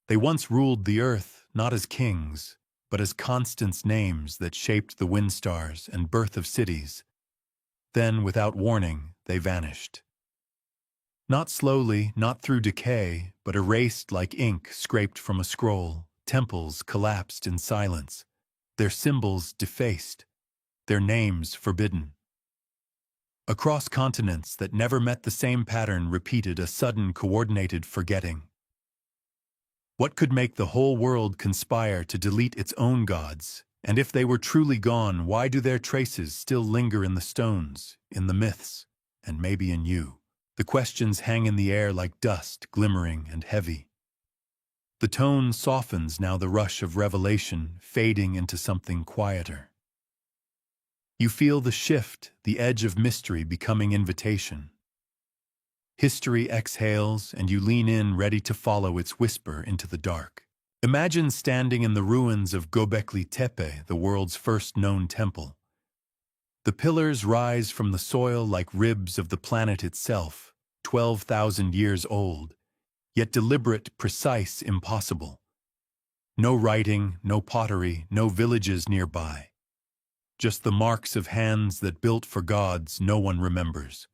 They once ruled the earth not as kings, but as constants names that shaped the wind stars and birth of cities. Then, without warning, they vanished. Not slowly, not through decay, but erased like ink scraped from a scroll. Temples collapsed in silence, their symbols defaced, their names forbidden. Across continents that never met the same pattern repeated a sudden coordinated forgetting. What could make the whole world conspire to delete its own gods? And if they were truly gone, why do their traces still linger in the stones, in the myths, and maybe in you? The questions hang in the air like dust, glimmering and heavy. The tone softens now, the rush of revelation fading into something quieter. You feel the shift, the edge of mystery becoming invitation. History exhales, and you lean in, ready to follow its whisper into the dark. Imagine standing in the ruins of Göbekli Tepe, the world's first known temple. The pillars rise from the soil like ribs of the planet itself, 12,000 years old, yet deliberate, precise, impossible. No writing, no pottery, no villages nearby. Just the marks of hands that built for gods no one remembers.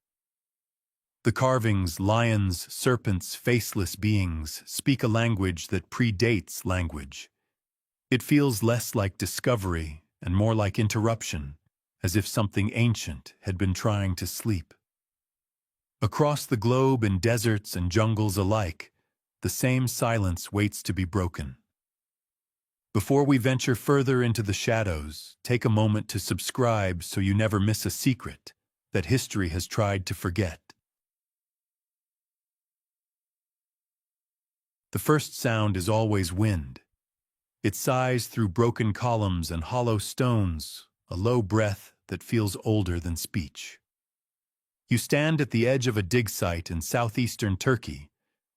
The carvings, lions, serpents, faceless beings, speak a language that predates language. It feels less like discovery and more like interruption, as if something ancient had been trying to sleep. Across the globe, in deserts and jungles alike, the same silence waits to be broken. Before we venture further into the shadows, take a moment to subscribe so you never miss a secret that history has tried to forget. The first sound is always wind. It sighs through broken columns and hollow stones, a low breath that feels older than speech. You stand at the edge of a dig site in southeastern Turkey,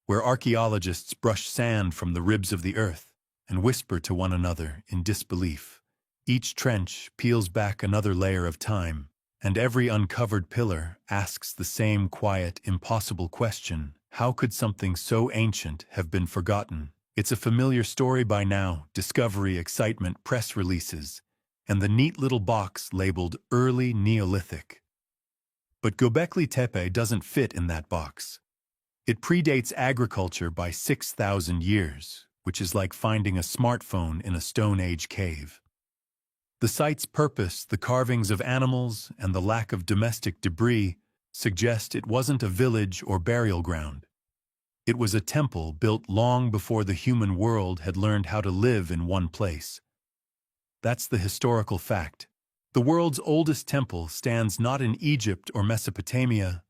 where archaeologists brush sand from the ribs of the earth and whisper to one another in disbelief. Each trench peels back another layer of time, and every uncovered pillar asks the same quiet, impossible question: how could something so ancient have been forgotten? It's a familiar story by now: discovery, excitement, press releases, and the neat little box labeled Early Neolithic. But Göbekli Tepe doesn't fit in that box. It predates agriculture by 6,000 years, which is like finding a smartphone in a Stone Age cave. The site's purpose, the carvings of animals, and the lack of domestic debris suggest it wasn't a village or burial ground. It was a temple built long before the human world had learned how to live in one place. That's the historical fact. The world's oldest temple stands not in Egypt or Mesopotamia,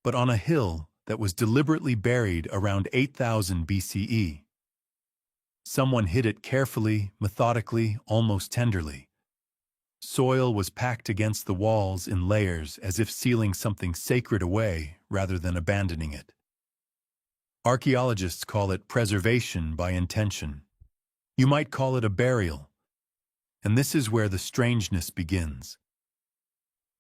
but on a hill that was deliberately buried around 8000 BCE. Someone hid it carefully, methodically, almost tenderly. Soil was packed against the walls in layers, as if sealing something sacred away rather than abandoning it. Archaeologists call it preservation by intention. You might call it a burial. And this is where the strangeness begins.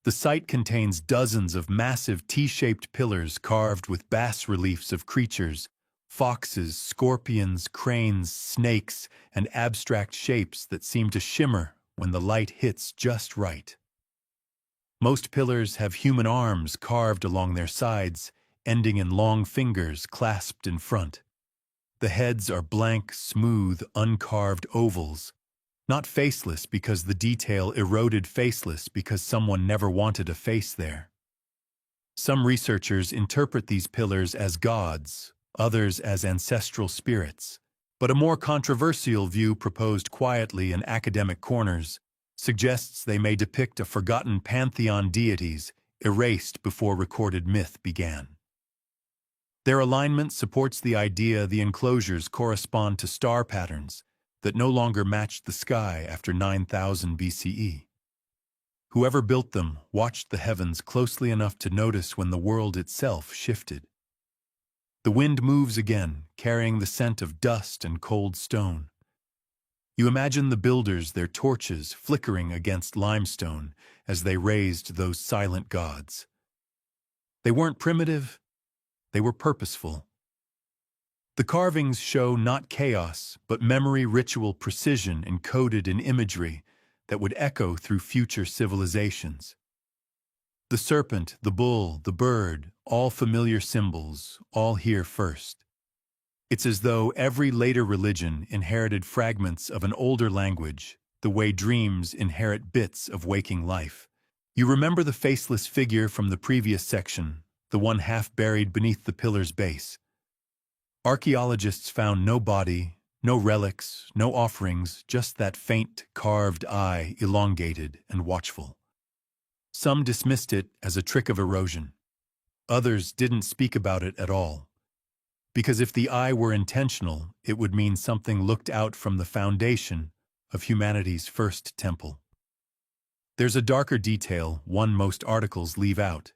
The site contains dozens of massive T-shaped pillars carved with bas-reliefs of creatures: foxes, scorpions, cranes, snakes, and abstract shapes that seem to shimmer when the light hits just right. Most pillars have human arms carved along their sides, ending in long fingers clasped in front. The heads are blank, smooth, uncarved ovals, not faceless because the detail eroded, faceless because someone never wanted a face there. Some researchers interpret these pillars as gods, others as ancestral spirits. But a more controversial view, proposed quietly in academic corners, suggests they may depict a forgotten pantheon: deities erased before recorded myth began. Their alignment supports the idea the enclosures correspond to star patterns that no longer matched the sky after 9000 BCE. Whoever built them watched the heavens closely enough to notice when the world itself shifted. The wind moves again, carrying the scent of dust and cold stone. You imagine the builders, their torches flickering against limestone as they raised those silent gods. They weren't primitive, they were purposeful. The carvings show not chaos, but memory ritual precision encoded in imagery that would echo through future civilizations. The serpent, the bull, the bird, all familiar symbols, all here first. It's as though every later religion inherited fragments of an older language, the way dreams inherit bits of waking life. You remember the faceless figure from the previous section, the one half buried beneath the pillar's base. Archaeologists found no body, no relics, no offerings, just that faint, carved eye, elongated and watchful. Some dismissed it as a trick of erosion. Others didn't speak about it at all. Because if the eye were intentional, it would mean something looked out from the foundation of humanity's first temple. There's a darker detail one most articles leave out.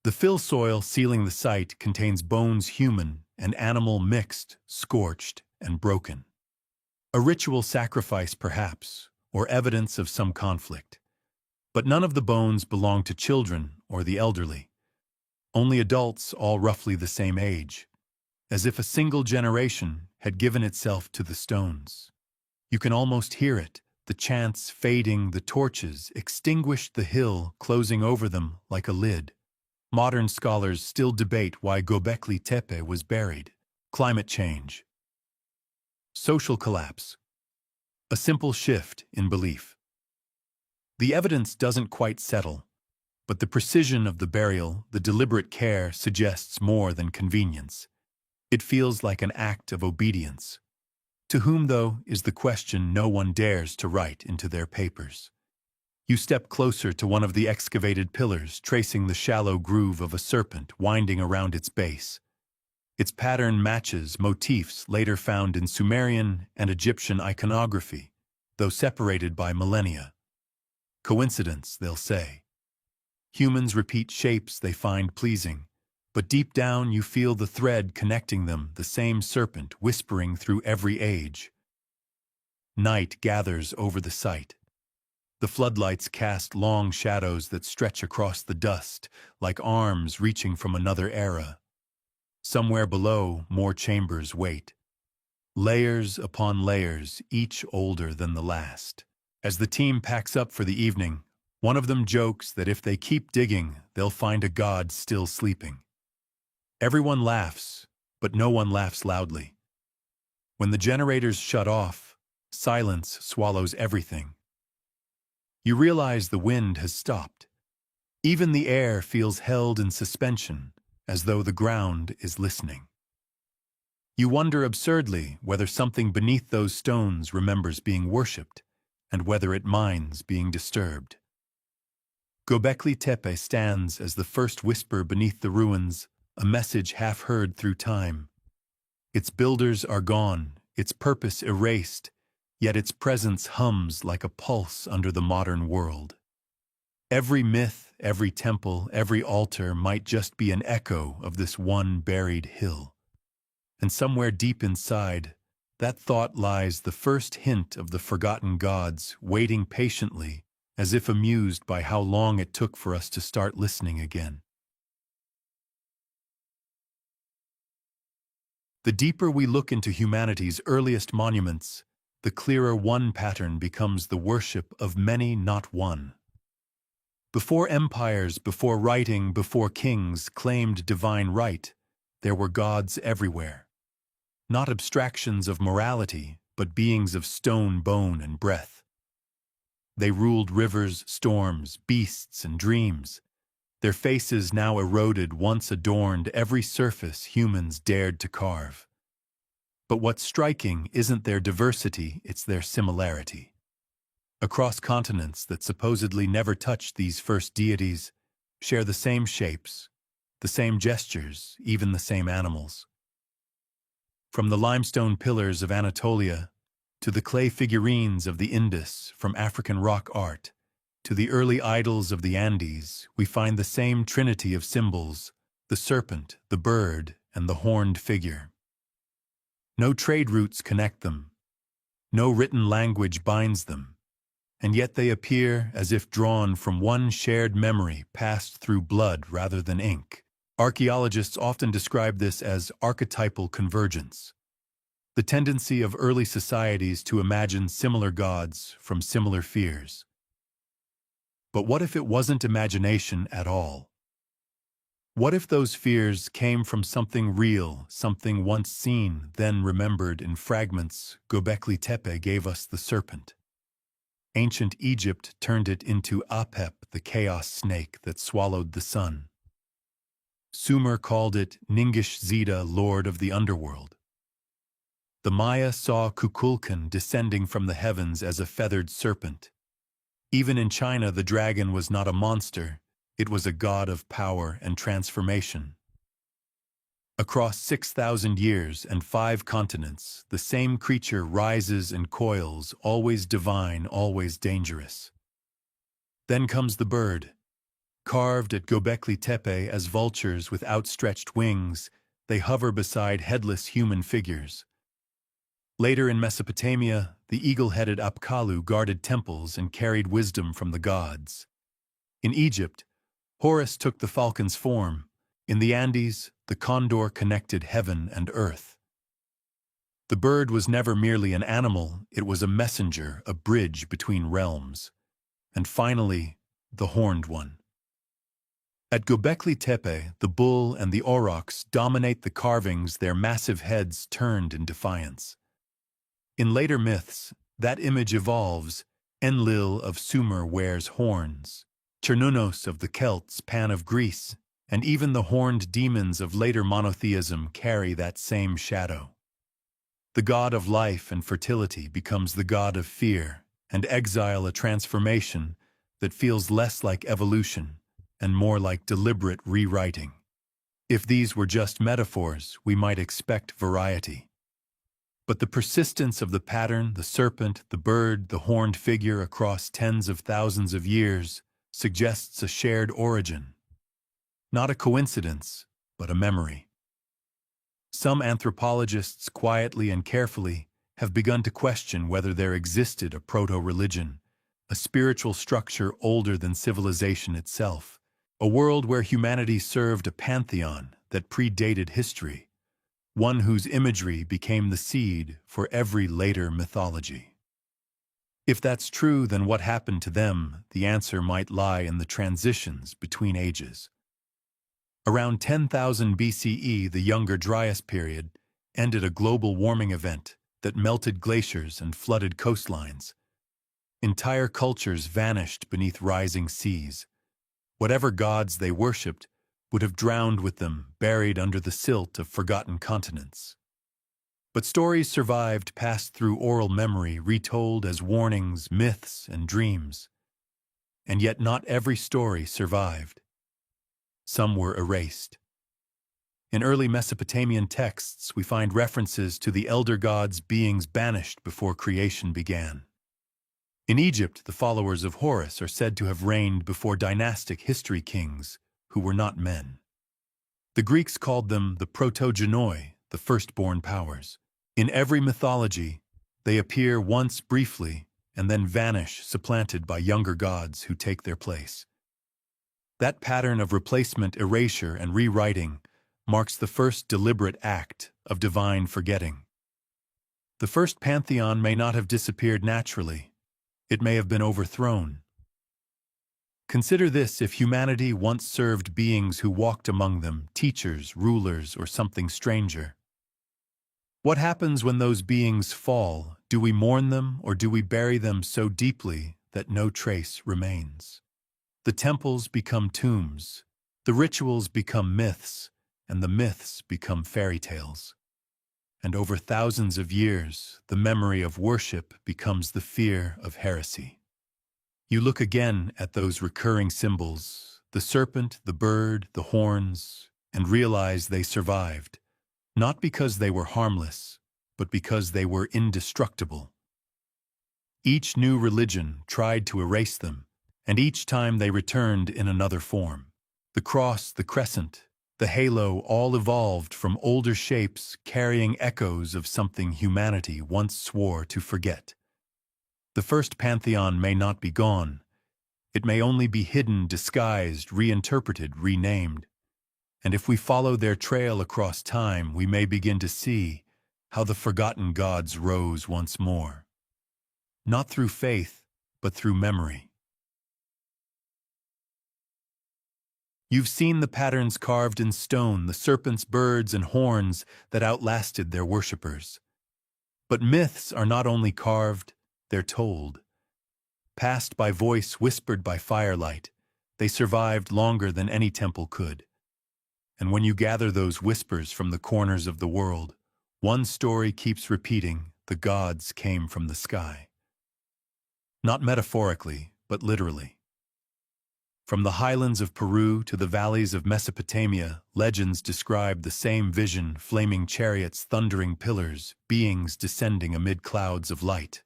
The fill soil sealing the site contains bones human and animal mixed, scorched, and broken. A ritual sacrifice perhaps, or evidence of some conflict. But none of the bones belong to children or the elderly. Only adults all roughly the same age, as if a single generation had given itself to the stones. You can almost hear it, the chants fading, the torches extinguished, the hill closing over them like a lid. Modern scholars still debate why Göbekli Tepe was buried. Climate change. Social collapse. A simple shift in belief. The evidence doesn't quite settle, but the precision of the burial, the deliberate care, suggests more than convenience. It feels like an act of obedience. To whom, though, is the question no one dares to write into their papers. You step closer to one of the excavated pillars, tracing the shallow groove of a serpent winding around its base. Its pattern matches motifs later found in Sumerian and Egyptian iconography, though separated by millennia. Coincidence, they'll say. Humans repeat shapes they find pleasing, but deep down you feel the thread connecting them, the same serpent whispering through every age. Night gathers over the site. The floodlights cast long shadows that stretch across the dust, like arms reaching from another era. Somewhere below, more chambers wait. Layers upon layers, each older than the last. As the team packs up for the evening, one of them jokes that if they keep digging, they'll find a god still sleeping. Everyone laughs, but no one laughs loudly. When the generators shut off, silence swallows everything. You realize the wind has stopped. Even the air feels held in suspension, as though the ground is listening. You wonder absurdly whether something beneath those stones remembers being worshipped, and whether it minds being disturbed. Göbekli Tepe stands as the first whisper beneath the ruins, a message half heard through time. Its builders are gone, its purpose erased, yet its presence hums like a pulse under the modern world. Every myth, every temple, every altar might just be an echo of this one buried hill. And somewhere deep inside, that thought lies the first hint of the forgotten gods waiting patiently, as if amused by how long it took for us to start listening again. The deeper we look into humanity's earliest monuments, the clearer one pattern becomes: the worship of many, not one. Before empires, before writing, before kings claimed divine right, there were gods everywhere. Not abstractions of morality, but beings of stone, bone, and breath. They ruled rivers, storms, beasts, and dreams. Their faces now eroded once adorned every surface humans dared to carve. But what's striking isn't their diversity, it's their similarity. Across continents that supposedly never touched these first deities share the same shapes, the same gestures, even the same animals. From the limestone pillars of Anatolia to the clay figurines of the Indus, from African rock art to the early idols of the Andes, we find the same trinity of symbols: the serpent, the bird, and the horned figure. No trade routes connect them. No written language binds them. And yet they appear as if drawn from one shared memory passed through blood rather than ink. Archaeologists often describe this as archetypal convergence, the tendency of early societies to imagine similar gods from similar fears. But what if it wasn't imagination at all? What if those fears came from something real, something once seen, then remembered in fragments? Göbekli Tepe gave us the serpent. Ancient Egypt turned it into Apep, the chaos snake that swallowed the sun. Sumer called it Ningish Zida, lord of the underworld. The Maya saw Kukulkan descending from the heavens as a feathered serpent. Even in China, the dragon was not a monster, it was a god of power and transformation. Across 6,000 years and 5 continents, the same creature rises and coils, always divine, always dangerous. Then comes the bird. Carved at Göbekli Tepe as vultures with outstretched wings, they hover beside headless human figures. Later in Mesopotamia, the eagle-headed Apkallu guarded temples and carried wisdom from the gods. In Egypt, Horus took the falcon's form. In the Andes, the condor connected heaven and earth. The bird was never merely an animal, it was a messenger, a bridge between realms. And finally, the horned one. At Göbekli Tepe, the bull and the aurochs dominate the carvings, their massive heads turned in defiance. In later myths, that image evolves. Enlil of Sumer wears horns. Cernunnos of the Celts, Pan of Greece, and even the horned demons of later monotheism carry that same shadow. The god of life and fertility becomes the god of fear, and exile, a transformation that feels less like evolution and more like deliberate rewriting. If these were just metaphors, we might expect variety. But the persistence of the pattern, the serpent, the bird, the horned figure across tens of thousands of years, suggests a shared origin. Not a coincidence, but a memory. Some anthropologists, quietly and carefully, have begun to question whether there existed a proto-religion, a spiritual structure older than civilization itself, a world where humanity served a pantheon that predated history, one whose imagery became the seed for every later mythology. If that's true, then what happened to them? The answer might lie in the transitions between ages. Around 10,000 BCE, the Younger Dryas period ended a global warming event that melted glaciers and flooded coastlines. Entire cultures vanished beneath rising seas. Whatever gods they worshipped would have drowned with them, buried under the silt of forgotten continents. But stories survived, passed through oral memory, retold as warnings, myths, and dreams. And yet not every story survived. Some were erased. In early Mesopotamian texts, we find references to the elder gods, beings banished before creation began. In Egypt, the followers of Horus are said to have reigned before dynastic history kings who were not men. The Greeks called them the protogenoi, the firstborn powers. In every mythology, they appear once briefly and then vanish, supplanted by younger gods who take their place. That pattern of replacement, erasure, and rewriting marks the first deliberate act of divine forgetting. The first pantheon may not have disappeared naturally. It may have been overthrown. Consider this: if humanity once served beings who walked among them, teachers, rulers, or something stranger, what happens when those beings fall? Do we mourn them, or do we bury them so deeply that no trace remains? The temples become tombs, the rituals become myths, and the myths become fairy tales. And over thousands of years, the memory of worship becomes the fear of heresy. You look again at those recurring symbols, the serpent, the bird, the horns, and realize they survived, not because they were harmless, but because they were indestructible. Each new religion tried to erase them, and each time they returned in another form. The cross, the crescent, the halo all evolved from older shapes carrying echoes of something humanity once swore to forget. The first pantheon may not be gone. It may only be hidden, disguised, reinterpreted, renamed. And if we follow their trail across time, we may begin to see how the forgotten gods rose once more. Not through faith, but through memory. You've seen the patterns carved in stone, the serpents, birds, and horns that outlasted their worshippers. But myths are not only carved, they're told. Passed by voice, whispered by firelight, they survived longer than any temple could. And when you gather those whispers from the corners of the world, one story keeps repeating: the gods came from the sky. Not metaphorically, but literally. From the highlands of Peru to the valleys of Mesopotamia, legends describe the same vision: flaming chariots, thundering pillars, beings descending amid clouds of light.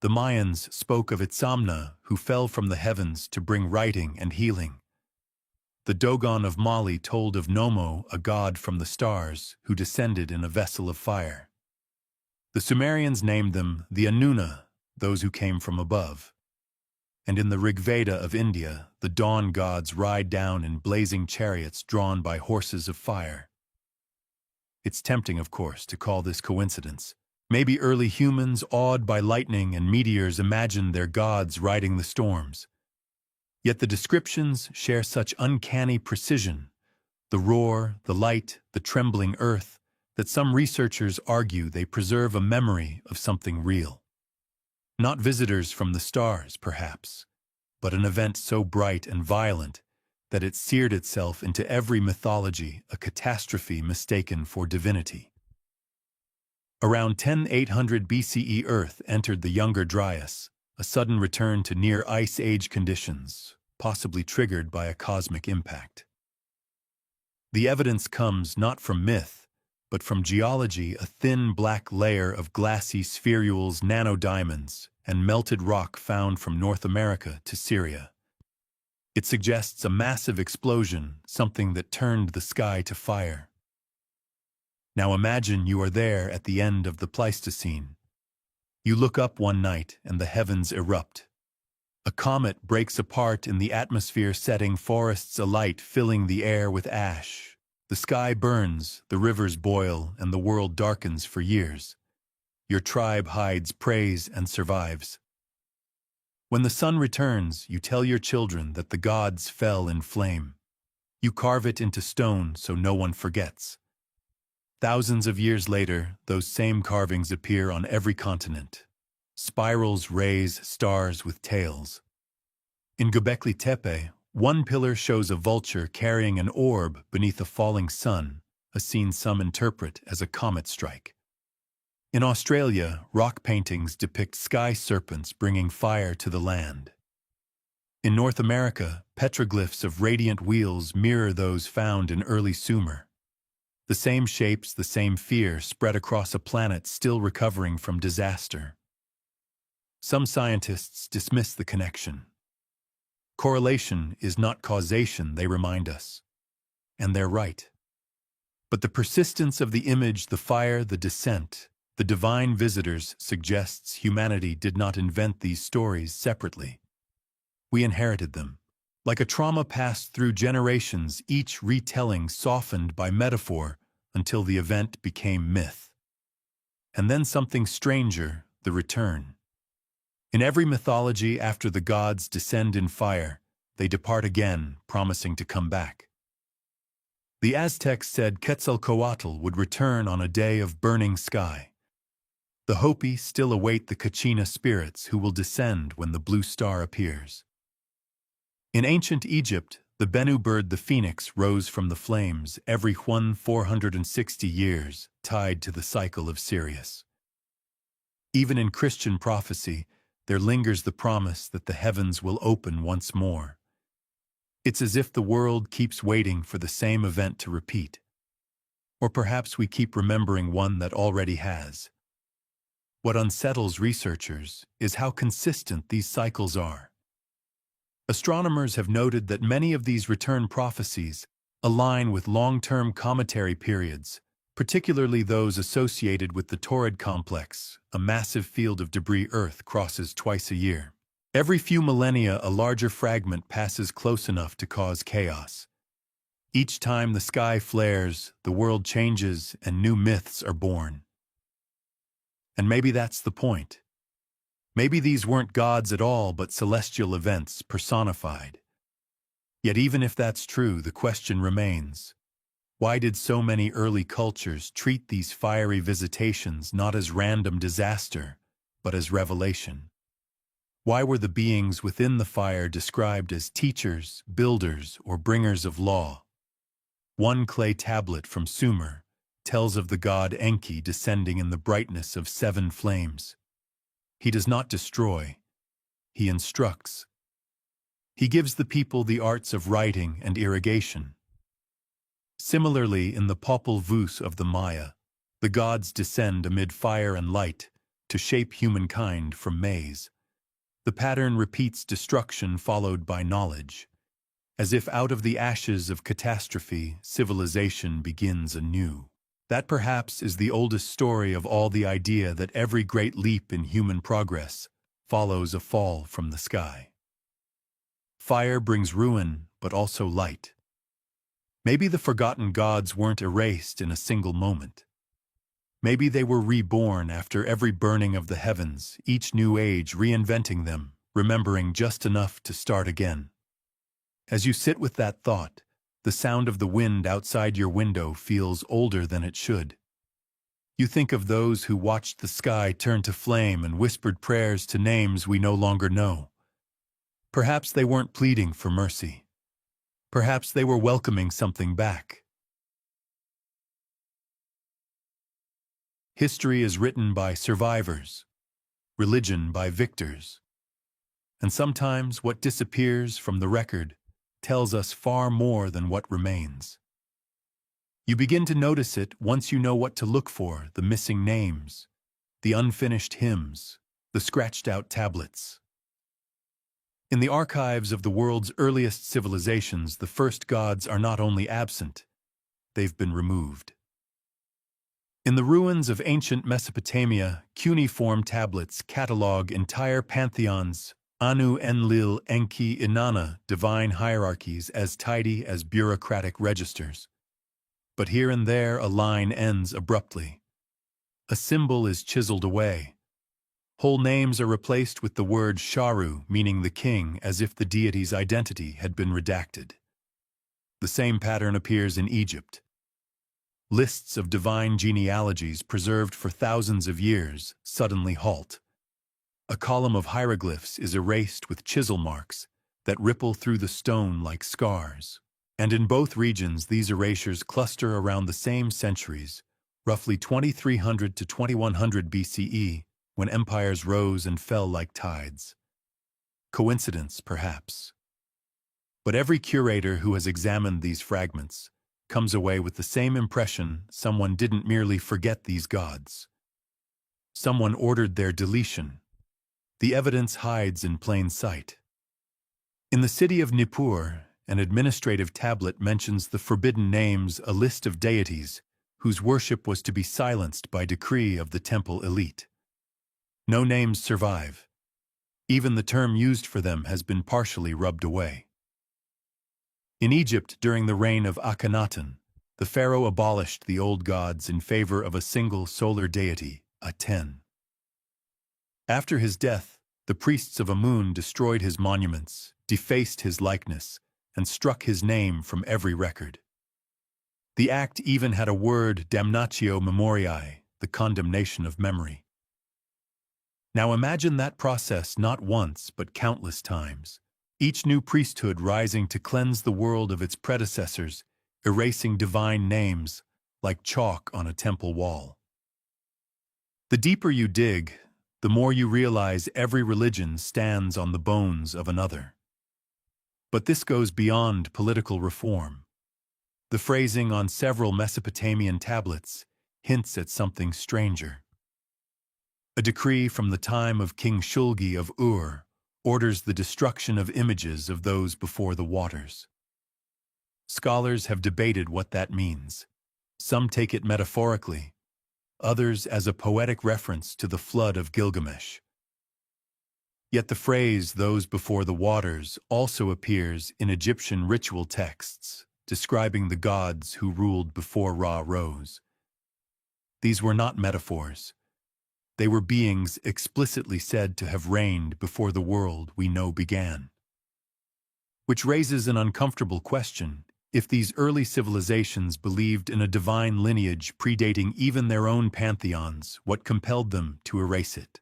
The Mayans spoke of Itzamna, who fell from the heavens to bring righting and healing. The Dogon of Mali told of Nomo, a god from the stars, who descended in a vessel of fire. The Sumerians named them the Anuna, those who came from above. And in the Rigveda of India, the dawn gods ride down in blazing chariots drawn by horses of fire. It's tempting, of course, to call this coincidence. Maybe early humans, awed by lightning and meteors, imagined their gods riding the storms. Yet the descriptions share such uncanny precision, the roar, the light, the trembling earth, that some researchers argue they preserve a memory of something real. Not visitors from the stars, perhaps, but an event so bright and violent that it seared itself into every mythology, a catastrophe mistaken for divinity. Around 10,800 BCE, Earth entered the Younger Dryas, a sudden return to near Ice Age conditions, possibly triggered by a cosmic impact. The evidence comes not from myth, but from geology: a thin black layer of glassy spherules, nanodiamonds, and melted rock found from North America to Syria. It suggests a massive explosion, something that turned the sky to fire. Now imagine you are there at the end of the Pleistocene. You look up one night and the heavens erupt. A comet breaks apart in the atmosphere, setting forests alight, filling the air with ash. The sky burns, the rivers boil, and the world darkens for years. Your tribe hides, prays, and survives. When the sun returns, you tell your children that the gods fell in flame. You carve it into stone so no one forgets. Thousands of years later, those same carvings appear on every continent. Spirals, rays, stars with tails. In Göbekli Tepe, one pillar shows a vulture carrying an orb beneath a falling sun, a scene some interpret as a comet strike. In Australia, rock paintings depict sky serpents bringing fire to the land. In North America, petroglyphs of radiant wheels mirror those found in early Sumer. The same shapes, the same fear spread across a planet still recovering from disaster. Some scientists dismiss the connection. Correlation is not causation, they remind us. And they're right. But the persistence of the image, the fire, the descent, the divine visitors suggests humanity did not invent these stories separately. We inherited them. Like a trauma passed through generations, each retelling softened by metaphor until the event became myth. And then something stranger, the return. In every mythology, after the gods descend in fire, they depart again, promising to come back. The Aztecs said Quetzalcoatl would return on a day of burning sky. The Hopi still await the Kachina spirits who will descend when the blue star appears. In ancient Egypt, the Bennu bird, the phoenix, rose from the flames every 460 years, tied to the cycle of Sirius. Even in Christian prophecy, there lingers the promise that the heavens will open once more. It's as if the world keeps waiting for the same event to repeat. Or perhaps we keep remembering one that already has. What unsettles researchers is how consistent these cycles are. Astronomers have noted that many of these return prophecies align with long-term cometary periods, particularly those associated with the Taurid complex, a massive field of debris Earth crosses twice a year. Every few millennia, a larger fragment passes close enough to cause chaos. Each time the sky flares, the world changes and new myths are born. And maybe that's the point. Maybe these weren't gods at all, but celestial events personified. Yet even if that's true, the question remains. Why did so many early cultures treat these fiery visitations not as random disaster, but as revelation? Why were the beings within the fire described as teachers, builders, or bringers of law? One clay tablet from Sumer tells of the god Enki descending in the brightness of 7 flames. He does not destroy, he instructs. He gives the people the arts of writing and irrigation. Similarly, in the Popol Vuh of the Maya, the gods descend amid fire and light to shape humankind from maize. The pattern repeats destruction followed by knowledge. As if out of the ashes of catastrophe, civilization begins anew. That perhaps is the oldest story of all, the idea that every great leap in human progress follows a fall from the sky. Fire brings ruin, but also light. Maybe the forgotten gods weren't erased in a single moment. Maybe they were reborn after every burning of the heavens, each new age reinventing them, remembering just enough to start again. As you sit with that thought, the sound of the wind outside your window feels older than it should. You think of those who watched the sky turn to flame and whispered prayers to names we no longer know. Perhaps they weren't pleading for mercy. Perhaps they were welcoming something back. History is written by survivors, religion by victors. And sometimes what disappears from the record tells us far more than what remains. You begin to notice it once you know what to look for: the missing names, the unfinished hymns, the scratched-out tablets. In the archives of the world's earliest civilizations, the first gods are not only absent, they've been removed. In the ruins of ancient Mesopotamia, cuneiform tablets catalog entire pantheons: Anu, Enlil, Enki, Inanna, divine hierarchies as tidy as bureaucratic registers. But here and there a line ends abruptly. A symbol is chiseled away. Whole names are replaced with the word Sharu, meaning the king, as if the deity's identity had been redacted. The same pattern appears in Egypt. Lists of divine genealogies preserved for thousands of years suddenly halt. A column of hieroglyphs is erased with chisel marks that ripple through the stone like scars. And in both regions, these erasures cluster around the same centuries, roughly 2300 to 2100 BCE, when empires rose and fell like tides. Coincidence, perhaps. But every curator who has examined these fragments comes away with the same impression: someone didn't merely forget these gods. Someone ordered their deletion. The evidence hides in plain sight. In the city of Nippur, an administrative tablet mentions the forbidden names, a list of deities whose worship was to be silenced by decree of the temple elite. No names survive. Even the term used for them has been partially rubbed away. In Egypt, during the reign of Akhenaten, the pharaoh abolished the old gods in favor of a single solar deity, Aten. After his death, the priests of Amun destroyed his monuments, defaced his likeness, and struck his name from every record. The act even had a word: damnatio memoriae, the condemnation of memory. Now imagine that process not once but countless times, each new priesthood rising to cleanse the world of its predecessors, erasing divine names like chalk on a temple wall. The deeper you dig, the more you realize every religion stands on the bones of another. But this goes beyond political reform. The phrasing on several Mesopotamian tablets hints at something stranger. A decree from the time of King Shulgi of Ur orders the destruction of images of those before the waters. Scholars have debated what that means. Some take it metaphorically, others as a poetic reference to the flood of Gilgamesh. Yet the phrase "those before the waters" also appears in Egyptian ritual texts, describing the gods who ruled before Ra rose. These were not metaphors. They were beings explicitly said to have reigned before the world we know began. Which raises an uncomfortable question: if these early civilizations believed in a divine lineage predating even their own pantheons, what compelled them to erase it?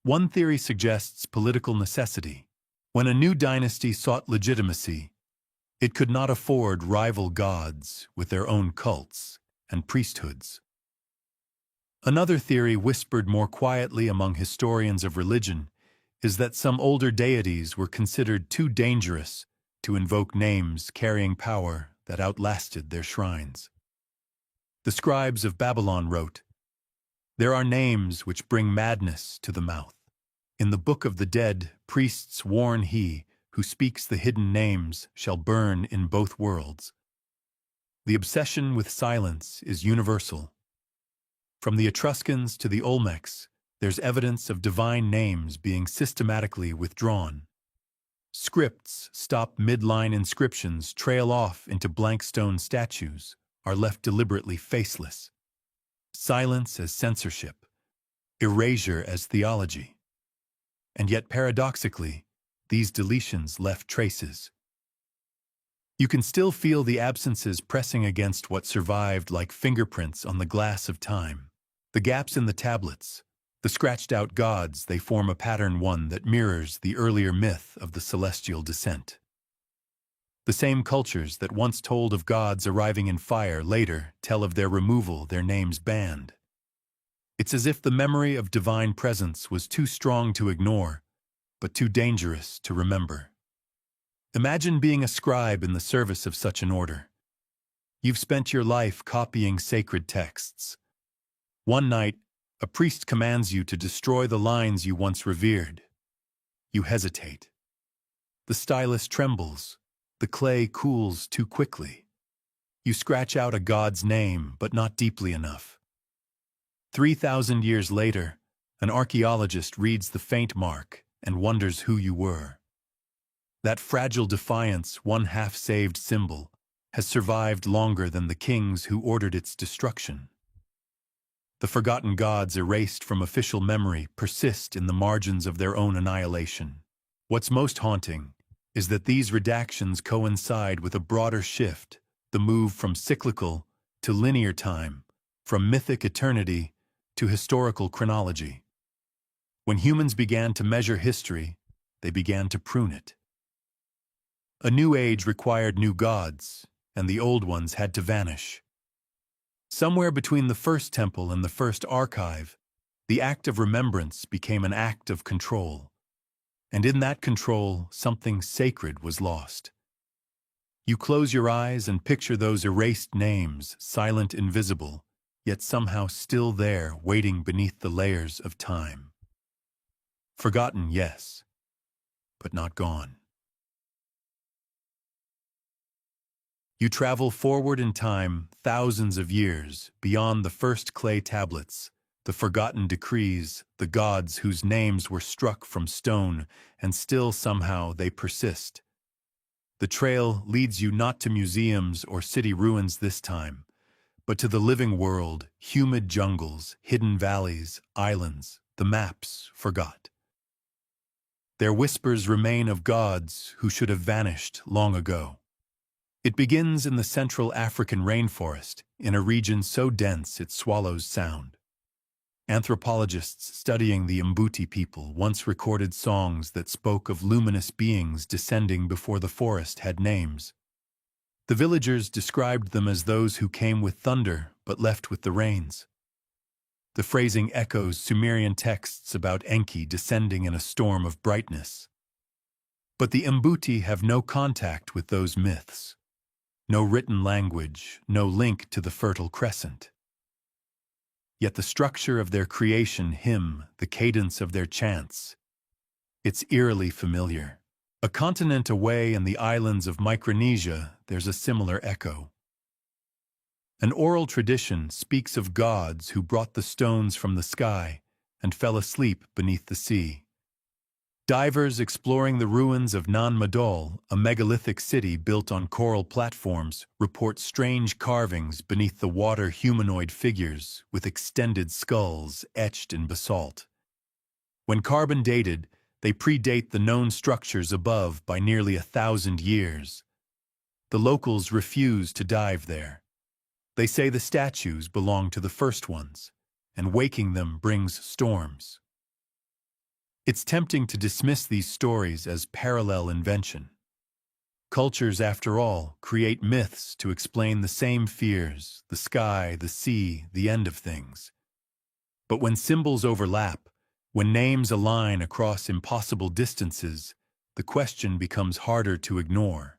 One theory suggests political necessity. When a new dynasty sought legitimacy, it could not afford rival gods with their own cults and priesthoods. Another theory, whispered more quietly among historians of religion, is that some older deities were considered too dangerous to invoke names carrying power that outlasted their shrines. The scribes of Babylon wrote, "There are names which bring madness to the mouth. In the book of the dead, priests warn he who speaks the hidden names shall burn in both worlds." The obsession with silence is universal. From the Etruscans to the Olmecs, there's evidence of divine names being systematically withdrawn. Scripts stop mid-line, inscriptions trail off into blank stone statues, are left deliberately faceless. Silence as censorship, erasure as theology. And yet paradoxically, these deletions left traces. You can still feel the absences pressing against what survived like fingerprints on the glass of time. The gaps in the tablets, the scratched-out gods, they form a pattern, one that mirrors the earlier myth of the celestial descent. The same cultures that once told of gods arriving in fire later tell of their removal, their names banned. It's as if the memory of divine presence was too strong to ignore, but too dangerous to remember. Imagine being a scribe in the service of such an order. You've spent your life copying sacred texts. One night, a priest commands you to destroy the lines you once revered. You hesitate. The stylus trembles. The clay cools too quickly. You scratch out a god's name, but not deeply enough. 3,000 years later, an archaeologist reads the faint mark and wonders who you were. That fragile defiance, one half-saved symbol, has survived longer than the kings who ordered its destruction. The forgotten gods erased from official memory persist in the margins of their own annihilation. What's most haunting is that these redactions coincide with a broader shift, the move from cyclical to linear time, from mythic eternity to historical chronology. When humans began to measure history, they began to prune it. A new age required new gods, and the old ones had to vanish. Somewhere between the first temple and the first archive, the act of remembrance became an act of control. And in that control, something sacred was lost. You close your eyes and picture those erased names, silent, invisible, yet somehow still there, waiting beneath the layers of time. Forgotten, yes, but not gone. You travel forward in time, thousands of years, beyond the first clay tablets, the forgotten decrees, the gods whose names were struck from stone, and still somehow they persist. The trail leads you not to museums or city ruins this time, but to the living world, humid jungles, hidden valleys, islands, the maps forgot. Their whispers remain of gods who should have vanished long ago. It begins in the central African rainforest, in a region so dense it swallows sound. Anthropologists studying the Mbuti people once recorded songs that spoke of luminous beings descending before the forest had names. The villagers described them as those who came with thunder but left with the rains. The phrasing echoes Sumerian texts about Enki descending in a storm of brightness. But the Mbuti have no contact with those myths. No written language, no link to the Fertile Crescent. Yet the structure of their creation hymn, the cadence of their chants, it's eerily familiar. A continent away in the islands of Micronesia, there's a similar echo. An oral tradition speaks of gods who brought the stones from the sky and fell asleep beneath the sea. Divers exploring the ruins of Nan Madol, a megalithic city built on coral platforms, report strange carvings beneath the water, humanoid figures with extended skulls etched in basalt. When carbon dated, they predate the known structures above by nearly 1,000 years. The locals refuse to dive there. They say the statues belong to the first ones, and waking them brings storms. It's tempting to dismiss these stories as parallel invention. Cultures, after all, create myths to explain the same fears: the sky, the sea, the end of things. But when symbols overlap, when names align across impossible distances, the question becomes harder to ignore.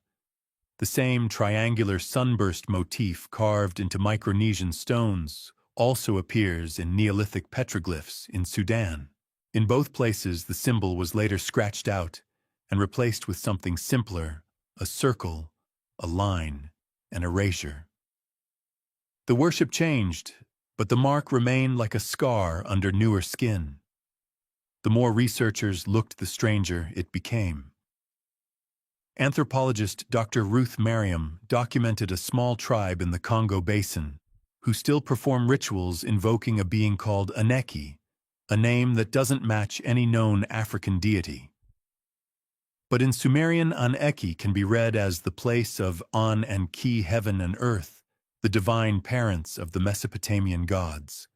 The same triangular sunburst motif carved into Micronesian stones also appears in Neolithic petroglyphs in Sudan. In both places, the symbol was later scratched out and replaced with something simpler: a circle, a line, an erasure. The worship changed, but the mark remained like a scar under newer skin. The more researchers looked, the stranger it became. Anthropologist Dr. Ruth Merriam documented a small tribe in the Congo Basin who still perform rituals invoking a being called Aneki, a name that doesn't match any known African deity. But in Sumerian, An-Eki can be read as the place of An and Ki, heaven and earth, the divine parents of the Mesopotamian gods.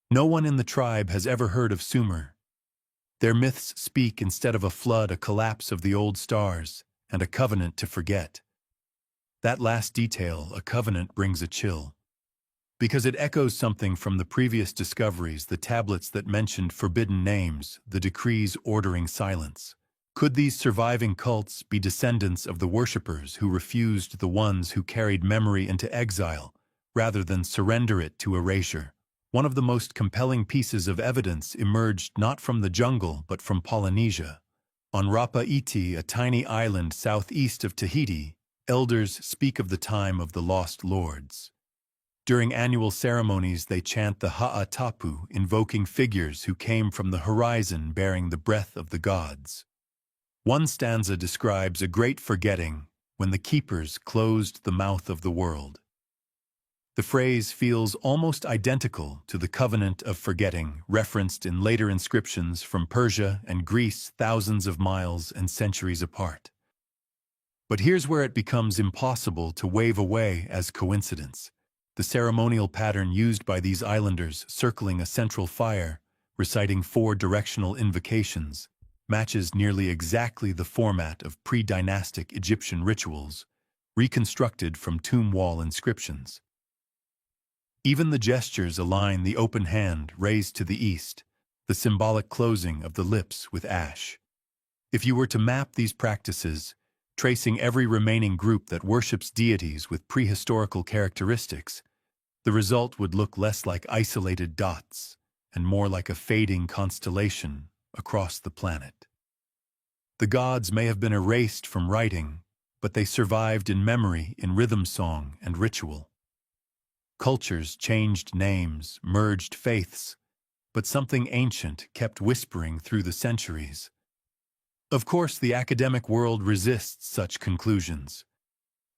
No one in the tribe has ever heard of Sumer. Their myths speak, instead of a flood, a collapse of the old stars, and a covenant to forget. That last detail, a covenant, brings a chill, because it echoes something from the previous discoveries, the tablets that mentioned forbidden names, the decrees ordering silence. Could these surviving cults be descendants of the worshippers who refused, the ones who carried memory into exile, rather than surrender it to erasure? One of the most compelling pieces of evidence emerged not from the jungle but from Polynesia. On Rapa Iti, a tiny island southeast of Tahiti, elders speak of the time of the lost lords. During annual ceremonies, they chant the Ha'atapu, invoking figures who came from the horizon bearing the breath of the gods. One stanza describes a great forgetting when the keepers closed the mouth of the world. The phrase feels almost identical to the covenant of forgetting referenced in later inscriptions from Persia and Greece, thousands of miles and centuries apart. But here's where it becomes impossible to wave away as coincidence. The ceremonial pattern used by these islanders, circling a central fire, reciting 4 directional invocations, matches nearly exactly the format of pre-dynastic Egyptian rituals, reconstructed from tomb wall inscriptions. Even the gestures align: the open hand raised to the east, the symbolic closing of the lips with ash. If you were to map these practices, tracing every remaining group that worships deities with prehistorical characteristics, the result would look less like isolated dots and more like a fading constellation across the planet. The gods may have been erased from writing, but they survived in memory, in rhythm song and ritual. Cultures changed names, merged faiths, but something ancient kept whispering through the centuries. Of course, the academic world resists such conclusions.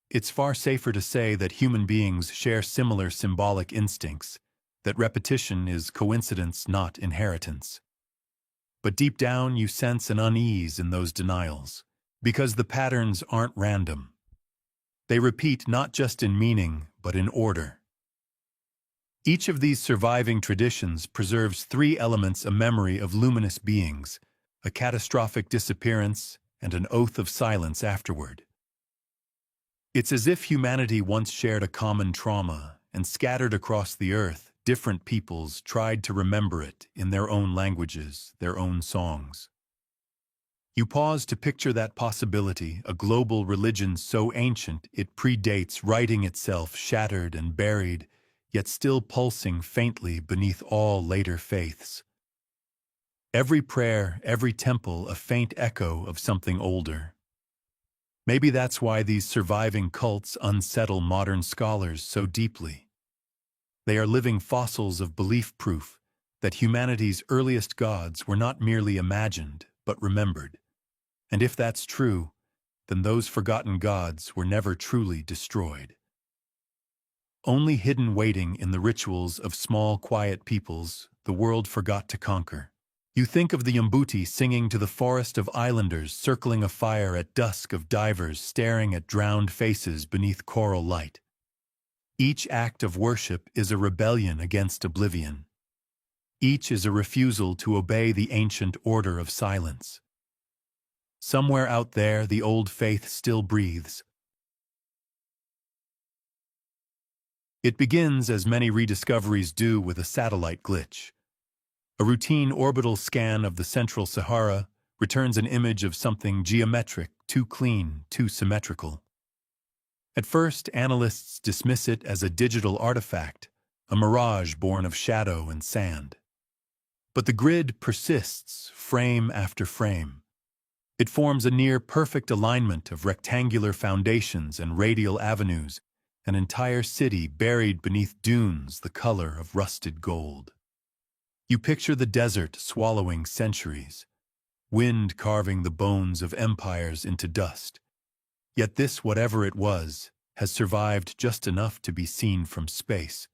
It's far safer to say that human beings share similar symbolic instincts, that repetition is coincidence, not inheritance. But deep down, you sense an unease in those denials, because the patterns aren't random. They repeat not just in meaning, but in order. Each of these surviving traditions preserves 3 elements: a memory of luminous beings, a catastrophic disappearance, and an oath of silence afterward. It's as if humanity once shared a common trauma, and scattered across the earth, different peoples tried to remember it in their own languages, their own songs. You pause to picture that possibility: a global religion so ancient it predates writing itself, shattered and buried, yet still pulsing faintly beneath all later faiths. Every prayer, every temple, a faint echo of something older. Maybe that's why these surviving cults unsettle modern scholars so deeply. They are living fossils of belief, proof that humanity's earliest gods were not merely imagined, but remembered. And if that's true, then those forgotten gods were never truly destroyed. Only hidden waiting in the rituals of small, quiet peoples the world forgot to conquer. You think of the Yambuti singing to the forest of islanders circling a fire at dusk, of divers staring at drowned faces beneath coral light. Each act of worship is a rebellion against oblivion. Each is a refusal to obey the ancient order of silence. Somewhere out there, the old faith still breathes. It begins, as many rediscoveries do, with a satellite glitch. A routine orbital scan of the central Sahara returns an image of something geometric, too clean, too symmetrical. At first, analysts dismiss it as a digital artifact, a mirage born of shadow and sand. But the grid persists, frame after frame. It forms a near-perfect alignment of rectangular foundations and radial avenues, an entire city buried beneath dunes the color of rusted gold. You picture the desert swallowing centuries, wind carving the bones of empires into dust. Yet this, whatever it was, has survived just enough to be seen from space.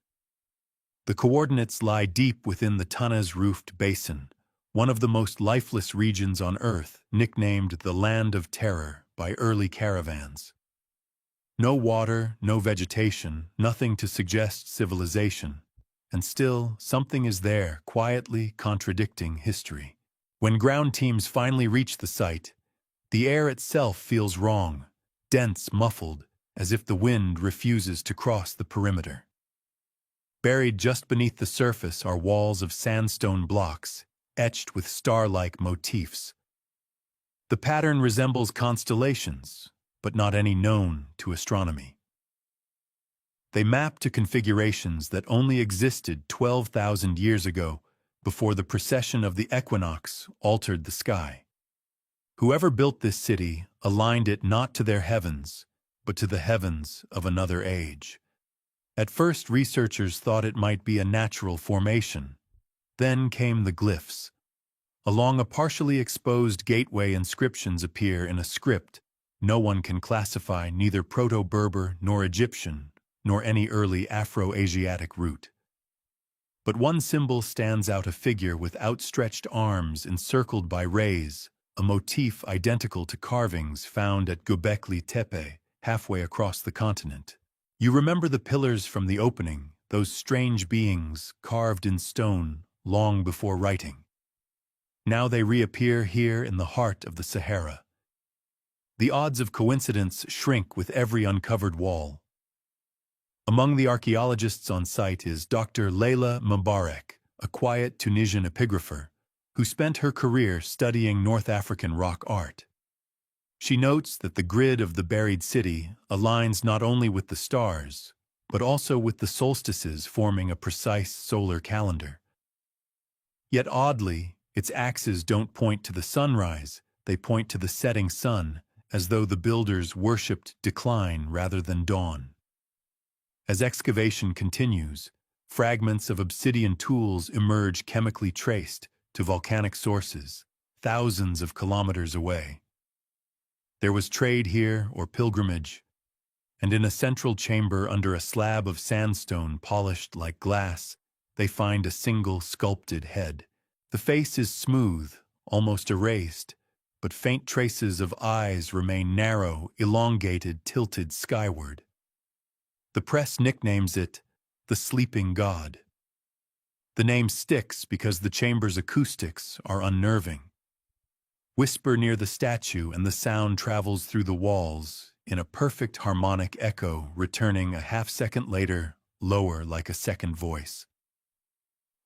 The coordinates lie deep within the Tanas-roofed basin, one of the most lifeless regions on Earth, nicknamed the Land of Terror by early caravans. No water, no vegetation, nothing to suggest civilization. And still, something is there, quietly contradicting history. When ground teams finally reach the site, the air itself feels wrong, dense, muffled, as if the wind refuses to cross the perimeter. Buried just beneath the surface are walls of sandstone blocks, etched with star-like motifs. The pattern resembles constellations, but not any known to astronomy. They map to configurations that only existed 12,000 years ago, before the precession of the equinox altered the sky. Whoever built this city aligned it not to their heavens, but to the heavens of another age. At first, researchers thought it might be a natural formation. Then came the glyphs. Along a partially exposed gateway, inscriptions appear in a script no one can classify, neither Proto-Berber nor Egyptian, nor any early Afro-Asiatic root. But one symbol stands out: a figure with outstretched arms encircled by rays, a motif identical to carvings found at Göbekli Tepe, halfway across the continent. You remember the pillars from the opening, those strange beings carved in stone long before writing. Now they reappear here in the heart of the Sahara. The odds of coincidence shrink with every uncovered wall. Among the archaeologists on site is Dr. Leila Mubarak, a quiet Tunisian epigrapher, who spent her career studying North African rock art. She notes that the grid of the buried city aligns not only with the stars, but also with the solstices, forming a precise solar calendar. Yet oddly, its axes don't point to the sunrise, they point to the setting sun, as though the builders worshipped decline rather than dawn. As excavation continues, fragments of obsidian tools emerge, chemically traced to volcanic sources, thousands of kilometers away. There was trade here, or pilgrimage, and in a central chamber under a slab of sandstone polished like glass, they find a single sculpted head. The face is smooth, almost erased, but faint traces of eyes remain, narrow, elongated, tilted skyward. The press nicknames it the sleeping god. The name sticks because the chamber's acoustics are unnerving. Whisper near the statue and the sound travels through the walls in a perfect harmonic echo, returning a half-second later, lower like a second voice.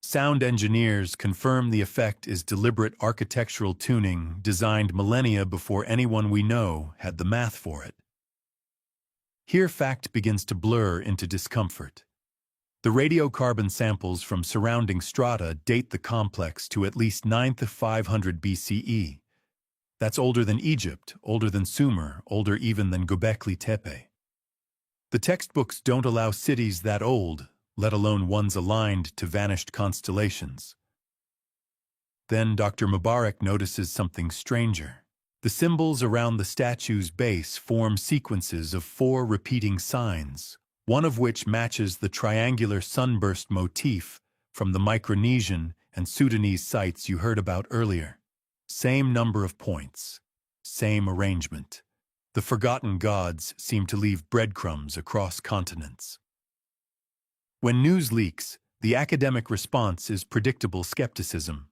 Sound engineers confirm the effect is deliberate architectural tuning designed millennia before anyone we know had the math for it. Here fact begins to blur into discomfort. The radiocarbon samples from surrounding strata date the complex to at least 9th 500 BCE. That's older than Egypt, older than Sumer, older even than Göbekli Tepe. The textbooks don't allow cities that old, let alone ones aligned to vanished constellations. Then Dr. Mubarak notices something stranger. The symbols around the statue's base form sequences of 4 repeating signs, one of which matches the triangular sunburst motif from the Micronesian and Sudanese sites you heard about earlier. Same number of points, same arrangement. The forgotten gods seem to leave breadcrumbs across continents. When news leaks, the academic response is predictable skepticism.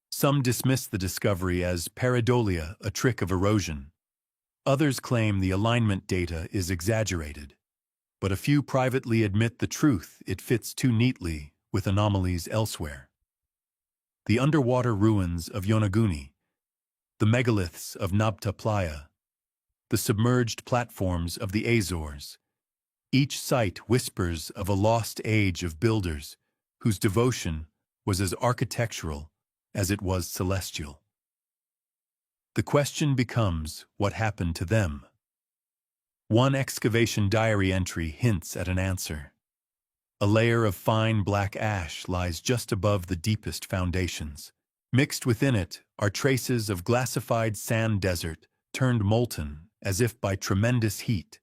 Some dismiss the discovery as pareidolia, a trick of erosion. Others claim the alignment data is exaggerated. But a few privately admit the truth, it fits too neatly with anomalies elsewhere. The underwater ruins of Yonaguni, the megaliths of Nabta Playa, the submerged platforms of the Azores. Each site whispers of a lost age of builders whose devotion was as architectural as it was celestial. The question becomes, what happened to them? One excavation diary entry hints at an answer. A layer of fine black ash lies just above the deepest foundations. Mixed within it are traces of glassified sand desert turned molten as if by tremendous heat.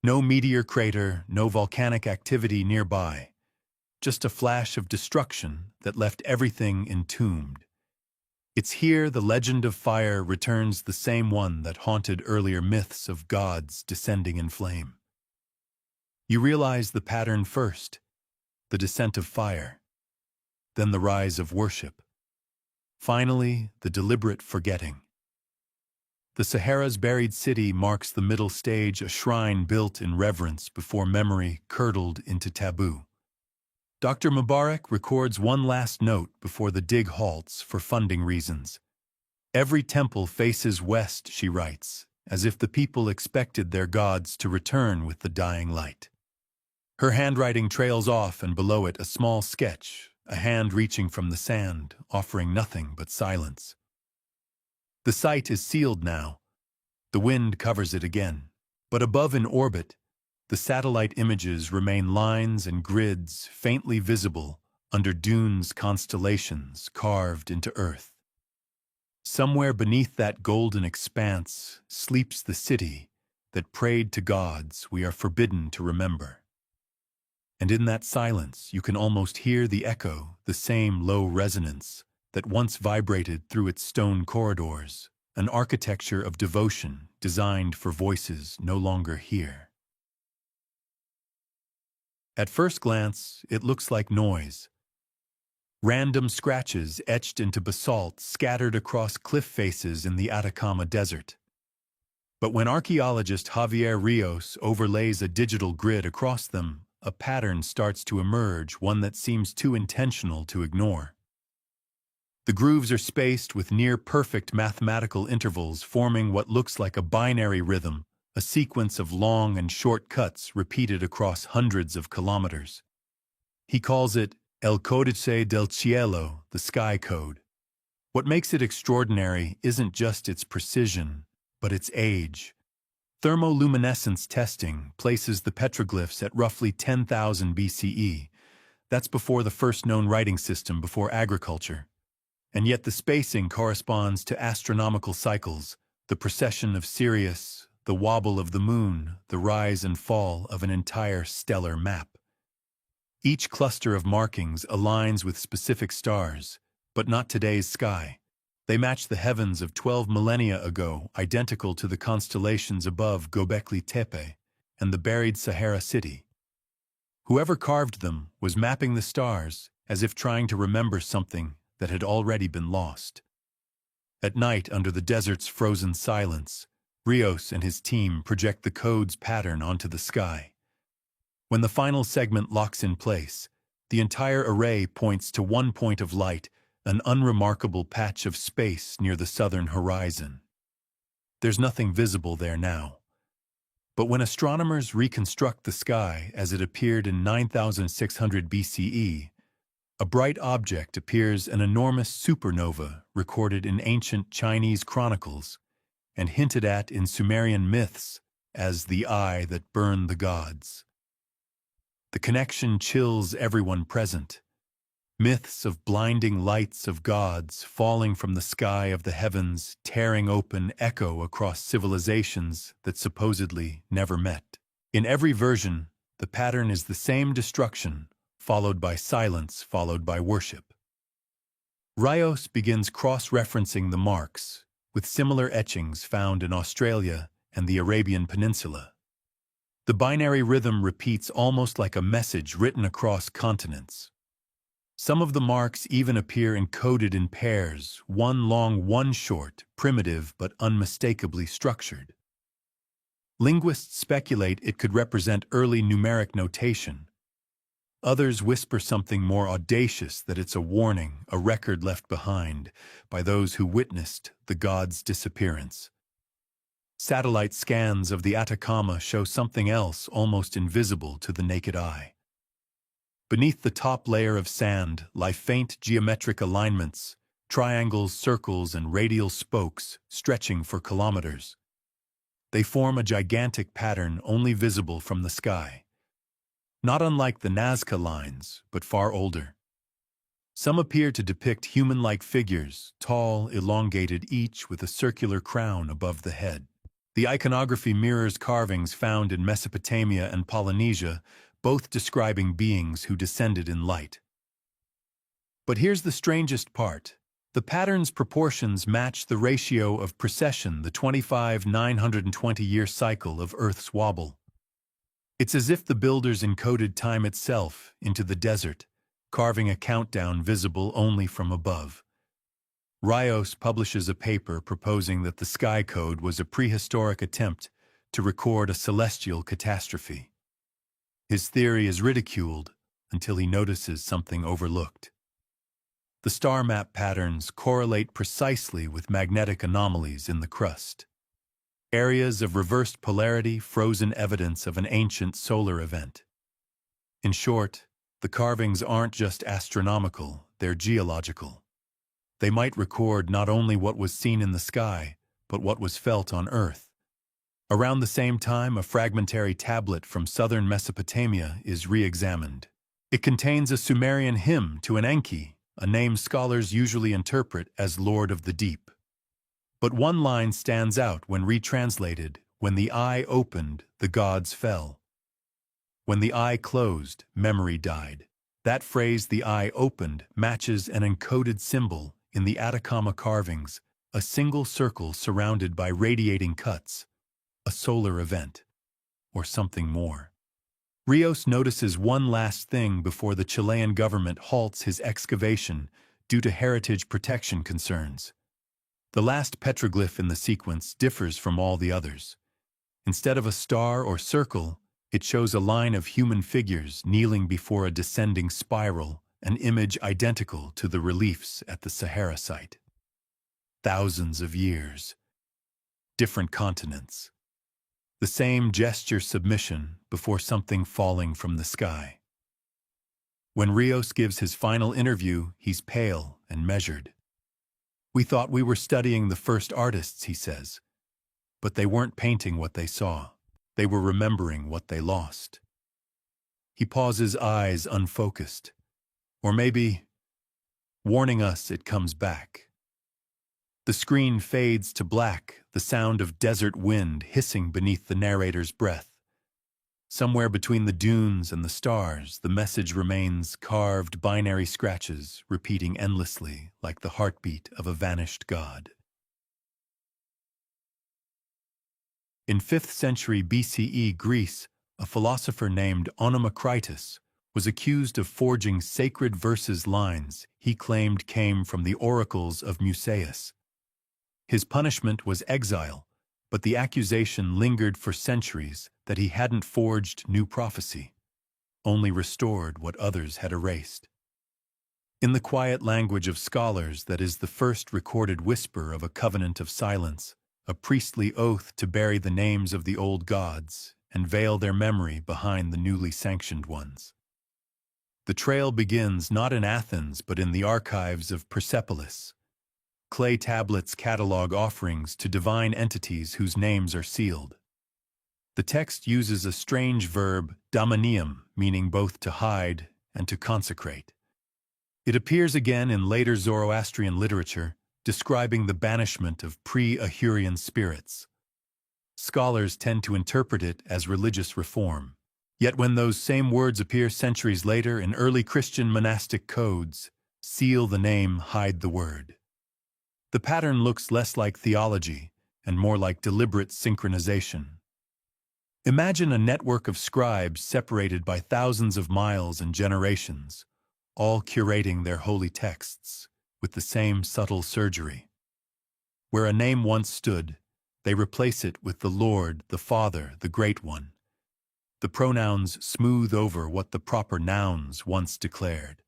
No meteor crater, no volcanic activity nearby. Just a flash of destruction that left everything entombed. It's here the legend of fire returns, the same one that haunted earlier myths of gods descending in flame. You realize the pattern first, the descent of fire, then the rise of worship, finally the deliberate forgetting. The Sahara's buried city marks the middle stage, a shrine built in reverence before memory curdled into taboo. Dr. Mubarak records one last note before the dig halts for funding reasons. Every temple faces west, she writes, as if the people expected their gods to return with the dying light. Her handwriting trails off, and below it a small sketch, a hand reaching from the sand, offering nothing but silence. The site is sealed now. The wind covers it again. But above in orbit, the satellite images remain lines and grids faintly visible under dunes, constellations carved into earth. Somewhere beneath that golden expanse sleeps the city that prayed to gods we are forbidden to remember. And in that silence you can almost hear the echo, the same low resonance that once vibrated through its stone corridors, an architecture of devotion designed for voices no longer here. At first glance, it looks like noise. Random scratches etched into basalt scattered across cliff faces in the Atacama Desert. But when archaeologist Javier Rios overlays a digital grid across them, a pattern starts to emerge, one that seems too intentional to ignore. The grooves are spaced with near-perfect mathematical intervals, forming what looks like a binary rhythm, a sequence of long and short cuts repeated across hundreds of kilometers. He calls it El Códice del Cielo, the sky code. What makes it extraordinary isn't just its precision, but its age. Thermoluminescence testing places the petroglyphs at roughly 10,000 BCE. That's before the first known writing system, before agriculture. And yet the spacing corresponds to astronomical cycles, the precession of Sirius, the wobble of the moon, the rise and fall of an entire stellar map. Each cluster of markings aligns with specific stars, but not today's sky. They match the heavens of 12 millennia ago, identical to the constellations above Göbekli Tepe and the buried Sahara city. Whoever carved them was mapping the stars as if trying to remember something that had already been lost. At night, under the desert's frozen silence, Rios and his team project the code's pattern onto the sky. When the final segment locks in place, the entire array points to one point of light, an unremarkable patch of space near the southern horizon. There's nothing visible there now. But when astronomers reconstruct the sky as it appeared in 9600 BCE, a bright object appears, an enormous supernova recorded in ancient Chinese chronicles and hinted at in Sumerian myths as the eye that burned the gods. The connection chills everyone present. Myths of blinding lights of gods falling from the sky of the heavens, tearing open echo across civilizations that supposedly never met. In every version, the pattern is the same: destruction, followed by silence, followed by worship. Rios begins cross-referencing the marks, with similar etchings found in Australia and the Arabian Peninsula. The binary rhythm repeats almost like a message written across continents. Some of the marks even appear encoded in pairs, one long, one short, primitive but unmistakably structured. Linguists speculate it could represent early numeric notation. Others whisper something more audacious, that it's a warning, a record left behind by those who witnessed the god's disappearance. Satellite scans of the Atacama show something else, almost invisible to the naked eye. Beneath the top layer of sand lie faint geometric alignments, triangles, circles, and radial spokes stretching for kilometers. They form a gigantic pattern only visible from the sky. Not unlike the Nazca lines, but far older. Some appear to depict human-like figures, tall, elongated, each with a circular crown above the head. The iconography mirrors carvings found in Mesopotamia and Polynesia, both describing beings who descended in light. But here's the strangest part. The pattern's proportions match the ratio of precession, the 25,920-year cycle of Earth's wobble. It's as if the builders encoded time itself into the desert, carving a countdown visible only from above. Rios publishes a paper proposing that the sky code was a prehistoric attempt to record a celestial catastrophe. His theory is ridiculed until he notices something overlooked. The star map patterns correlate precisely with magnetic anomalies in the crust. Areas of reversed polarity, frozen evidence of an ancient solar event. In short, the carvings aren't just astronomical, they're geological. They might record not only what was seen in the sky, but what was felt on Earth. Around the same time, a fragmentary tablet from southern Mesopotamia is re-examined. It contains a Sumerian hymn to an Enki, a name scholars usually interpret as Lord of the Deep. But one line stands out when retranslated: "When the eye opened, the gods fell. When the eye closed, memory died." That phrase, "the eye opened," matches an encoded symbol in the Atacama carvings, a single circle surrounded by radiating cuts. A solar event, or something more. Rios notices one last thing before the Chilean government halts his excavation due to heritage protection concerns. The last petroglyph in the sequence differs from all the others. Instead of a star or circle, it shows a line of human figures kneeling before a descending spiral, an image identical to the reliefs at the Sahara site. Thousands of years. Different continents. The same gesture, submission before something falling from the sky. When Rios gives his final interview, he's pale and measured. "We thought we were studying the first artists," he says. But they weren't painting what they saw. They were remembering what they lost. He pauses, eyes unfocused. Or maybe, warning us it comes back. The screen fades to black, the sound of desert wind hissing beneath the narrator's breath. Somewhere between the dunes and the stars, the message remains: carved binary scratches, repeating endlessly like the heartbeat of a vanished god. In 5th century BCE Greece, a philosopher named Onomacritus was accused of forging sacred verses, lines he claimed came from the oracles of Musaeus. His punishment was exile, but the accusation lingered for centuries that he hadn't forged new prophecy, only restored what others had erased. In the quiet language of scholars, that is the first recorded whisper of a covenant of silence, a priestly oath to bury the names of the old gods and veil their memory behind the newly sanctioned ones. The trail begins not in Athens but in the archives of Persepolis. Clay tablets catalog offerings to divine entities whose names are sealed. The text uses a strange verb, dominium, meaning both to hide and to consecrate. It appears again in later Zoroastrian literature, describing the banishment of pre-Ahurian spirits. Scholars tend to interpret it as religious reform. Yet when those same words appear centuries later in early Christian monastic codes, seal the name, hide the word. The pattern looks less like theology and more like deliberate synchronization. Imagine a network of scribes separated by thousands of miles and generations, all curating their holy texts with the same subtle surgery. Where a name once stood, they replace it with the Lord, the Father, the Great One. The pronouns smooth over what the proper nouns once declared.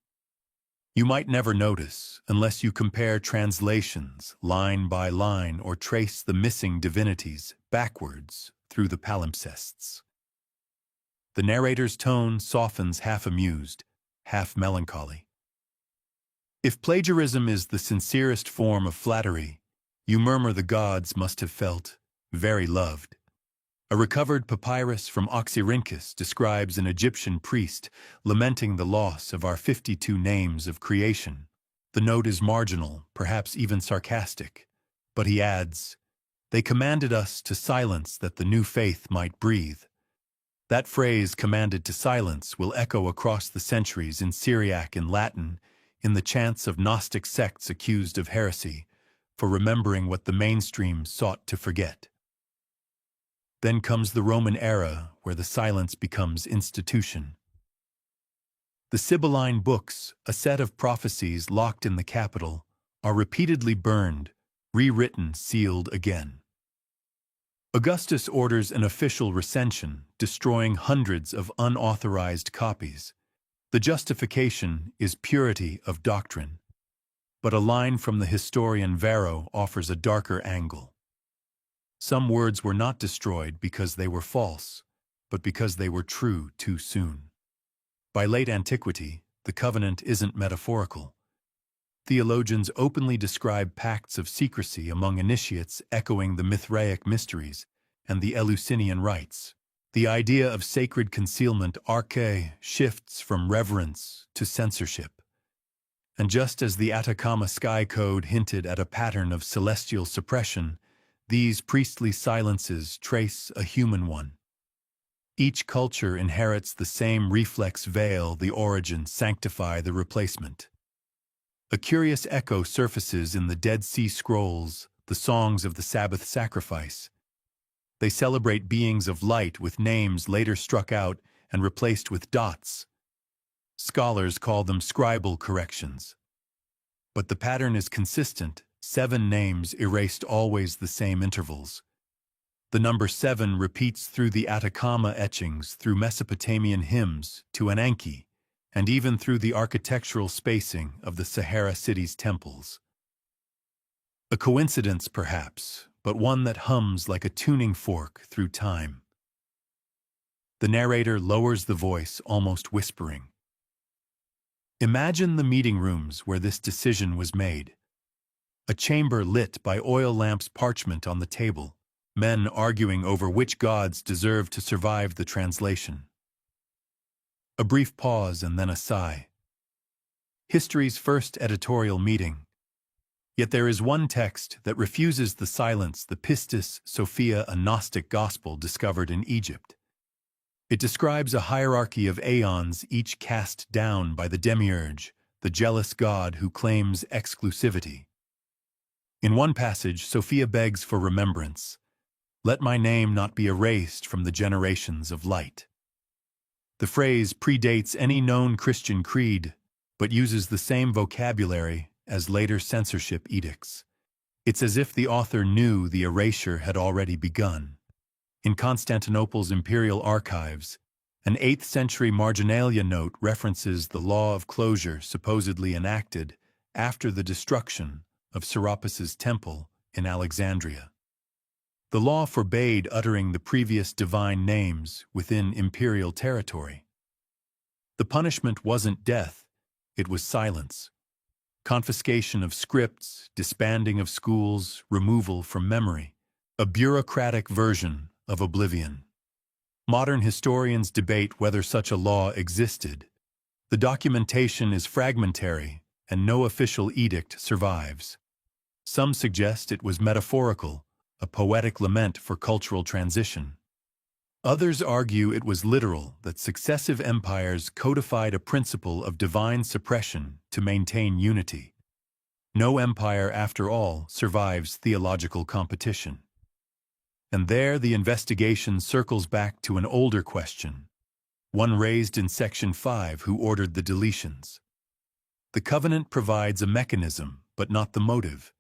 You might never notice unless you compare translations line by line or trace the missing divinities backwards through the palimpsests. The narrator's tone softens half amused, half melancholy. If plagiarism is the sincerest form of flattery, you murmur the gods must have felt very loved. A recovered papyrus from Oxyrhynchus describes an Egyptian priest lamenting the loss of our 52 names of creation. The note is marginal, perhaps even sarcastic, but he adds, "They commanded us to silence that the new faith might breathe." That phrase, commanded to silence, will echo across the centuries in Syriac and Latin, in the chants of Gnostic sects accused of heresy, for remembering what the mainstream sought to forget. Then comes the Roman era, where the silence becomes institution. The Sibylline books, a set of prophecies locked in the Capitol, are repeatedly burned, rewritten, sealed again. Augustus orders an official recension, destroying hundreds of unauthorized copies. The justification is purity of doctrine. But a line from the historian Varro offers a darker angle. Some words were not destroyed because they were false, but because they were true too soon. By late antiquity, the covenant isn't metaphorical. Theologians openly describe pacts of secrecy among initiates echoing the Mithraic mysteries and the Eleusinian rites. The idea of sacred concealment arche shifts from reverence to censorship. And just as the Atacama Sky Code hinted at a pattern of celestial suppression, these priestly silences trace a human one. Each culture inherits the same reflex veil, the origin sanctify the replacement. A curious echo surfaces in the Dead Sea Scrolls, the songs of the Sabbath sacrifice. They celebrate beings of light with names later struck out and replaced with dots. Scholars call them scribal corrections. But the pattern is consistent, 7 names erased, always the same intervals. The number 7 repeats through the Atacama etchings, through Mesopotamian hymns to Ananke, and even through the architectural spacing of the Sahara city's temples. A coincidence, perhaps, but one that hums like a tuning fork through time. The narrator lowers the voice, almost whispering. Imagine the meeting rooms where this decision was made. A chamber lit by oil lamps, parchment on the table, men arguing over which gods deserve to survive the translation. A brief pause and then a sigh. History's first editorial meeting. Yet there is one text that refuses the silence, the Pistis Sophia, a Gnostic gospel discovered in Egypt. It describes a hierarchy of aeons, each cast down by the demiurge, the jealous god who claims exclusivity. In one passage, Sophia begs for remembrance. Let my name not be erased from the generations of light. The phrase predates any known Christian creed, but uses the same vocabulary as later censorship edicts. It's as if the author knew the erasure had already begun. In Constantinople's imperial archives, an 8th century marginalia note references the law of closure supposedly enacted after the destruction of Serapis's temple in Alexandria. The law forbade uttering the previous divine names within imperial territory. The punishment wasn't death, it was silence. Confiscation of scripts, disbanding of schools, removal from memory. A bureaucratic version of oblivion. Modern historians debate whether such a law existed. The documentation is fragmentary, and no official edict survives. Some suggest it was metaphorical, a poetic lament for cultural transition. Others argue it was literal, that successive empires codified a principle of divine suppression to maintain unity. No empire, after all, survives theological competition. And there the investigation circles back to an older question, one raised in Section 5 who ordered the deletions. The covenant provides a mechanism, but not the motive.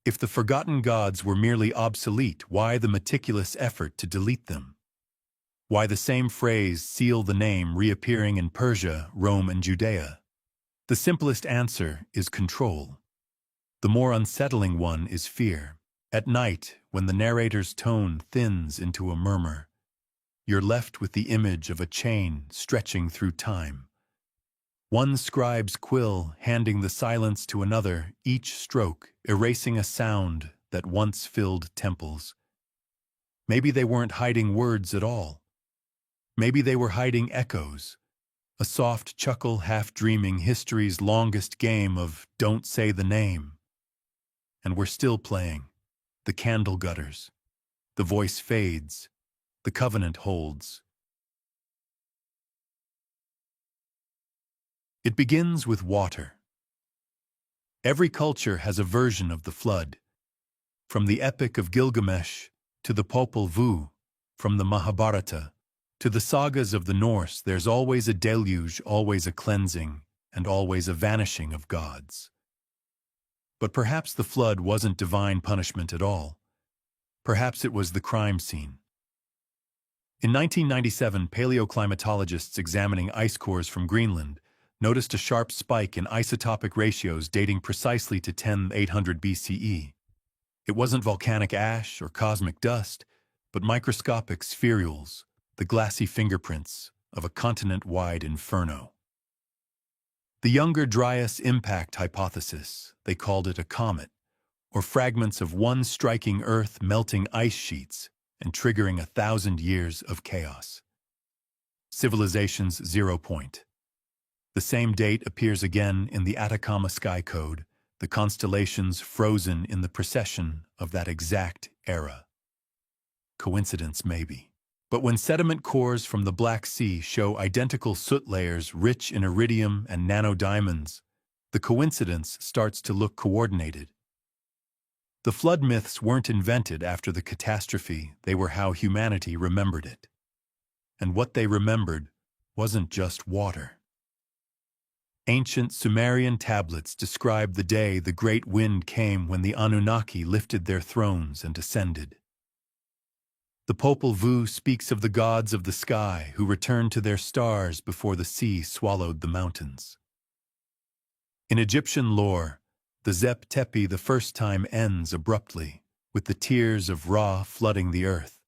If the forgotten gods were merely obsolete, why the meticulous effort to delete them? Why the same phrase, seal the name, reappearing in Persia, Rome, and Judea? The simplest answer is control. The more unsettling one is fear. At night, when the narrator's tone thins into a murmur, you're left with the image of a chain stretching through time. One scribe's quill handing the silence to another, each stroke erasing a sound that once filled temples. Maybe they weren't hiding words at all. Maybe they were hiding echoes, a soft chuckle half dreaming history's longest game of don't say the name. And we're still playing. The candle gutters. The voice fades. The covenant holds. It begins with water. Every culture has a version of the flood. From the Epic of Gilgamesh to the Popol Vuh, from the Mahabharata to the sagas of the Norse, there's always a deluge, always a cleansing, and always a vanishing of gods. But perhaps the flood wasn't divine punishment at all. Perhaps it was the crime scene. In 1997, paleoclimatologists examining ice cores from Greenland noticed a sharp spike in isotopic ratios dating precisely to 10,800 BCE. It wasn't volcanic ash or cosmic dust, but microscopic spherules, the glassy fingerprints of a continent-wide inferno. The Younger Dryas impact hypothesis, they called it a comet, or fragments of one striking Earth melting ice sheets and triggering 1,000 years of chaos. Civilization's zero point. The same date appears again in the Atacama Sky Code, the constellations frozen in the precession of that exact era. Coincidence, maybe. But when sediment cores from the Black Sea show identical soot layers rich in iridium and nanodiamonds, the coincidence starts to look coordinated. The flood myths weren't invented after the catastrophe, they were how humanity remembered it. And what they remembered wasn't just water. Ancient Sumerian tablets describe the day the great wind came when the Anunnaki lifted their thrones and ascended. The Popol Vuh speaks of the gods of the sky who returned to their stars before the sea swallowed the mountains. In Egyptian lore, the Zep Tepi the first time ends abruptly, with the tears of Ra flooding the earth.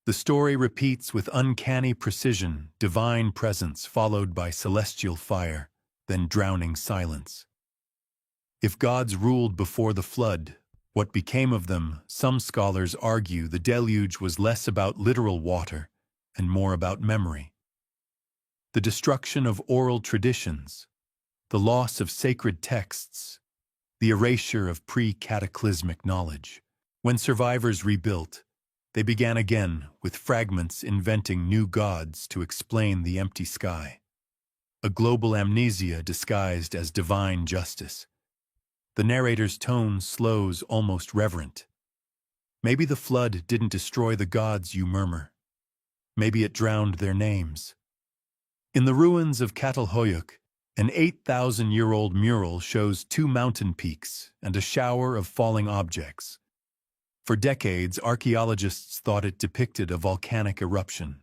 The story repeats with uncanny precision, divine presence followed by celestial fire, then drowning silence. If gods ruled before the flood, what became of them? Some scholars argue the deluge was less about literal water and more about memory. The destruction of oral traditions, the loss of sacred texts, the erasure of pre-cataclysmic knowledge. When survivors rebuilt, they began again with fragments inventing new gods to explain the empty sky. A global amnesia disguised as divine justice. The narrator's tone slows almost reverent. Maybe the flood didn't destroy the gods you murmur. Maybe it drowned their names. In the ruins of Catalhoyuk, an 8,000-year-old mural shows two mountain peaks and a shower of falling objects. For decades, archaeologists thought it depicted a volcanic eruption.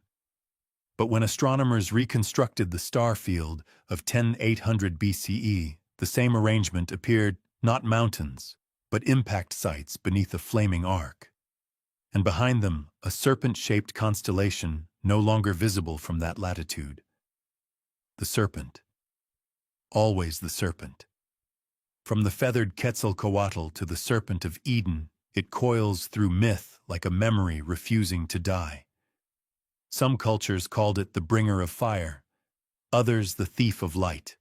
But when astronomers reconstructed the star field of 10,800 BCE, the same arrangement appeared not mountains, but impact sites beneath a flaming arc. And behind them, a serpent-shaped constellation no longer visible from that latitude. The serpent. Always the serpent. From the feathered Quetzalcoatl to the serpent of Eden, it coils through myth like a memory refusing to die. Some cultures called it the bringer of fire, others the thief of light.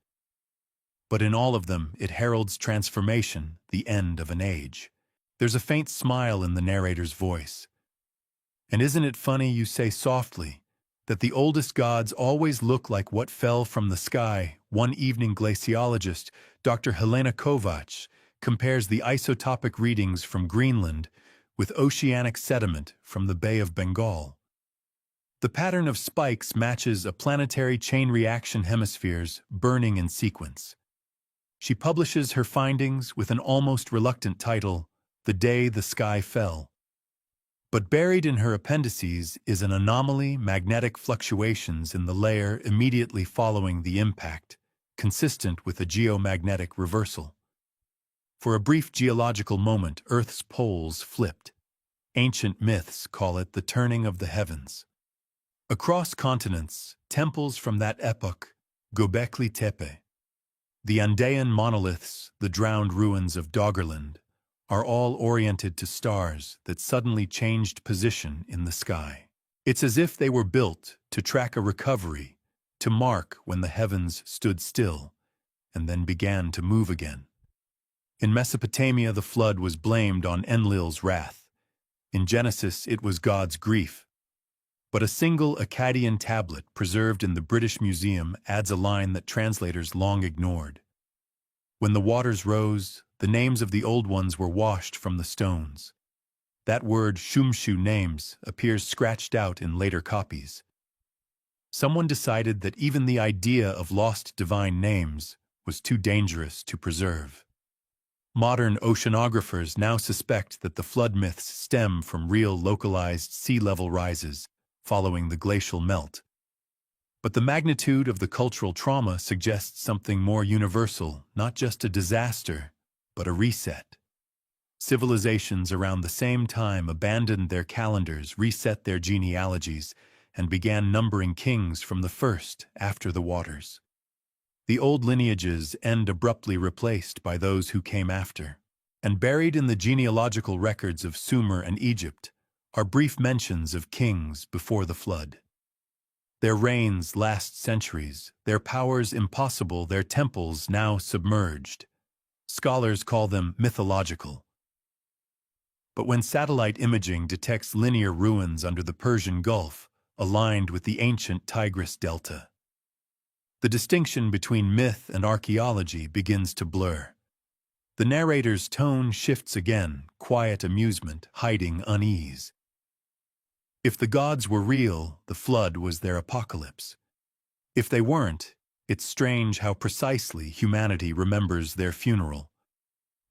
But in all of them, it heralds transformation, the end of an age. There's a faint smile in the narrator's voice. And isn't it funny, you say softly, that the oldest gods always look like what fell from the sky? One evening glaciologist, Dr. Helena Kovacs, compares the isotopic readings from Greenland with oceanic sediment from the Bay of Bengal. The pattern of spikes matches a planetary chain reaction hemispheres burning in sequence. She publishes her findings with an almost reluctant title, The Day the Sky Fell. But buried in her appendices is an anomaly: magnetic fluctuations in the layer immediately following the impact, consistent with a geomagnetic reversal. For a brief geological moment, Earth's poles flipped. Ancient myths call it the turning of the heavens. Across continents, temples from that epoch, Göbekli Tepe, the Andean monoliths, the drowned ruins of Doggerland, are all oriented to stars that suddenly changed position in the sky. It's as if they were built to track a recovery, to mark when the heavens stood still and then began to move again. In Mesopotamia, the flood was blamed on Enlil's wrath. In Genesis, it was God's grief. But a single Akkadian tablet preserved in the British Museum adds a line that translators long ignored. When the waters rose, the names of the old ones were washed from the stones. That word, Shumshu names, appears scratched out in later copies. Someone decided that even the idea of lost divine names was too dangerous to preserve. Modern oceanographers now suspect that the flood myths stem from real localized sea level rises following the glacial melt. But the magnitude of the cultural trauma suggests something more universal, not just a disaster, but a reset. Civilizations around the same time abandoned their calendars, reset their genealogies, and began numbering kings from the first after the waters. The old lineages end abruptly replaced by those who came after. And buried in the genealogical records of Sumer and Egypt are brief mentions of kings before the flood. Their reigns last centuries, their powers impossible, their temples now submerged. Scholars call them mythological. But when satellite imaging detects linear ruins under the Persian Gulf, aligned with the ancient Tigris Delta, the distinction between myth and archaeology begins to blur. The narrator's tone shifts again, quiet amusement hiding unease. If the gods were real, the flood was their apocalypse. If they weren't, it's strange how precisely humanity remembers their funeral.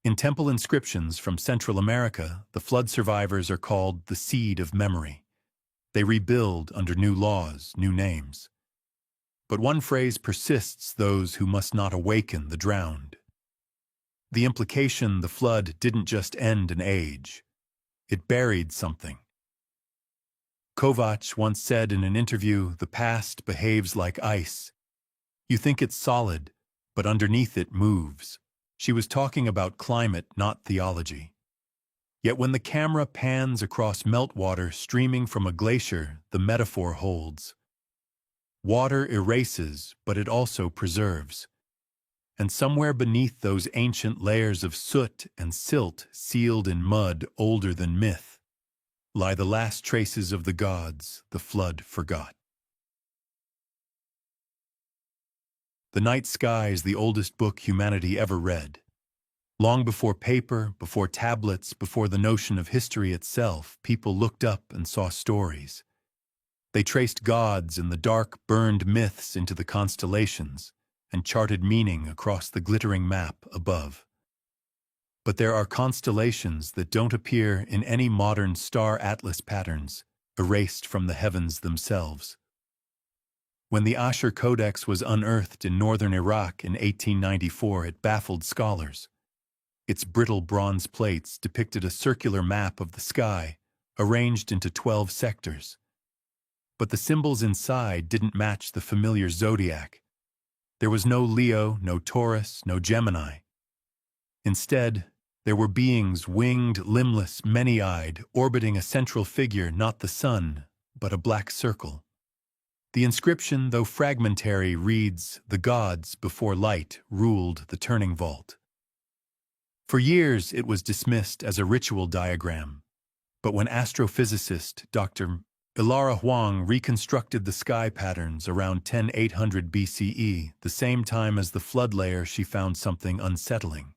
In temple inscriptions from Central America, the flood survivors are called the seed of memory. They rebuild under new laws, new names. But one phrase persists: those who must not awaken the drowned. The implication: the flood didn't just end an age. It buried something. Kovacs once said in an interview, "The past behaves like ice. You think it's solid, but underneath it moves." She was talking about climate, not theology. Yet when the camera pans across meltwater streaming from a glacier, the metaphor holds. Water erases, but it also preserves. And somewhere beneath those ancient layers of soot and silt sealed in mud older than myth, lie the last traces of the gods the flood forgot. The Night Sky is the oldest book humanity ever read. Long before paper, before tablets, before the notion of history itself, people looked up and saw stories. They traced gods and the dark, burned myths into the constellations and charted meaning across the glittering map above. But there are constellations that don't appear in any modern star atlas patterns, erased from the heavens themselves. When the Asher Codex was unearthed in northern Iraq in 1894, it baffled scholars. Its brittle bronze plates depicted a circular map of the sky, arranged into 12 sectors. But the symbols inside didn't match the familiar zodiac. There was no Leo, no Taurus, no Gemini. Instead, there were beings winged, limbless, many-eyed, orbiting a central figure, not the sun, but a black circle. The inscription, though fragmentary, reads, "The gods, before light, ruled the turning vault." For years it was dismissed as a ritual diagram, but when astrophysicist Dr. Ilara Huang reconstructed the sky patterns around 10,800 BCE, the same time as the flood layer, she found something unsettling.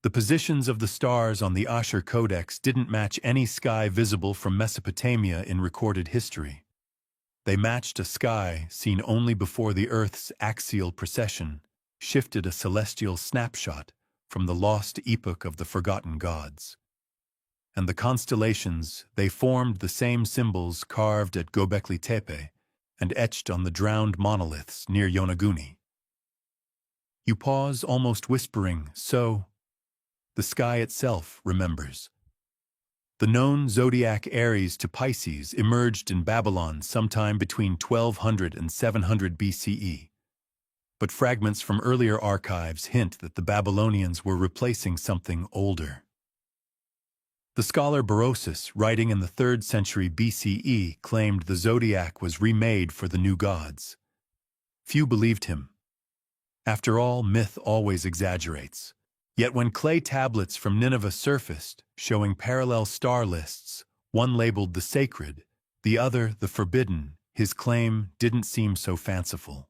The positions of the stars on the Asher Codex didn't match any sky visible from Mesopotamia in recorded history. They matched a sky seen only before the Earth's axial precession shifted a celestial snapshot from the lost epoch of the forgotten gods. And the constellations, they formed the same symbols carved at Göbekli Tepe and etched on the drowned monoliths near Yonaguni. You pause, almost whispering, so the sky itself remembers. The known zodiac Aries to Pisces emerged in Babylon sometime between 1200 and 700 BCE. But fragments from earlier archives hint that the Babylonians were replacing something older. The scholar Berosus, writing in the 3rd century BCE, claimed the zodiac was remade for the new gods. Few believed him. After all, myth always exaggerates. Yet when clay tablets from Nineveh surfaced, showing parallel star lists, one labeled the sacred, the other the forbidden, his claim didn't seem so fanciful.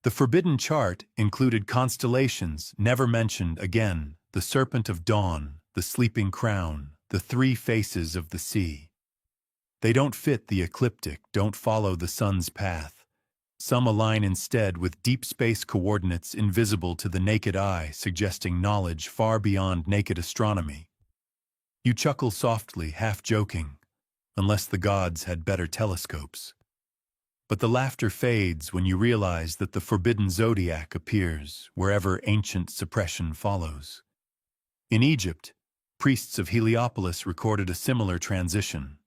The forbidden chart included constellations never mentioned again, the serpent of dawn, the sleeping crown, the 3 faces of the sea. They don't fit the ecliptic, don't follow the sun's path. Some align instead with deep space coordinates invisible to the naked eye, suggesting knowledge far beyond naked astronomy. You chuckle softly, half joking, unless the gods had better telescopes. But the laughter fades when you realize that the forbidden zodiac appears wherever ancient suppression follows. In Egypt, priests of Heliopolis recorded a similar transition.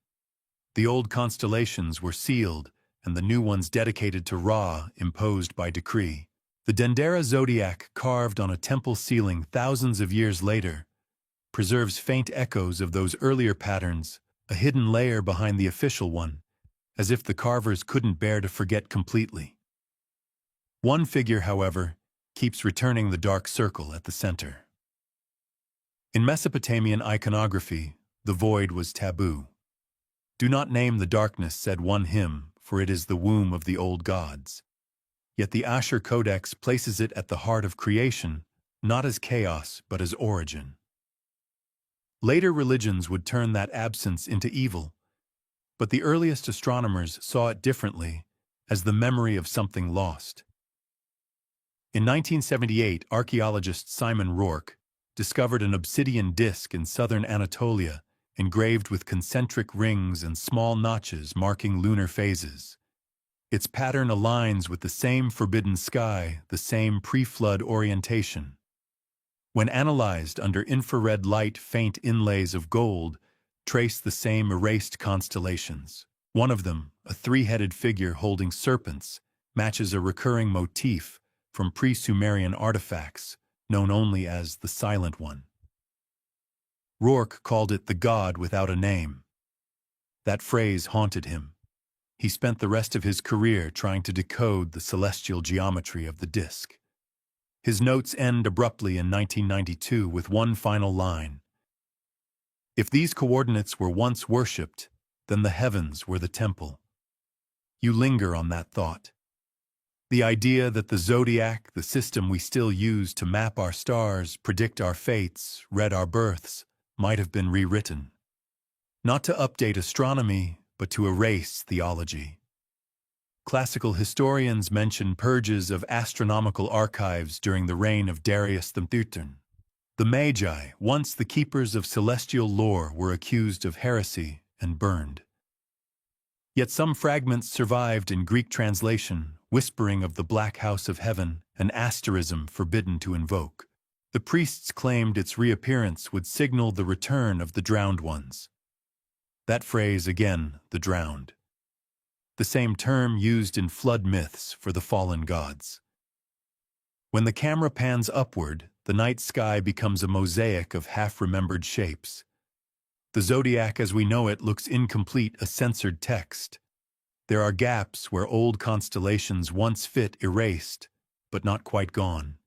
The old constellations were sealed, and the new ones dedicated to Ra imposed by decree. The Dendera zodiac, carved on a temple ceiling thousands of years later, preserves faint echoes of those earlier patterns, a hidden layer behind the official one, as if the carvers couldn't bear to forget completely. One figure, however, keeps returning: the dark circle at the center. In Mesopotamian iconography, the void was taboo. "Do not name the darkness," said one hymn, "for it is the womb of the old gods." Yet the Asher Codex places it at the heart of creation, not as chaos, but as origin. Later religions would turn that absence into evil, but the earliest astronomers saw it differently, as the memory of something lost. In 1978, archaeologist Simon Rourke discovered an obsidian disk in southern Anatolia, engraved with concentric rings and small notches marking lunar phases. Its pattern aligns with the same forbidden sky, the same pre-flood orientation. When analyzed under infrared light, faint inlays of gold trace the same erased constellations. One of them, a 3-headed figure holding serpents, matches a recurring motif from pre-Sumerian artifacts, known only as the Silent One. Rourke called it the god without a name. That phrase haunted him. He spent the rest of his career trying to decode the celestial geometry of the disk. His notes end abruptly in 1992 with one final line: "If these coordinates were once worshipped, then the heavens were the temple." You linger on that thought. The idea that the zodiac, the system we still use to map our stars, predict our fates, read our births, might have been rewritten. Not to update astronomy, but to erase theology. Classical historians mention purges of astronomical archives during the reign of Darius III. The Magi, once the keepers of celestial lore, were accused of heresy and burned. Yet some fragments survived in Greek translation, whispering of the black house of heaven, an asterism forbidden to invoke. The priests claimed its reappearance would signal the return of the drowned ones. That phrase again, the drowned. The same term used in flood myths for the fallen gods. When the camera pans upward, the night sky becomes a mosaic of half-remembered shapes. The zodiac as we know it looks incomplete, a censored text. There are gaps where old constellations once fit erased, but not quite gone.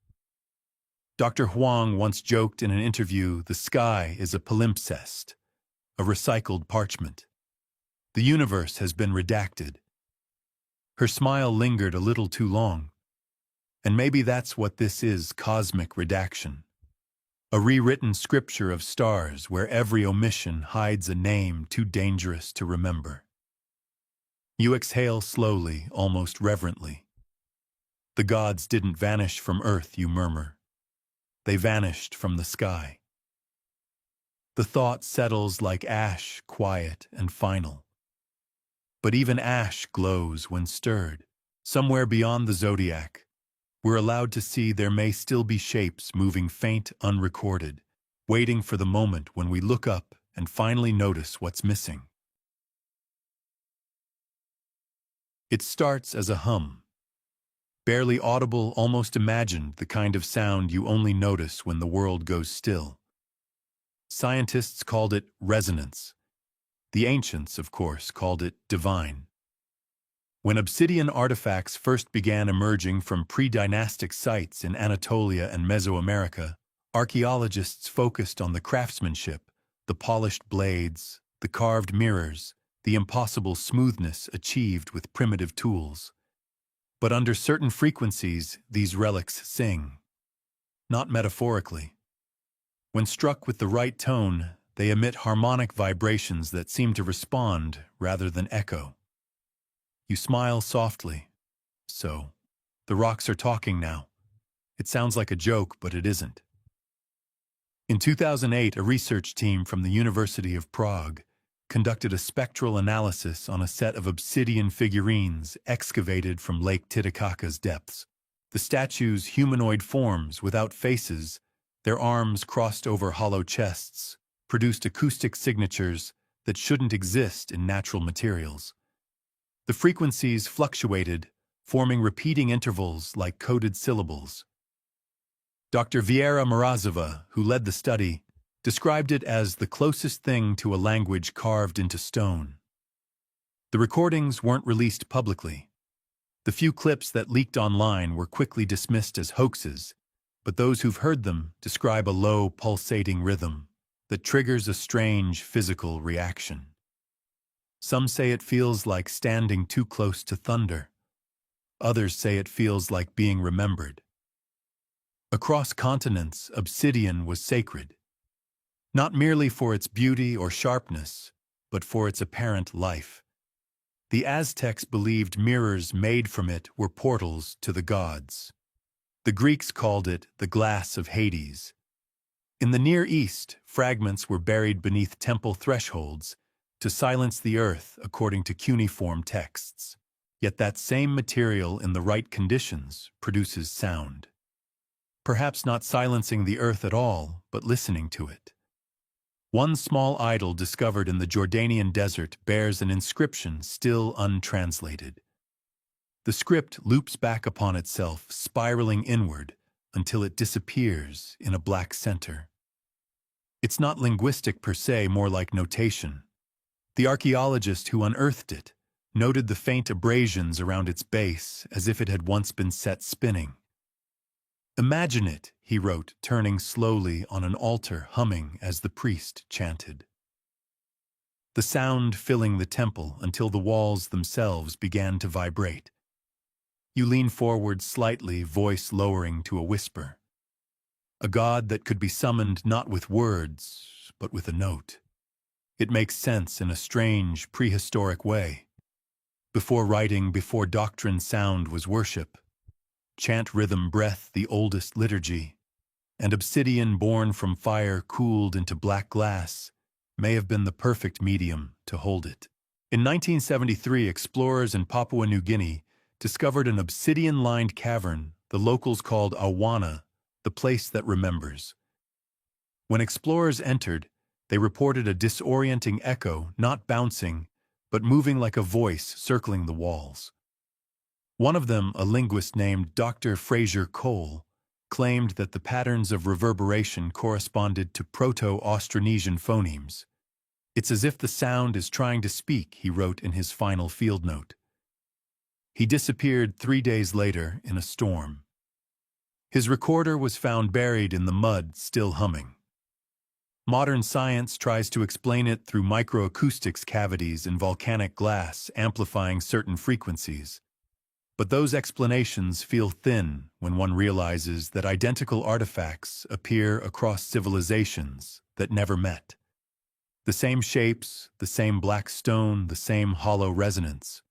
Dr. Huang once joked in an interview, the sky is a palimpsest, a recycled parchment. The universe has been redacted. Her smile lingered a little too long. And maybe that's what this is, cosmic redaction. A rewritten scripture of stars where every omission hides a name too dangerous to remember. You exhale slowly, almost reverently. The gods didn't vanish from earth, you murmur. They vanished from the sky. The thought settles like ash, quiet and final. But even ash glows when stirred. Somewhere beyond the zodiac, we're allowed to see there may still be shapes moving faint, unrecorded, waiting for the moment when we look up and finally notice what's missing. It starts as a hum. Barely audible, almost imagined, the kind of sound you only notice when the world goes still. Scientists called it resonance. The ancients, of course, called it divine. When obsidian artifacts first began emerging from pre-dynastic sites in Anatolia and Mesoamerica, archaeologists focused on the craftsmanship, the polished blades, the carved mirrors, the impossible smoothness achieved with primitive tools. But under certain frequencies, these relics sing. Not metaphorically. When struck with the right tone, they emit harmonic vibrations that seem to respond rather than echo. You smile softly. So, the rocks are talking now. It sounds like a joke, but it isn't. In 2008, a research team from the University of Prague conducted a spectral analysis on a set of obsidian figurines excavated from Lake Titicaca's depths. The statues' humanoid forms without faces, their arms crossed over hollow chests, produced acoustic signatures that shouldn't exist in natural materials. The frequencies fluctuated, forming repeating intervals like coded syllables. Dr. Viera Morozova, who led the study, described it as the closest thing to a language carved into stone. The recordings weren't released publicly. The few clips that leaked online were quickly dismissed as hoaxes, but those who've heard them describe a low, pulsating rhythm that triggers a strange physical reaction. Some say it feels like standing too close to thunder. Others say it feels like being remembered. Across continents, obsidian was sacred, not merely for its beauty or sharpness, but for its apparent life. The Aztecs believed mirrors made from it were portals to the gods. The Greeks called it the glass of Hades. In the Near East, fragments were buried beneath temple thresholds to silence the earth according to cuneiform texts. Yet that same material in the right conditions produces sound. Perhaps not silencing the earth at all, but listening to it. One small idol discovered in the Jordanian desert bears an inscription still untranslated. The script loops back upon itself, spiraling inward until it disappears in a black center. It's not linguistic per se, more like notation. The archaeologist who unearthed it noted the faint abrasions around its base as if it had once been set spinning. "Imagine it," he wrote, turning slowly on an altar, humming as the priest chanted. The sound filling the temple until the walls themselves began to vibrate. You lean forward slightly, voice lowering to a whisper. A god that could be summoned not with words, but with a note. It makes sense in a strange, prehistoric way. Before writing, before doctrine, sound was worship. Chant, rhythm, breath, the oldest liturgy. And obsidian born from fire cooled into black glass may have been the perfect medium to hold it. In 1973, explorers in Papua New Guinea discovered an obsidian-lined cavern the locals called Awana, the place that remembers. When explorers entered, they reported a disorienting echo, not bouncing, but moving like a voice circling the walls. One of them, a linguist named Dr. Fraser Cole, claimed that the patterns of reverberation corresponded to Proto-Austronesian phonemes. "It's as if the sound is trying to speak," he wrote in his final field note. He disappeared 3 days later in a storm. His recorder was found buried in the mud, still humming. Modern science tries to explain it through microacoustics cavities in volcanic glass amplifying certain frequencies. But those explanations feel thin when one realizes that identical artifacts appear across civilizations that never met. The same shapes, the same black stone, the same hollow resonance.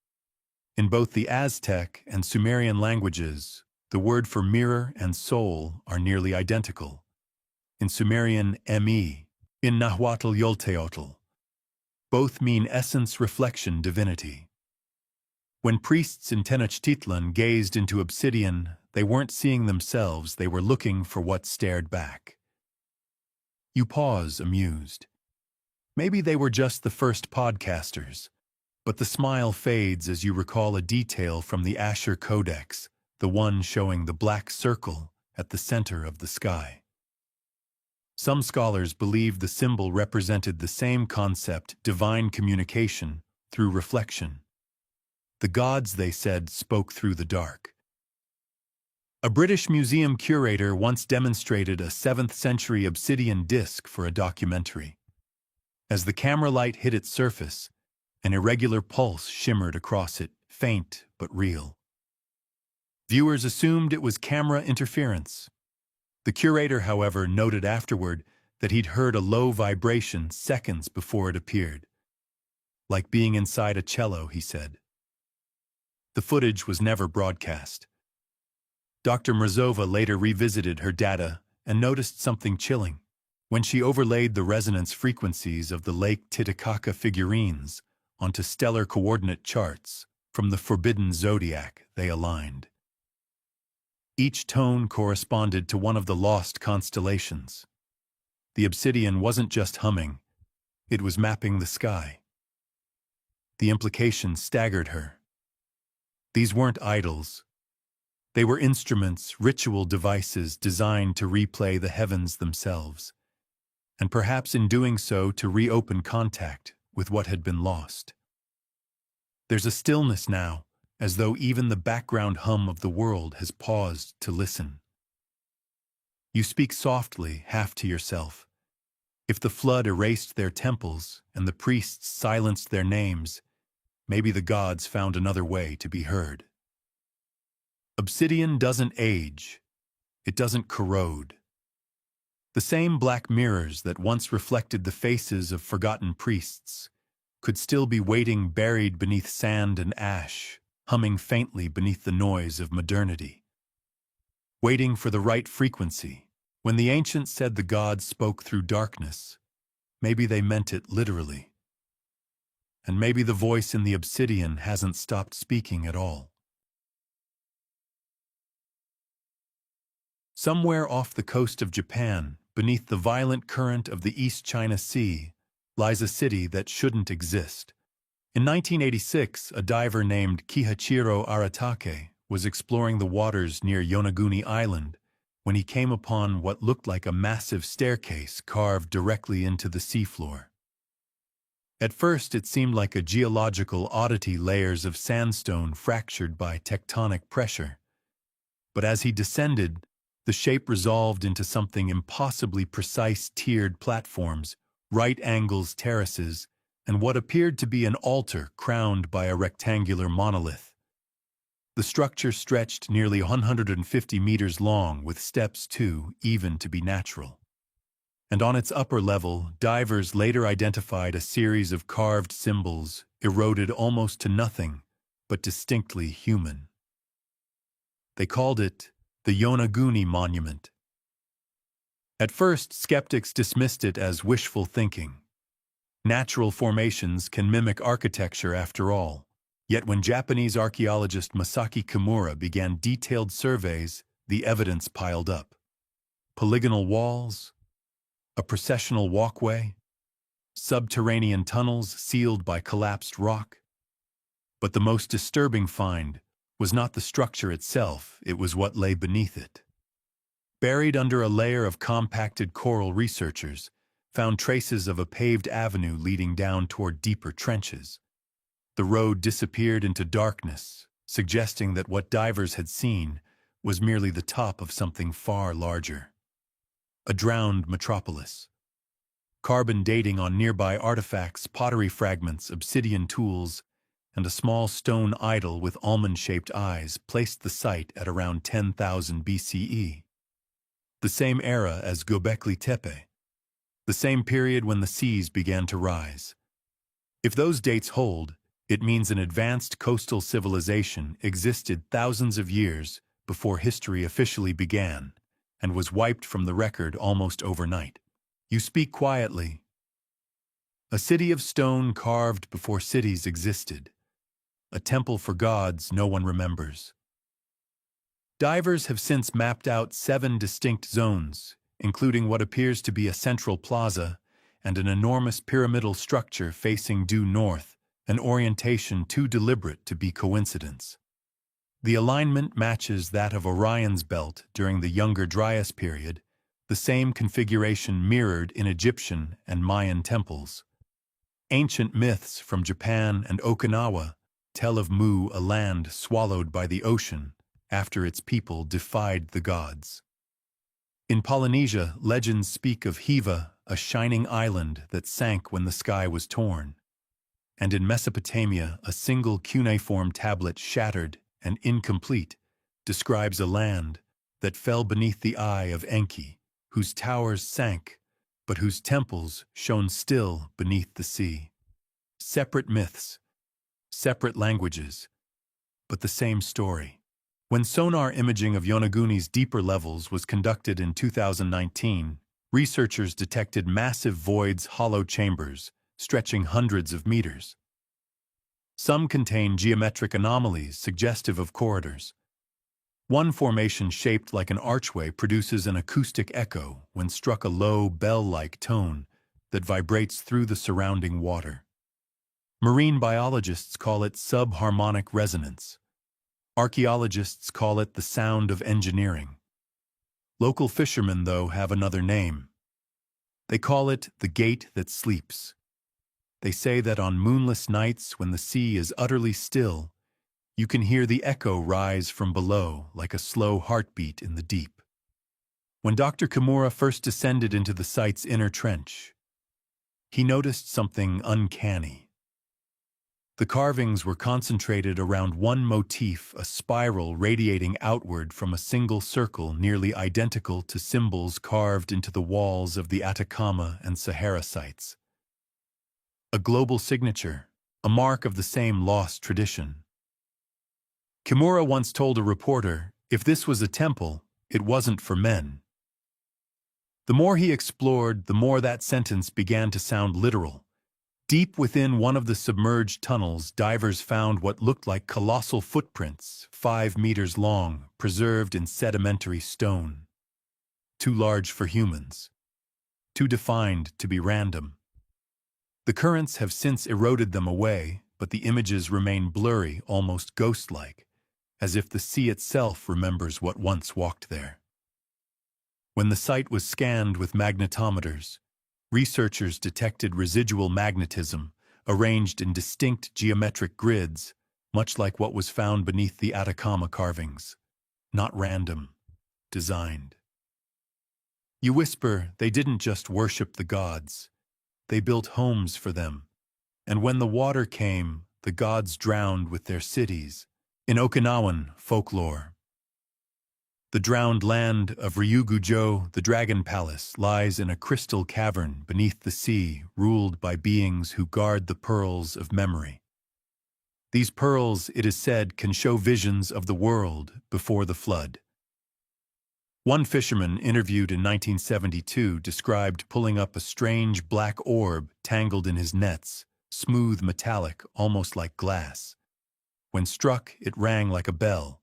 In both the Aztec and Sumerian languages, the word for mirror and soul are nearly identical. In Sumerian, mi, in Nahuatl, Yolteotl. Both mean essence, reflection, divinity. When priests in Tenochtitlan gazed into obsidian, they weren't seeing themselves, they were looking for what stared back. You pause, amused. Maybe they were just the first podcasters, but the smile fades as you recall a detail from the Asher Codex, the one showing the black circle at the center of the sky. Some scholars believe the symbol represented the same concept, divine communication, through reflection. The gods, they said, spoke through the dark. A British museum curator once demonstrated a 7th-century obsidian disc for a documentary. As the camera light hit its surface, an irregular pulse shimmered across it, faint but real. Viewers assumed it was camera interference. The curator, however, noted afterward that he'd heard a low vibration seconds before it appeared. Like being inside a cello, he said. The footage was never broadcast. Dr. Mrazova later revisited her data and noticed something chilling. When she overlaid the resonance frequencies of the Lake Titicaca figurines onto stellar coordinate charts from the forbidden zodiac, they aligned. Each tone corresponded to one of the lost constellations. The obsidian wasn't just humming, it was mapping the sky. The implication staggered her. These weren't idols. They were instruments, ritual devices designed to replay the heavens themselves, and perhaps in doing so to reopen contact with what had been lost. There's a stillness now, as though even the background hum of the world has paused to listen. You speak softly, half to yourself. If the flood erased their temples and the priests silenced their names, maybe the gods found another way to be heard. Obsidian doesn't age. It doesn't corrode. The same black mirrors that once reflected the faces of forgotten priests could still be waiting buried beneath sand and ash, humming faintly beneath the noise of modernity. Waiting for the right frequency. When the ancients said the gods spoke through darkness, maybe they meant it literally. And maybe the voice in the obsidian hasn't stopped speaking at all. Somewhere off the coast of Japan, beneath the violent current of the East China Sea, lies a city that shouldn't exist. In 1986, a diver named Kihachiro Aratake was exploring the waters near Yonaguni Island when he came upon what looked like a massive staircase carved directly into the seafloor. At first, it seemed like a geological oddity, layers of sandstone fractured by tectonic pressure. But as he descended, the shape resolved into something impossibly precise: tiered platforms, right angles, terraces, and what appeared to be an altar crowned by a rectangular monolith. The structure stretched nearly 150 meters long, with steps too even to be natural. And on its upper level, divers later identified a series of carved symbols, eroded almost to nothing, but distinctly human. They called it the Yonaguni Monument. At first, skeptics dismissed it as wishful thinking. Natural formations can mimic architecture after all. Yet when Japanese archaeologist Masaki Kimura began detailed surveys, the evidence piled up. Polygonal walls, a processional walkway, subterranean tunnels sealed by collapsed rock. But the most disturbing find was not the structure itself, it was what lay beneath it. Buried under a layer of compacted coral, researchers found traces of a paved avenue leading down toward deeper trenches. The road disappeared into darkness, suggesting that what divers had seen was merely the top of something far larger. A drowned metropolis. Carbon dating on nearby artifacts, pottery fragments, obsidian tools, and a small stone idol with almond-shaped eyes placed the site at around 10,000 BCE. The same era as Göbekli Tepe. The same period when the seas began to rise. If those dates hold, it means an advanced coastal civilization existed thousands of years before history officially began and was wiped from the record almost overnight. You speak quietly. A city of stone carved before cities existed. A temple for gods no one remembers. Divers have since mapped out 7 distinct zones, including what appears to be a central plaza and an enormous pyramidal structure facing due north, an orientation too deliberate to be coincidence. The alignment matches that of Orion's belt during the Younger Dryas period, the same configuration mirrored in Egyptian and Mayan temples. Ancient myths from Japan and Okinawa tell of Mu, a land swallowed by the ocean after its people defied the gods. In Polynesia, legends speak of Hiva, a shining island that sank when the sky was torn. And in Mesopotamia, a single cuneiform tablet shattered and incomplete describes a land that fell beneath the eye of Enki, whose towers sank, but whose temples shone still beneath the sea. Separate myths, separate languages, but the same story. When sonar imaging of Yonaguni's deeper levels was conducted in 2019, researchers detected massive voids, hollow chambers, stretching hundreds of meters. Some contain geometric anomalies suggestive of corridors. One formation shaped like an archway produces an acoustic echo when struck, a low, bell-like tone that vibrates through the surrounding water. Marine biologists call it subharmonic resonance. Archaeologists call it the sound of engineering. Local fishermen, though, have another name. They call it the gate that sleeps. They say that on moonless nights when the sea is utterly still, you can hear the echo rise from below like a slow heartbeat in the deep. When Dr. Kimura first descended into the site's inner trench, he noticed something uncanny. The carvings were concentrated around one motif, a spiral radiating outward from a single circle nearly identical to symbols carved into the walls of the Atacama and Sahara sites. A global signature, a mark of the same lost tradition. Kimura once told a reporter, if this was a temple, it wasn't for men. The more he explored, the more that sentence began to sound literal. Deep within one of the submerged tunnels, divers found what looked like colossal footprints, 5 meters long, preserved in sedimentary stone. Too large for humans. Too defined to be random. The currents have since eroded them away, but the images remain blurry, almost ghost-like, as if the sea itself remembers what once walked there. When the site was scanned with magnetometers, researchers detected residual magnetism arranged in distinct geometric grids, much like what was found beneath the Atacama carvings. Not random, designed. You whisper, they didn't just worship the gods. They built homes for them. And when the water came, the gods drowned with their cities. In Okinawan folklore, the drowned land of Ryugujo, the Dragon Palace, lies in a crystal cavern beneath the sea, ruled by beings who guard the pearls of memory. These pearls, it is said, can show visions of the world before the flood. One fisherman interviewed in 1972 described pulling up a strange black orb tangled in his nets, smooth, metallic, almost like glass. When struck, it rang like a bell.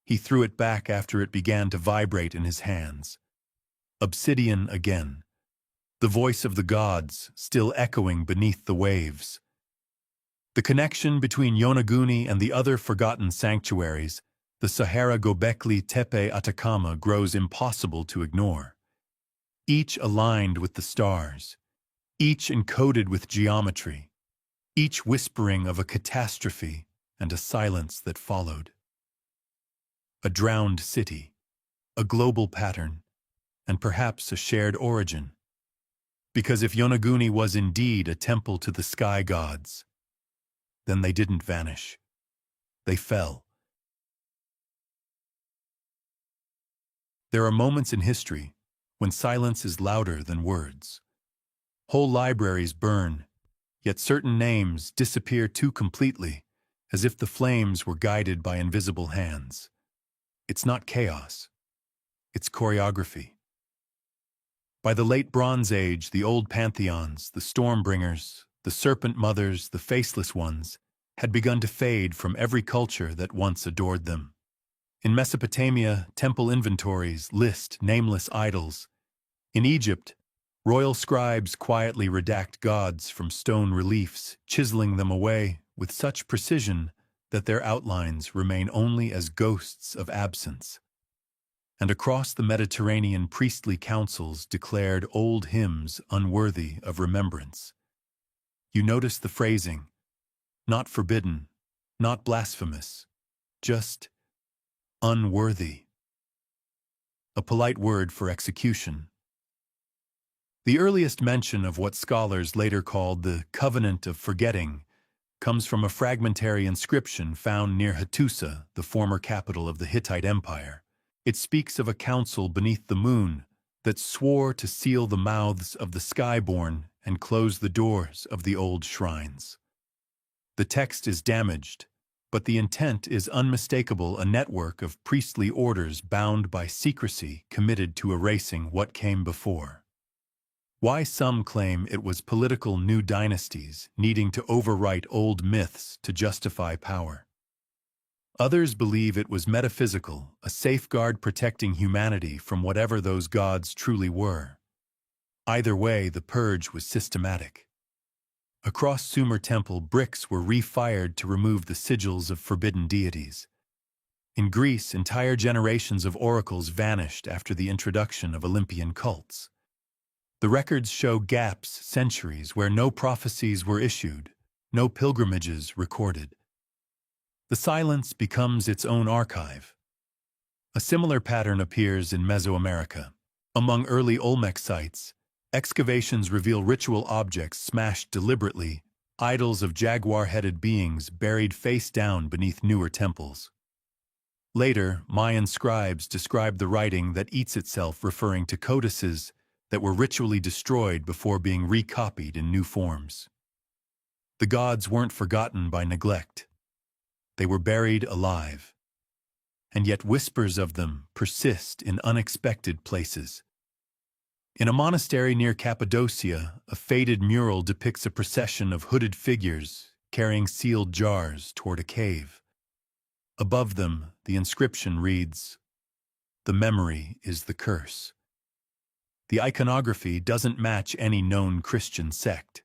He threw it back after it began to vibrate in his hands. Obsidian again. The voice of the gods still echoing beneath the waves. The connection between Yonaguni and the other forgotten sanctuaries, the Sahara, Göbekli Tepe, Atacama, grows impossible to ignore. Each aligned with the stars, each encoded with geometry, each whispering of a catastrophe and a silence that followed. A drowned city, a global pattern, and perhaps a shared origin. Because if Yonaguni was indeed a temple to the sky gods, then they didn't vanish. They fell. There are moments in history when silence is louder than words. Whole libraries burn, yet certain names disappear too completely, as if the flames were guided by invisible hands. It's not chaos. It's choreography. By the late Bronze Age, the old pantheons, the Stormbringers, the Serpent Mothers, the Faceless Ones, had begun to fade from every culture that once adored them. In Mesopotamia, temple inventories list nameless idols. In Egypt, royal scribes quietly redact gods from stone reliefs, chiseling them away with such precision that their outlines remain only as ghosts of absence. And across the Mediterranean, priestly councils declared old hymns unworthy of remembrance. You notice the phrasing, not forbidden, not blasphemous, just unworthy. A polite word for execution. The earliest mention of what scholars later called the Covenant of Forgetting comes from a fragmentary inscription found near Hattusa, the former capital of the Hittite Empire. It speaks of a council beneath the moon that swore to seal the mouths of the skyborn and close the doors of the old shrines. The text is damaged, but the intent is unmistakable, a network of priestly orders bound by secrecy committed to erasing what came before. Why some claim it was political new dynasties needing to overwrite old myths to justify power. Others believe it was metaphysical, a safeguard protecting humanity from whatever those gods truly were. Either way, the purge was systematic. Across Sumer temple, bricks were refired to remove the sigils of forbidden deities. In Greece, entire generations of oracles vanished after the introduction of Olympian cults. The records show gaps, centuries, where no prophecies were issued, no pilgrimages recorded. The silence becomes its own archive. A similar pattern appears in Mesoamerica. Among early Olmec sites, excavations reveal ritual objects smashed deliberately, idols of jaguar-headed beings buried face down beneath newer temples. Later, Mayan scribes describe the writing that eats itself, referring to codices that were ritually destroyed before being recopied in new forms. The gods weren't forgotten by neglect. They were buried alive. And yet whispers of them persist in unexpected places. In a monastery near Cappadocia, a faded mural depicts a procession of hooded figures carrying sealed jars toward a cave. Above them, the inscription reads, "The memory is the curse." The iconography doesn't match any known Christian sect.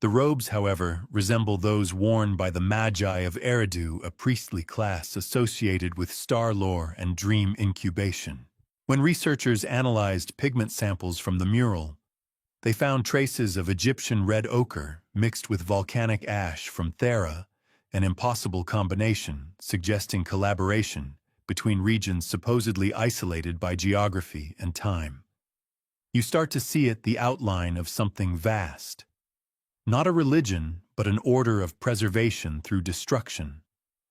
The robes, however, resemble those worn by the Magi of Eridu, a priestly class associated with star lore and dream incubation. When researchers analyzed pigment samples from the mural, they found traces of Egyptian red ochre mixed with volcanic ash from Thera, an impossible combination suggesting collaboration between regions supposedly isolated by geography and time. You start to see it, the outline of something vast. Not a religion, but an order of preservation through destruction,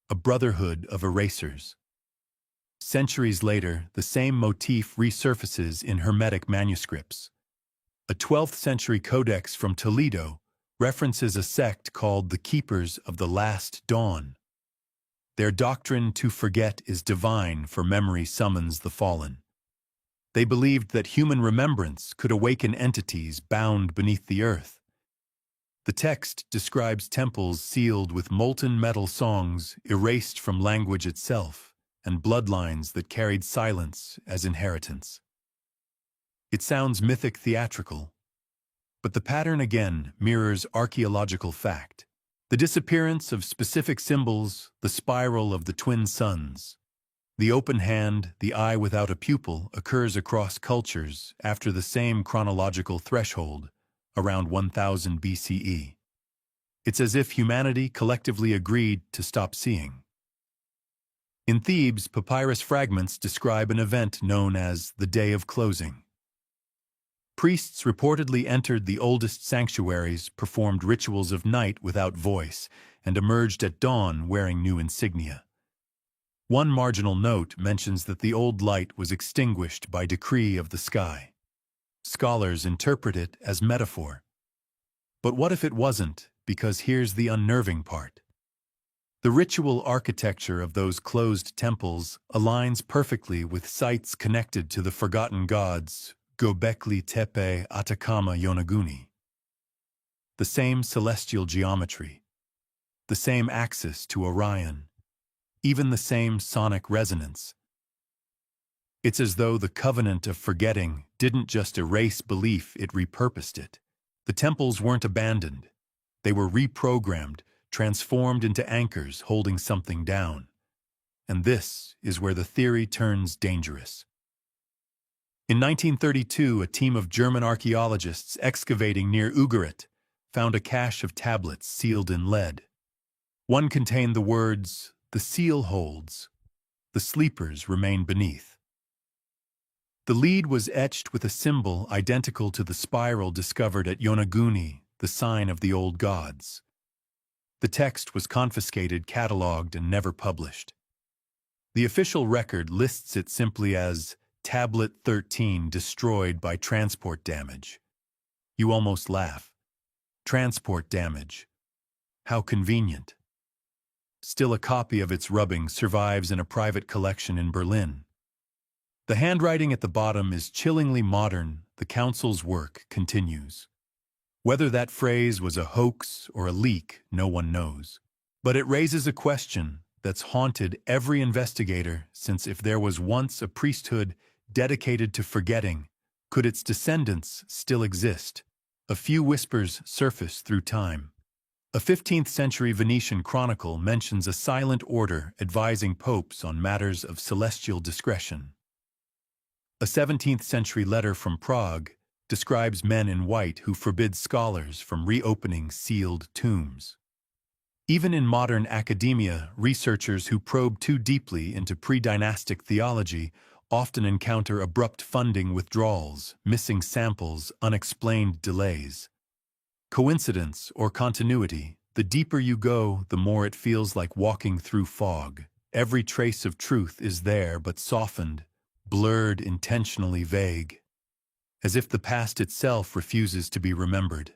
a brotherhood of erasers. Centuries later, the same motif resurfaces in Hermetic manuscripts. A 12th century codex from Toledo references a sect called the Keepers of the Last Dawn. Their doctrine to forget is divine, for memory summons the fallen. They believed that human remembrance could awaken entities bound beneath the earth. The text describes temples sealed with molten metal songs erased from language itself, and bloodlines that carried silence as inheritance. It sounds mythic theatrical, but the pattern again mirrors archaeological fact. The disappearance of specific symbols, the spiral of the twin suns. The open hand, the eye without a pupil, occurs across cultures after the same chronological threshold, around 1000 BCE. It's as if humanity collectively agreed to stop seeing. In Thebes, papyrus fragments describe an event known as the Day of Closing. Priests reportedly entered the oldest sanctuaries, performed rituals of night without voice, and emerged at dawn wearing new insignia. One marginal note mentions that the old light was extinguished by decree of the sky. Scholars interpret it as metaphor. But what if it wasn't? Because here's the unnerving part. The ritual architecture of those closed temples aligns perfectly with sites connected to the forgotten gods, Göbekli Tepe, Atacama, Yonaguni. The same celestial geometry, the same axis to Orion, even the same sonic resonance. It's as though the covenant of forgetting didn't just erase belief, it repurposed it. The temples weren't abandoned. They were reprogrammed, transformed into anchors holding something down. And this is where the theory turns dangerous. In 1932, a team of German archaeologists excavating near Ugarit found a cache of tablets sealed in lead. One contained the words, "The seal holds. The sleepers remain beneath." The lead was etched with a symbol identical to the spiral discovered at Yonaguni, the sign of the old gods. The text was confiscated, catalogued, and never published. The official record lists it simply as Tablet 13 destroyed by transport damage. You almost laugh. Transport damage. How convenient. Still, a copy of its rubbing survives in a private collection in Berlin. The handwriting at the bottom is chillingly modern. The council's work continues. Whether that phrase was a hoax or a leak, no one knows. But it raises a question that's haunted every investigator, since if there was once a priesthood dedicated to forgetting, could its descendants still exist? A few whispers surface through time. A 15th-century Venetian chronicle mentions a silent order advising popes on matters of celestial discretion. A 17th-century letter from Prague describes men in white who forbid scholars from reopening sealed tombs. Even in modern academia, researchers who probe too deeply into pre-dynastic theology often encounter abrupt funding withdrawals, missing samples, unexplained delays. Coincidence or continuity, the deeper you go, the more it feels like walking through fog. Every trace of truth is there but softened, blurred, intentionally vague, as if the past itself refuses to be remembered.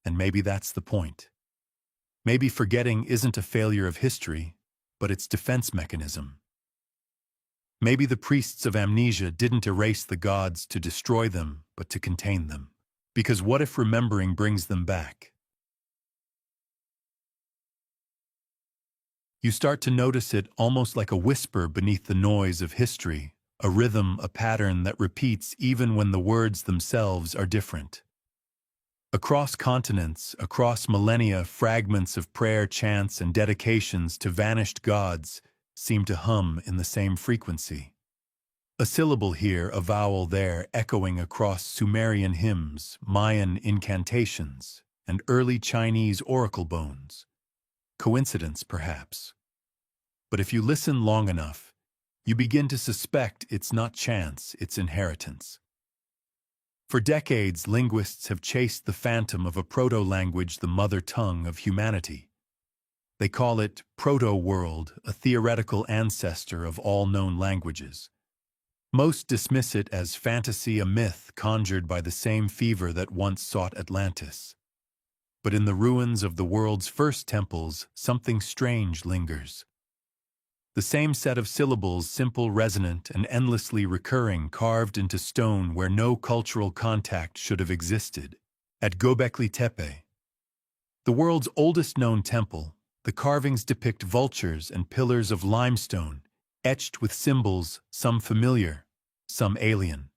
And maybe that's the point. Maybe forgetting isn't a failure of history, but its defense mechanism. Maybe the priests of amnesia didn't erase the gods to destroy them, but to contain them. Because what if remembering brings them back? You start to notice it almost like a whisper beneath the noise of history, a rhythm, a pattern that repeats even when the words themselves are different. Across continents, across millennia, fragments of prayer chants and dedications to vanished gods seem to hum in the same frequency. A syllable here, a vowel there, echoing across Sumerian hymns, Mayan incantations, and early Chinese oracle bones. Coincidence, perhaps. But if you listen long enough, you begin to suspect it's not chance, it's inheritance. For decades, linguists have chased the phantom of a proto-language, the mother tongue of humanity. They call it proto-world, a theoretical ancestor of all known languages. Most dismiss it as fantasy, a myth conjured by the same fever that once sought Atlantis. But in the ruins of the world's first temples, something strange lingers. The same set of syllables, simple, resonant, and endlessly recurring, carved into stone where no cultural contact should have existed. At Göbekli Tepe, the world's oldest known temple, the carvings depict vultures and pillars of limestone, etched with symbols, some familiar, some alien.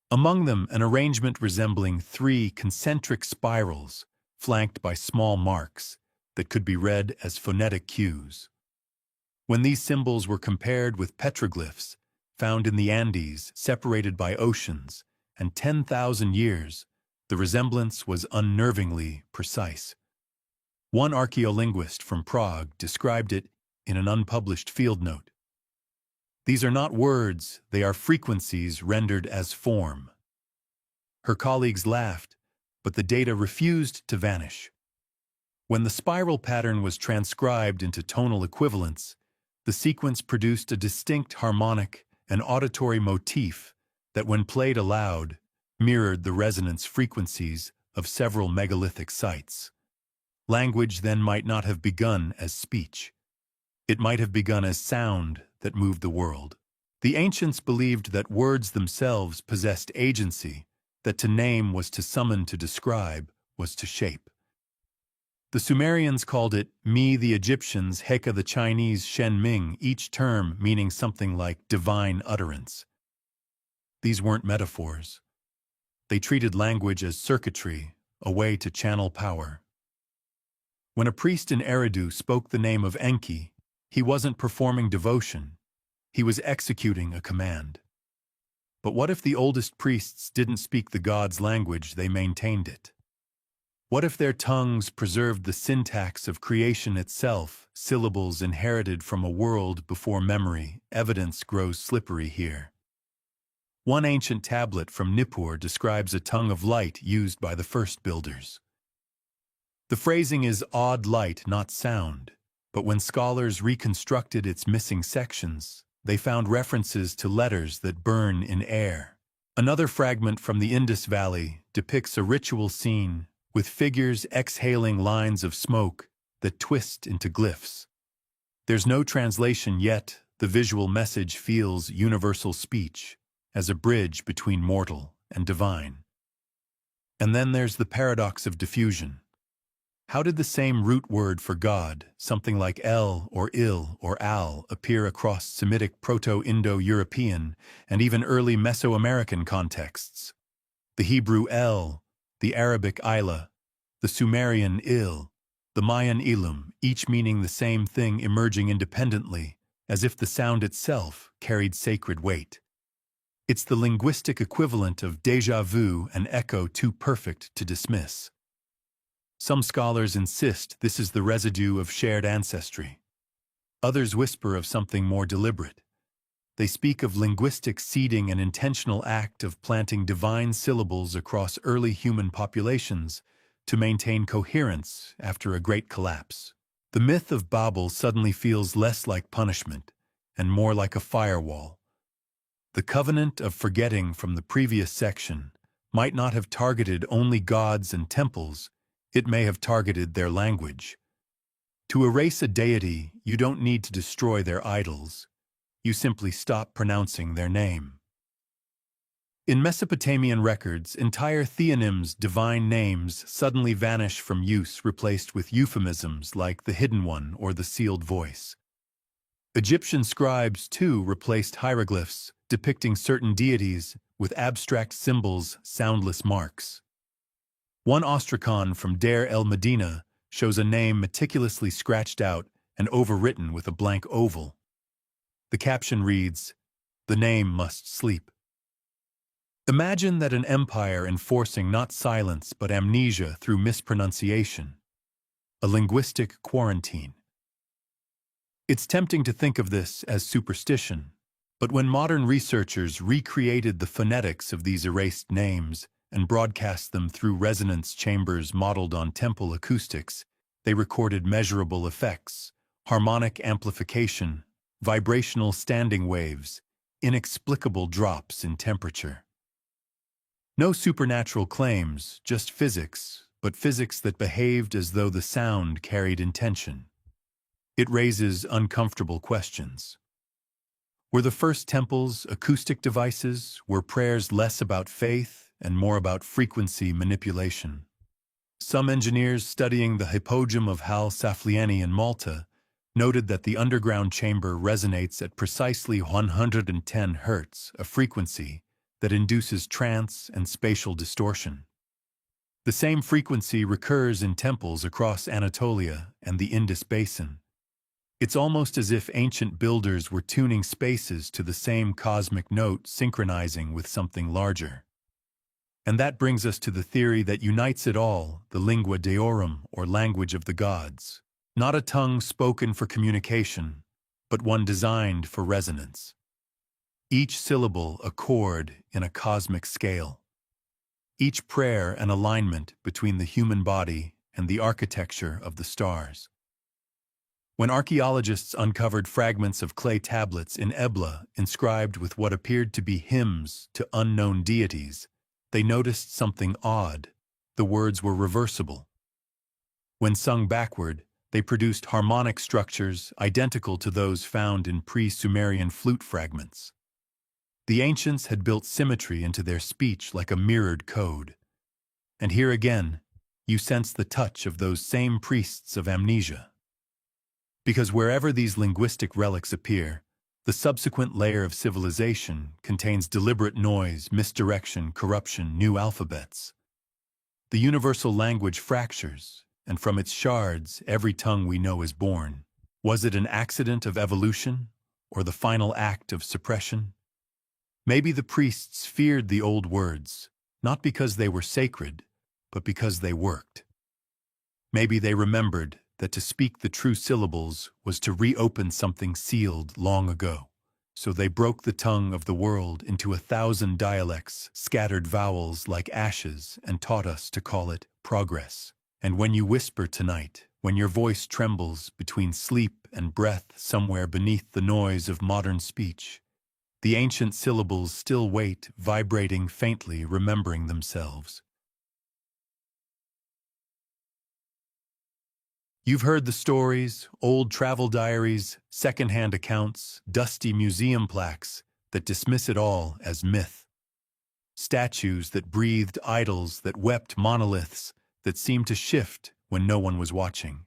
Among them, an arrangement resembling 3 concentric spirals, flanked by small marks that could be read as phonetic cues. When these symbols were compared with petroglyphs found in the Andes, separated by oceans and 10,000 years, the resemblance was unnervingly precise. One archaeolinguist from Prague described it in an unpublished field note. These are not words, they are frequencies rendered as form. Her colleagues laughed, but the data refused to vanish. When the spiral pattern was transcribed into tonal equivalents, the sequence produced a distinct harmonic and auditory motif that, when played aloud, mirrored the resonance frequencies of several megalithic sites. Language then might not have begun as speech. It might have begun as sound that moved the world. The ancients believed that words themselves possessed agency, that to name was to summon, to describe was to shape. The Sumerians called it Mi, the Egyptians Heka, the Chinese Shen Ming, each term meaning something like divine utterance. These weren't metaphors. They treated language as circuitry, a way to channel power. When a priest in Eridu spoke the name of Enki, he wasn't performing devotion, he was executing a command. But what if the oldest priests didn't speak the gods' language, they maintained it? What if their tongues preserved the syntax of creation itself, syllables inherited from a world before memory? Evidence grows slippery here. One ancient tablet from Nippur describes a tongue of light used by the first builders. The phrasing is odd light, not sound, but when scholars reconstructed its missing sections, they found references to letters that burn in air. Another fragment from the Indus Valley depicts a ritual scene with figures exhaling lines of smoke that twist into glyphs. There's no translation yet, the visual message feels universal speech, as a bridge between mortal and divine. And then there's the paradox of diffusion. How did the same root word for God, something like El or Il or Al, appear across Semitic, Proto-Indo-European, and even early Mesoamerican contexts? The Hebrew El, the Arabic Ila, the Sumerian Il, the Mayan Ilum, each meaning the same thing, emerging independently, as if the sound itself carried sacred weight. It's the linguistic equivalent of déjà vu, an echo too perfect to dismiss. Some scholars insist this is the residue of shared ancestry. Others whisper of something more deliberate. They speak of linguistic seeding, an intentional act of planting divine syllables across early human populations to maintain coherence after a great collapse. The myth of Babel suddenly feels less like punishment and more like a firewall. The covenant of forgetting from the previous section might not have targeted only gods and temples, it may have targeted their language. To erase a deity, you don't need to destroy their idols. You simply stop pronouncing their name. In Mesopotamian records, entire theonyms, divine names, suddenly vanish from use, replaced with euphemisms like the hidden one or the sealed voice. Egyptian scribes, too, replaced hieroglyphs depicting certain deities with abstract symbols, soundless marks. One ostracon from Deir el-Medina shows a name meticulously scratched out and overwritten with a blank oval. The caption reads, "The name must sleep." Imagine that an empire enforcing not silence but amnesia through mispronunciation. A linguistic quarantine. It's tempting to think of this as superstition, but when modern researchers recreated the phonetics of these erased names and broadcast them through resonance chambers modeled on temple acoustics, they recorded measurable effects: harmonic amplification, vibrational standing waves, inexplicable drops in temperature. No supernatural claims, just physics, but physics that behaved as though the sound carried intention. It raises uncomfortable questions. Were the first temples acoustic devices? Were prayers less about faith and more about frequency manipulation? Some engineers studying the hypogem of Hal Saflieni in Malta noted that the underground chamber resonates at precisely 110 Hz, a frequency that induces trance and spatial distortion. The same frequency recurs in temples across Anatolia and the Indus Basin. It's almost as if ancient builders were tuning spaces to the same cosmic note, synchronizing with something larger. And that brings us to the theory that unites it all, the lingua deorum, or language of the gods. Not a tongue spoken for communication, but one designed for resonance. Each syllable a chord in a cosmic scale. Each prayer an alignment between the human body and the architecture of the stars. When archaeologists uncovered fragments of clay tablets in Ebla inscribed with what appeared to be hymns to unknown deities, they noticed something odd. The words were reversible. When sung backward, they produced harmonic structures identical to those found in pre-Sumerian flute fragments. The ancients had built symmetry into their speech like a mirrored code. And here again, you sense the touch of those same priests of amnesia. Because wherever these linguistic relics appear, the subsequent layer of civilization contains deliberate noise, misdirection, corruption, new alphabets. The universal language fractures, and from its shards, every tongue we know is born. Was it an accident of evolution, or the final act of suppression? Maybe the priests feared the old words, not because they were sacred, but because they worked. Maybe they remembered that to speak the true syllables was to reopen something sealed long ago. So they broke the tongue of the world into 1,000 dialects, scattered vowels like ashes, and taught us to call it progress. And when you whisper tonight, when your voice trembles between sleep and breath somewhere beneath the noise of modern speech, the ancient syllables still wait, vibrating faintly, remembering themselves. You've heard the stories, old travel diaries, second-hand accounts, dusty museum plaques that dismiss it all as myth. Statues that breathed idols, that wept monoliths, that seemed to shift when no one was watching.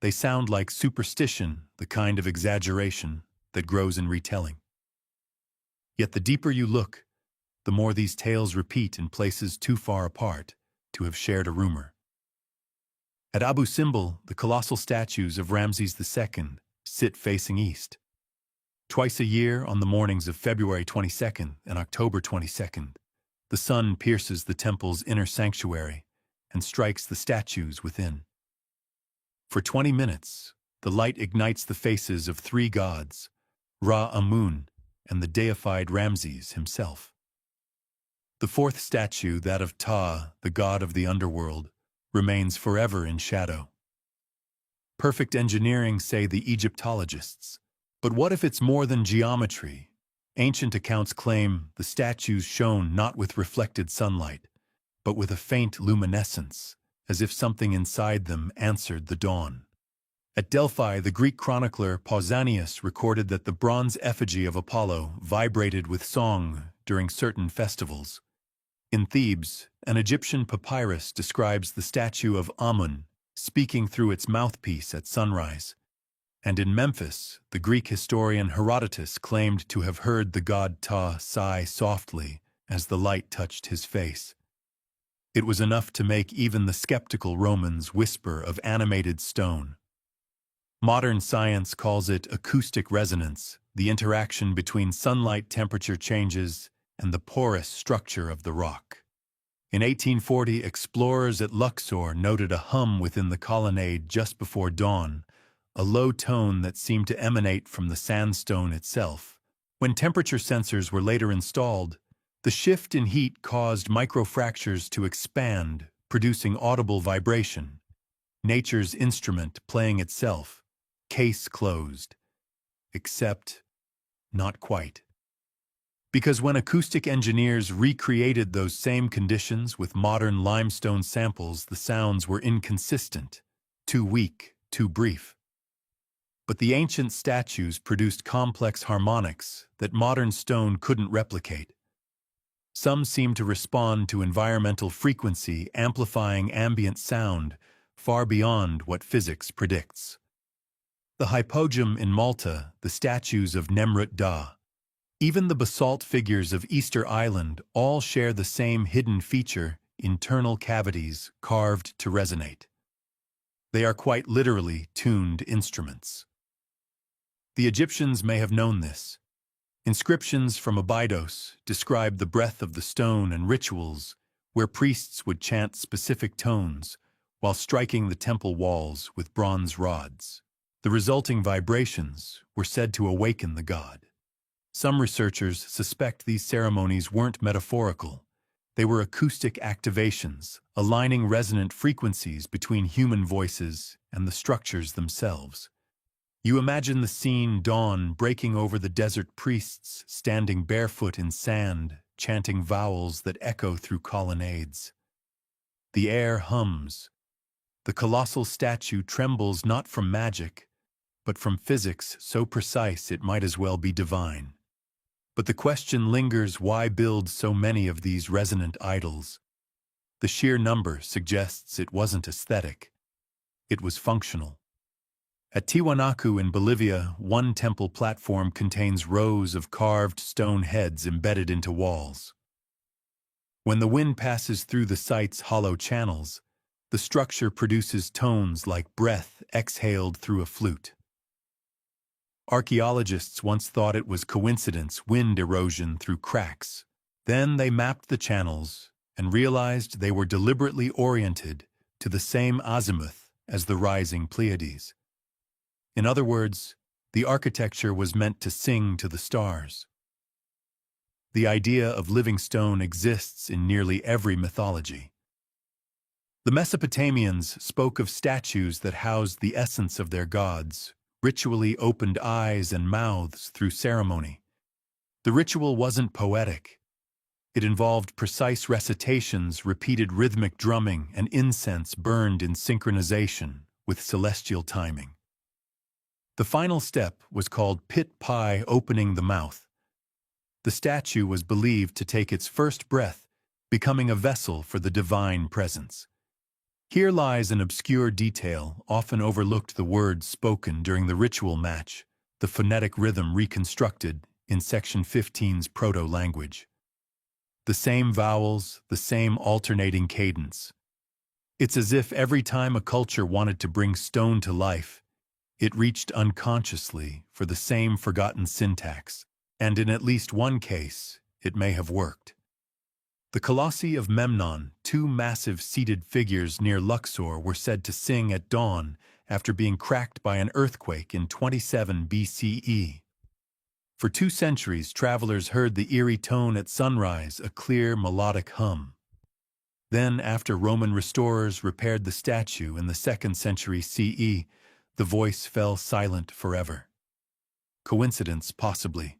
They sound like superstition, the kind of exaggeration that grows in retelling. Yet the deeper you look, the more these tales repeat in places too far apart to have shared a rumor. At Abu Simbel, the colossal statues of Ramses II sit facing east. Twice a year, on the mornings of February 22nd and October 22nd, the sun pierces the temple's inner sanctuary and strikes the statues within. For 20 minutes, the light ignites the faces of three gods, Ra-Amun and the deified Ramses himself. The fourth statue, that of Ptah, the god of the underworld, remains forever in shadow. Perfect engineering, say the Egyptologists. But what if it's more than geometry? Ancient accounts claim the statues shone not with reflected sunlight, but with a faint luminescence, as if something inside them answered the dawn. At Delphi, the Greek chronicler Pausanias recorded that the bronze effigy of Apollo vibrated with song during certain festivals. In Thebes, an Egyptian papyrus describes the statue of Amun speaking through its mouthpiece at sunrise. And in Memphis, the Greek historian Herodotus claimed to have heard the god Ptah sigh softly as the light touched his face. It was enough to make even the skeptical Romans whisper of animated stone. Modern science calls it acoustic resonance, the interaction between sunlight temperature changes and the porous structure of the rock. In 1840, explorers at Luxor noted a hum within the colonnade just before dawn, a low tone that seemed to emanate from the sandstone itself. When temperature sensors were later installed, the shift in heat caused microfractures to expand, producing audible vibration. Nature's instrument playing itself, case closed. Except, not quite. Because when acoustic engineers recreated those same conditions with modern limestone samples, the sounds were inconsistent, too weak, too brief. But the ancient statues produced complex harmonics that modern stone couldn't replicate. Some seem to respond to environmental frequency, amplifying ambient sound far beyond what physics predicts. The hypogem in Malta, the statues of Nemrut Da, even the basalt figures of Easter Island all share the same hidden feature, internal cavities carved to resonate. They are quite literally tuned instruments. The Egyptians may have known this. Inscriptions from Abydos describe the breath of the stone and rituals where priests would chant specific tones while striking the temple walls with bronze rods. The resulting vibrations were said to awaken the god. Some researchers suspect these ceremonies weren't metaphorical. They were acoustic activations, aligning resonant frequencies between human voices and the structures themselves. You imagine the scene: dawn breaking over the desert priests standing barefoot in sand, chanting vowels that echo through colonnades. The air hums. The colossal statue trembles not from magic, but from physics so precise it might as well be divine. But the question lingers: why build so many of these resonant idols? The sheer number suggests it wasn't aesthetic. It was functional. At Tiwanaku in Bolivia, one temple platform contains rows of carved stone heads embedded into walls. When the wind passes through the site's hollow channels, the structure produces tones like breath exhaled through a flute. Archaeologists once thought it was coincidence, wind erosion through cracks. Then they mapped the channels and realized they were deliberately oriented to the same azimuth as the rising Pleiades. In other words, the architecture was meant to sing to the stars. The idea of living stone exists in nearly every mythology. The Mesopotamians spoke of statues that housed the essence of their gods, ritually opened eyes and mouths through ceremony. The ritual wasn't poetic. It involved precise recitations, repeated rhythmic drumming, and incense burned in synchronization with celestial timing. The final step was called pit pi, opening the mouth. The statue was believed to take its first breath, becoming a vessel for the divine presence. Here lies an obscure detail, often overlooked: the words spoken during the ritual match the phonetic rhythm reconstructed in Section 15's proto-language. The same vowels, the same alternating cadence. It's as if every time a culture wanted to bring stone to life, it reached unconsciously for the same forgotten syntax, and in at least one case, it may have worked. The Colossi of Memnon, two massive seated figures near Luxor, were said to sing at dawn after being cracked by an earthquake in 27 BCE. For 2 centuries, travelers heard the eerie tone at sunrise, a clear melodic hum. Then, after Roman restorers repaired the statue in the 2nd century CE, the voice fell silent forever. Coincidence, possibly.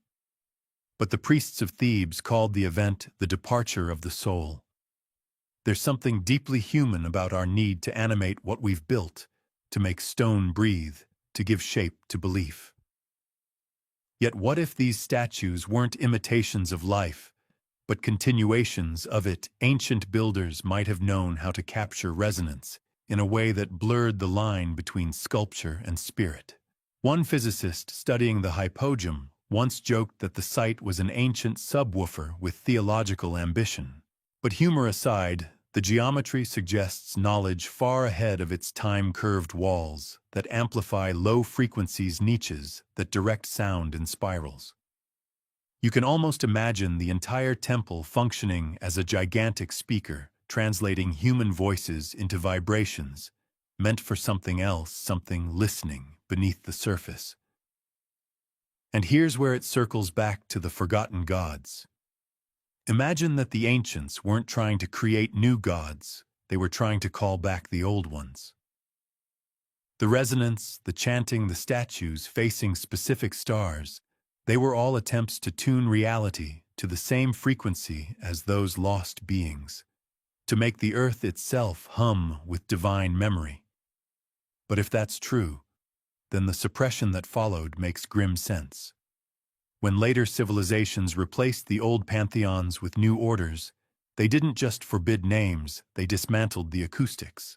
But the priests of Thebes called the event the departure of the soul. There's something deeply human about our need to animate what we've built, to make stone breathe, to give shape to belief. Yet what if these statues weren't imitations of life, but continuations of it? Ancient builders might have known how to capture resonance in a way that blurred the line between sculpture and spirit. One physicist studying the hypogeum once joked that the site was an ancient subwoofer with theological ambition. But humor aside, the geometry suggests knowledge far ahead of its time-curved walls that amplify low-frequencies, niches that direct sound in spirals. You can almost imagine the entire temple functioning as a gigantic speaker, translating human voices into vibrations, meant for something else, something listening beneath the surface. And here's where it circles back to the forgotten gods. Imagine that the ancients weren't trying to create new gods, they were trying to call back the old ones. The resonance, the chanting, the statues facing specific stars, they were all attempts to tune reality to the same frequency as those lost beings, to make the earth itself hum with divine memory. But if that's true, then the suppression that followed makes grim sense. When later civilizations replaced the old pantheons with new orders, they didn't just forbid names, they dismantled the acoustics.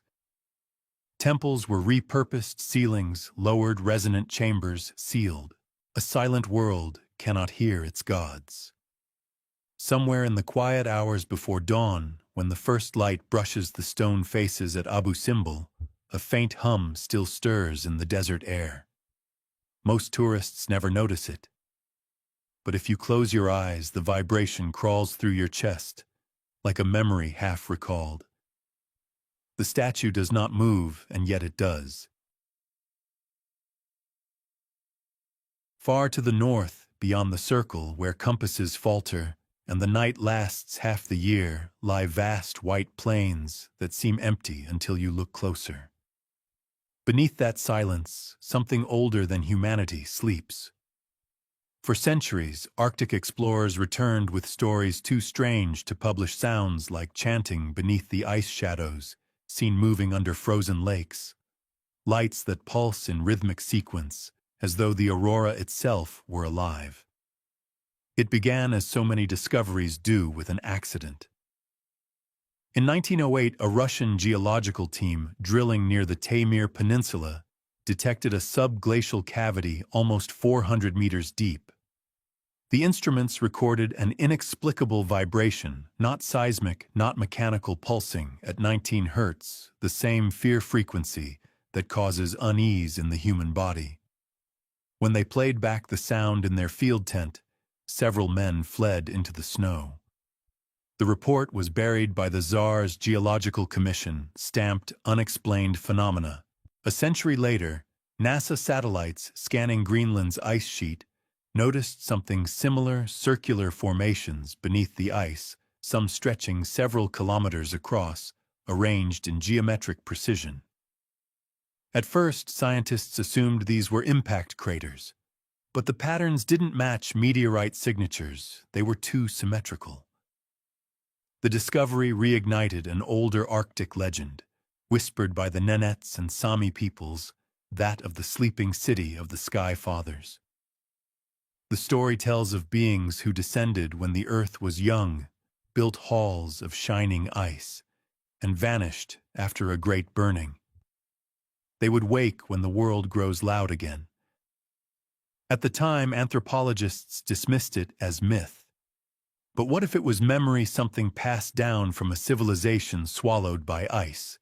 Temples were repurposed, ceilings lowered, resonant chambers sealed. A silent world cannot hear its gods. Somewhere in the quiet hours before dawn, when the first light brushes the stone faces at Abu Simbel, a faint hum still stirs in the desert air. Most tourists never notice it. but if you close your eyes, the vibration crawls through your chest, like a memory half recalled. The statue does not move, and yet it does. Far to the north, beyond the circle where compasses falter, and the night lasts half the year, lie vast white plains that seem empty until you look closer. Beneath that silence, something older than humanity sleeps. For centuries, Arctic explorers returned with stories too strange to publish, sounds like chanting beneath the ice shadows, seen moving under frozen lakes, lights that pulse in rhythmic sequence, as though the aurora itself were alive. It began as so many discoveries do, with an accident. In 1908, a Russian geological team drilling near the Taimyr Peninsula detected a subglacial cavity almost 400 meters deep. The instruments recorded an inexplicable vibration, not seismic, not mechanical pulsing, at 19 hertz, the same fear frequency that causes unease in the human body. When they played back the sound in their field tent, several men fled into the snow. The report was buried by the Tsar's Geological Commission, stamped Unexplained Phenomena. A century later, NASA satellites scanning Greenland's ice sheet noticed something similar: circular formations beneath the ice, some stretching several kilometers across, arranged in geometric precision. At first, scientists assumed these were impact craters, but the patterns didn't match meteorite signatures. They were too symmetrical. The discovery reignited an older Arctic legend, whispered by the Nenets and Sami peoples, that of the sleeping city of the Sky Fathers. The story tells of beings who descended when the earth was young, built halls of shining ice, and vanished after a great burning. They would wake when the world grows loud again. At the time, anthropologists dismissed it as myth. But what if it was memory, something passed down from a civilization swallowed by ice?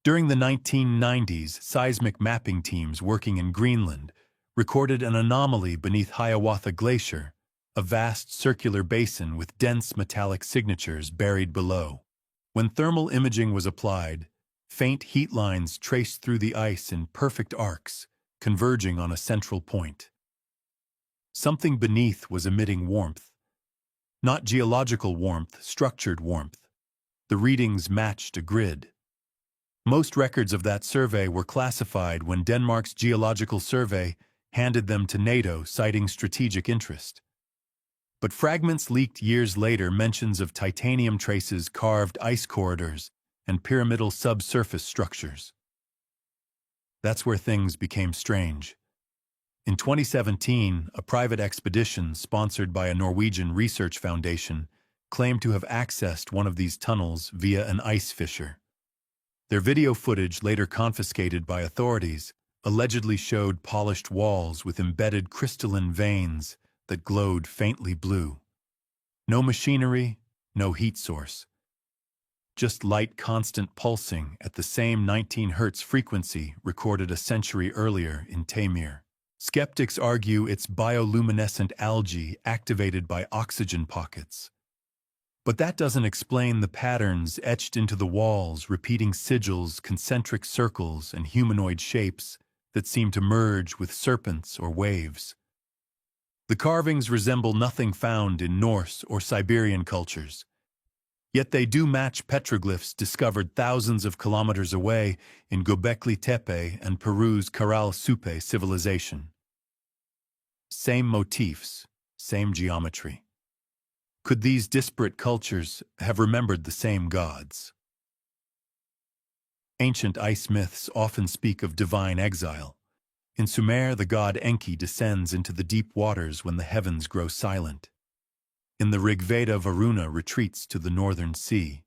During the 1990s, seismic mapping teams working in Greenland recorded an anomaly beneath Hiawatha Glacier, a vast circular basin with dense metallic signatures buried below. When thermal imaging was applied, faint heat lines traced through the ice in perfect arcs, converging on a central point. Something beneath was emitting warmth. Not geological warmth, structured warmth. The readings matched a grid. Most records of that survey were classified when Denmark's Geological Survey handed them to NATO, citing strategic interest. But fragments leaked years later, mentions of titanium traces, carved ice corridors, and pyramidal subsurface structures. That's where things became strange. In 2017, a private expedition sponsored by a Norwegian research foundation claimed to have accessed one of these tunnels via an ice fissure. Their video footage, later confiscated by authorities, allegedly showed polished walls with embedded crystalline veins that glowed faintly blue. No machinery, no heat source. Just light constant pulsing at the same 19 hertz frequency recorded a century earlier in Taimyr. Skeptics argue it's bioluminescent algae activated by oxygen pockets. But that doesn't explain the patterns etched into the walls, repeating sigils, concentric circles, and humanoid shapes that seem to merge with serpents or waves. The carvings resemble nothing found in Norse or Siberian cultures. Yet they do match petroglyphs discovered thousands of kilometers away in Göbekli Tepe and Peru's Caral Supe civilization. Same motifs, same geometry. Could these disparate cultures have remembered the same gods? Ancient ice myths often speak of divine exile. In Sumer, the god Enki descends into the deep waters when the heavens grow silent. In the Rig Veda, Varuna retreats to the northern sea.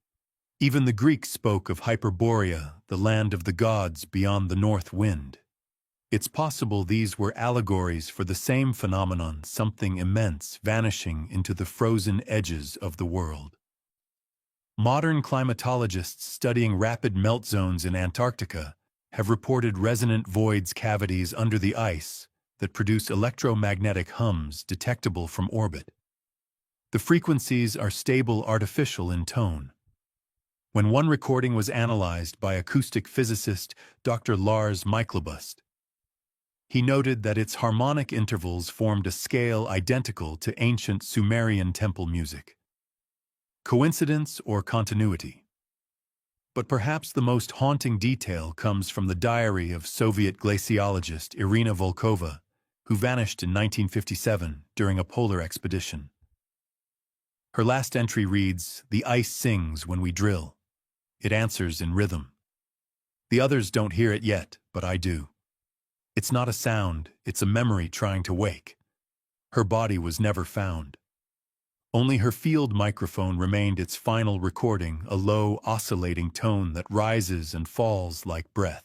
Even the Greeks spoke of Hyperborea, the land of the gods beyond the north wind. It's possible these were allegories for the same phenomenon, something immense vanishing into the frozen edges of the world. Modern climatologists studying rapid melt zones in Antarctica have reported resonant voids, cavities under the ice, that produce electromagnetic hums detectable from orbit. The frequencies are stable artificial in tone. When one recording was analyzed by acoustic physicist Dr. Lars Myklebust, he noted that its harmonic intervals formed a scale identical to ancient Sumerian temple music. Coincidence or continuity? But perhaps the most haunting detail comes from the diary of Soviet glaciologist Irina Volkova, who vanished in 1957 during a polar expedition. Her last entry reads, "The ice sings when we drill. It answers in rhythm. The others don't hear it yet, but I do. It's not a sound, it's a memory trying to wake." Her body was never found. Only her field microphone remained its final recording, a low, oscillating tone that rises and falls like breath.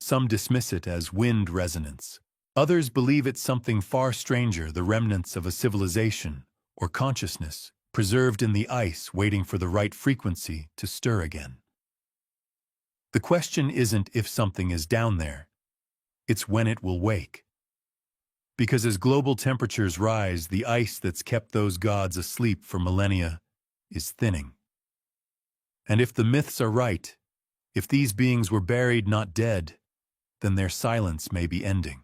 Some dismiss it as wind resonance. Others believe it's something far stranger, the remnants of a civilization or consciousness, preserved in the ice waiting for the right frequency to stir again. The question isn't if something is down there, it's when it will wake. Because as global temperatures rise, the ice that's kept those gods asleep for millennia is thinning. And if the myths are right, if these beings were buried, not dead, then their silence may be ending.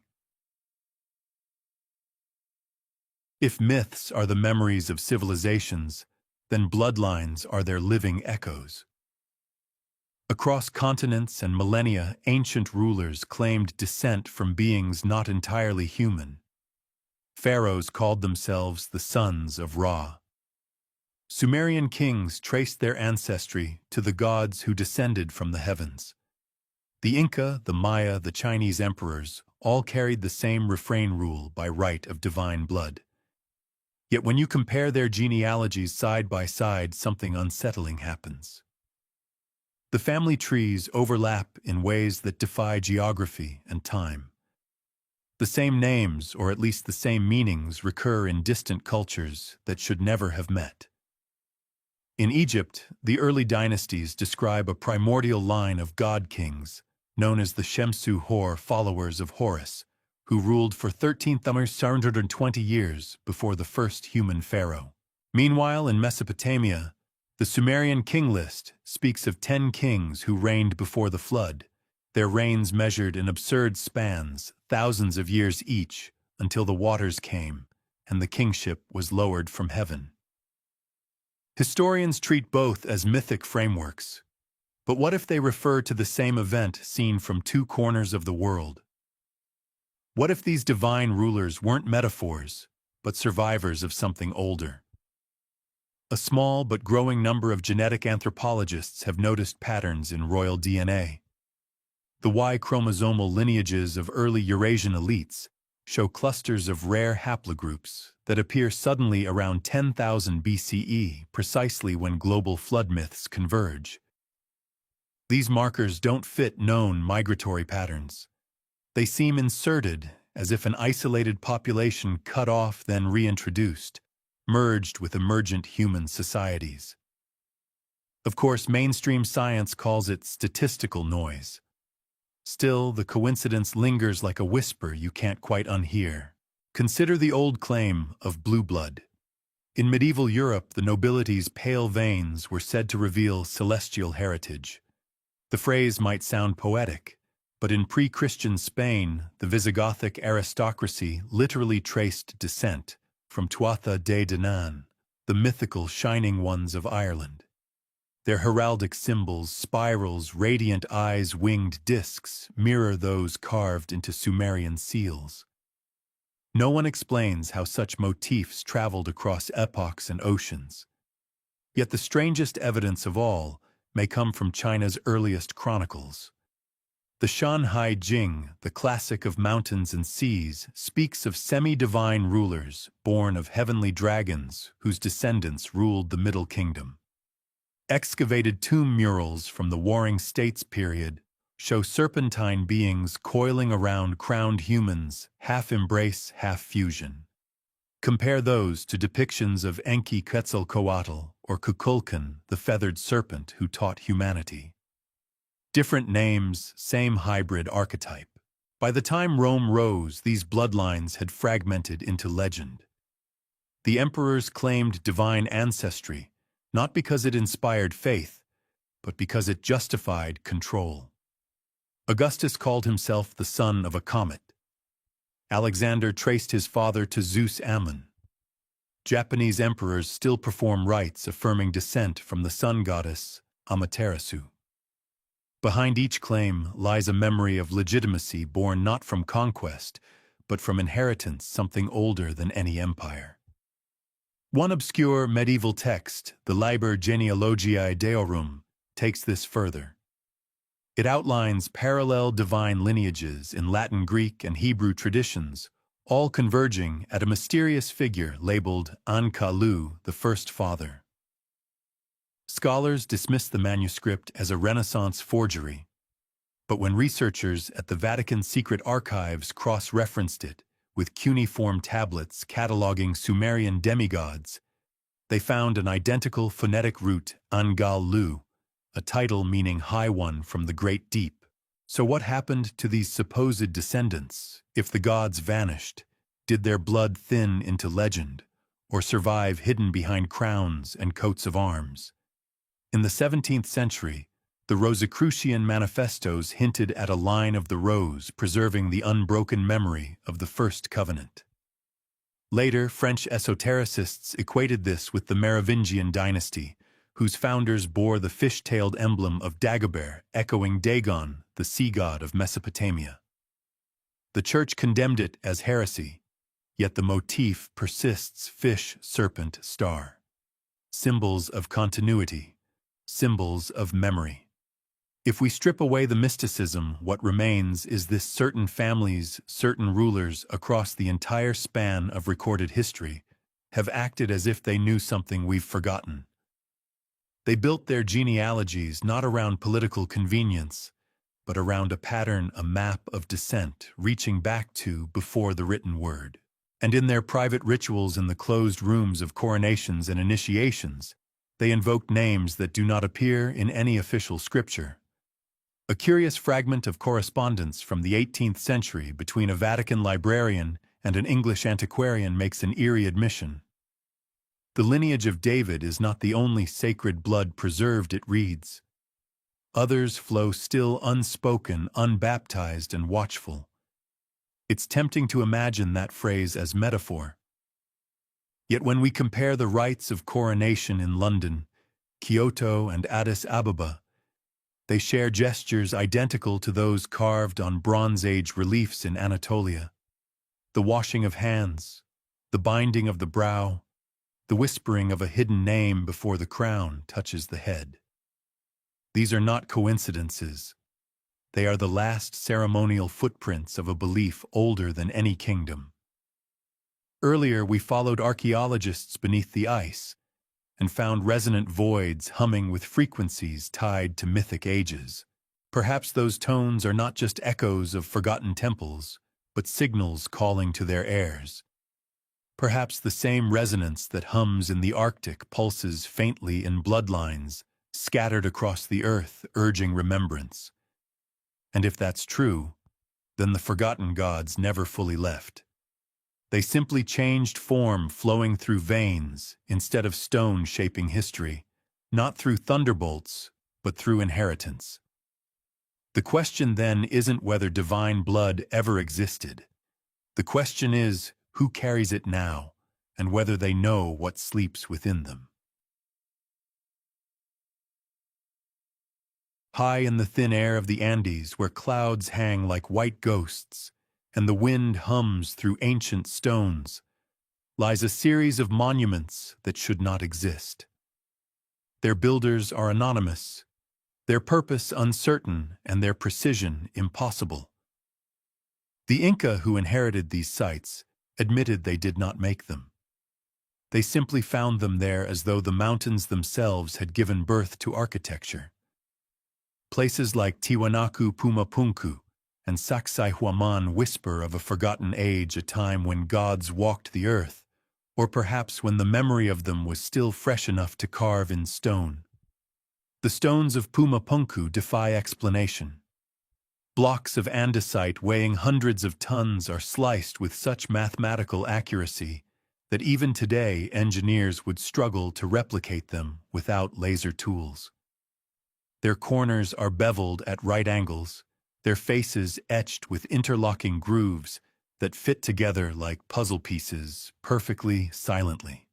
If myths are the memories of civilizations, then bloodlines are their living echoes. Across continents and millennia, ancient rulers claimed descent from beings not entirely human. Pharaohs called themselves the sons of Ra. Sumerian kings traced their ancestry to the gods who descended from the heavens. The Inca, the Maya, the Chinese emperors all carried the same refrain rule by right of divine blood. Yet when you compare their genealogies side by side, something unsettling happens. The family trees overlap in ways that defy geography and time. The same names, or at least the same meanings, recur in distant cultures that should never have met. In Egypt, the early dynasties describe a primordial line of god-kings, known as the Shemsu-Hor followers of Horus, who ruled for 13,720 years before the first human pharaoh. Meanwhile, in Mesopotamia, the Sumerian king list speaks of 10 kings who reigned before the flood, their reigns measured in absurd spans, thousands of years each, until the waters came and the kingship was lowered from heaven. Historians treat both as mythic frameworks, but what if they refer to the same event seen from two corners of the world? What if these divine rulers weren't metaphors, but survivors of something older? A small but growing number of genetic anthropologists have noticed patterns in royal DNA. The Y chromosomal lineages of early Eurasian elites show clusters of rare haplogroups that appear suddenly around 10,000 BCE, precisely when global flood myths converge. These markers don't fit known migratory patterns. They seem inserted, as if an isolated population cut off then reintroduced, merged with emergent human societies. Of course, mainstream science calls it statistical noise. Still, the coincidence lingers like a whisper you can't quite unhear. Consider the old claim of blue blood. In medieval Europe, the nobility's pale veins were said to reveal celestial heritage. The phrase might sound poetic, but in pre-Christian Spain, the Visigothic aristocracy literally traced descent from Tuatha de Danann, the mythical Shining Ones of Ireland. Their heraldic symbols, spirals, radiant eyes, winged discs, mirror those carved into Sumerian seals. No one explains how such motifs traveled across epochs and oceans. Yet the strangest evidence of all may come from China's earliest chronicles. The Shanhai Jing, the classic of mountains and seas, speaks of semi-divine rulers born of heavenly dragons whose descendants ruled the Middle Kingdom. Excavated tomb murals from the Warring States period show serpentine beings coiling around crowned humans, half embrace, half fusion. Compare those to depictions of Enki Quetzalcoatl or Kukulkan, the feathered serpent who taught humanity. Different names, same hybrid archetype. By the time Rome rose, these bloodlines had fragmented into legend. The emperors claimed divine ancestry, not because it inspired faith, but because it justified control. Augustus called himself the son of a comet. Alexander traced his father to Zeus Ammon. Japanese emperors still perform rites affirming descent from the sun goddess Amaterasu. Behind each claim lies a memory of legitimacy born not from conquest, but from inheritance, something older than any empire. One obscure medieval text, the Liber Genealogiae Deorum, takes this further. It outlines parallel divine lineages in Latin, Greek, and Hebrew traditions, all converging at a mysterious figure labeled Ankalu, the first father. Scholars dismiss the manuscript as a Renaissance forgery, but when researchers at the Vatican Secret Archives cross-referenced it with cuneiform tablets cataloging Sumerian demigods, they found an identical phonetic root, Angal-Lu, a title meaning High One from the Great Deep. So what happened to these supposed descendants? If the gods vanished, did their blood thin into legend, or survive hidden behind crowns and coats of arms? In the 17th century, the Rosicrucian manifestos hinted at a line of the rose preserving the unbroken memory of the First Covenant. Later, French esotericists equated this with the Merovingian dynasty, whose founders bore the fish-tailed emblem of Dagobert, echoing Dagon, the sea god of Mesopotamia. The Church condemned it as heresy, yet the motif persists: fish, serpent, star. Symbols of continuity, symbols of memory. If we strip away the mysticism, what remains is this: certain families, certain rulers across the entire span of recorded history have acted as if they knew something we've forgotten. They built their genealogies not around political convenience, but around a pattern, a map of descent reaching back to before the written word. And in their private rituals in the closed rooms of coronations and initiations, they invoked names that do not appear in any official scripture. A curious fragment of correspondence from the 18th century between a Vatican librarian and an English antiquarian makes an eerie admission. The lineage of David is not the only sacred blood preserved, it reads. Others flow still unspoken, unbaptized, and watchful. It's tempting to imagine that phrase as metaphor. Yet when we compare the rites of coronation in London, Kyoto, and Addis Ababa, they share gestures identical to those carved on Bronze Age reliefs in Anatolia. The washing of hands, the binding of the brow, the whispering of a hidden name before the crown touches the head. These are not coincidences. They are the last ceremonial footprints of a belief older than any kingdom. Earlier, we followed archaeologists beneath the ice and found resonant voids humming with frequencies tied to mythic ages. Perhaps those tones are not just echoes of forgotten temples, but signals calling to their heirs. Perhaps the same resonance that hums in the Arctic pulses faintly in bloodlines scattered across the earth, urging remembrance. And if that's true, then the forgotten gods never fully left. They simply changed form, flowing through veins instead of stone shaping history, not through thunderbolts, but through inheritance. The question then isn't whether divine blood ever existed. The question is, who carries it now, and whether they know what sleeps within them. High in the thin air of the Andes, where clouds hang like white ghosts, and the wind hums through ancient stones, lies a series of monuments that should not exist. Their builders are anonymous, their purpose uncertain, and their precision impossible. The Inca who inherited these sites admitted they did not make them. They simply found them there as though the mountains themselves had given birth to architecture. Places like Tiwanaku Pumapunku and Sacsayhuaman whisper of a forgotten age, a time when gods walked the earth, or perhaps when the memory of them was still fresh enough to carve in stone. The stones of Pumapunku defy explanation. Blocks of andesite weighing hundreds of tons are sliced with such mathematical accuracy that even today engineers would struggle to replicate them without laser tools. Their corners are beveled at right angles, their faces etched with interlocking grooves that fit together like puzzle pieces, perfectly, silently.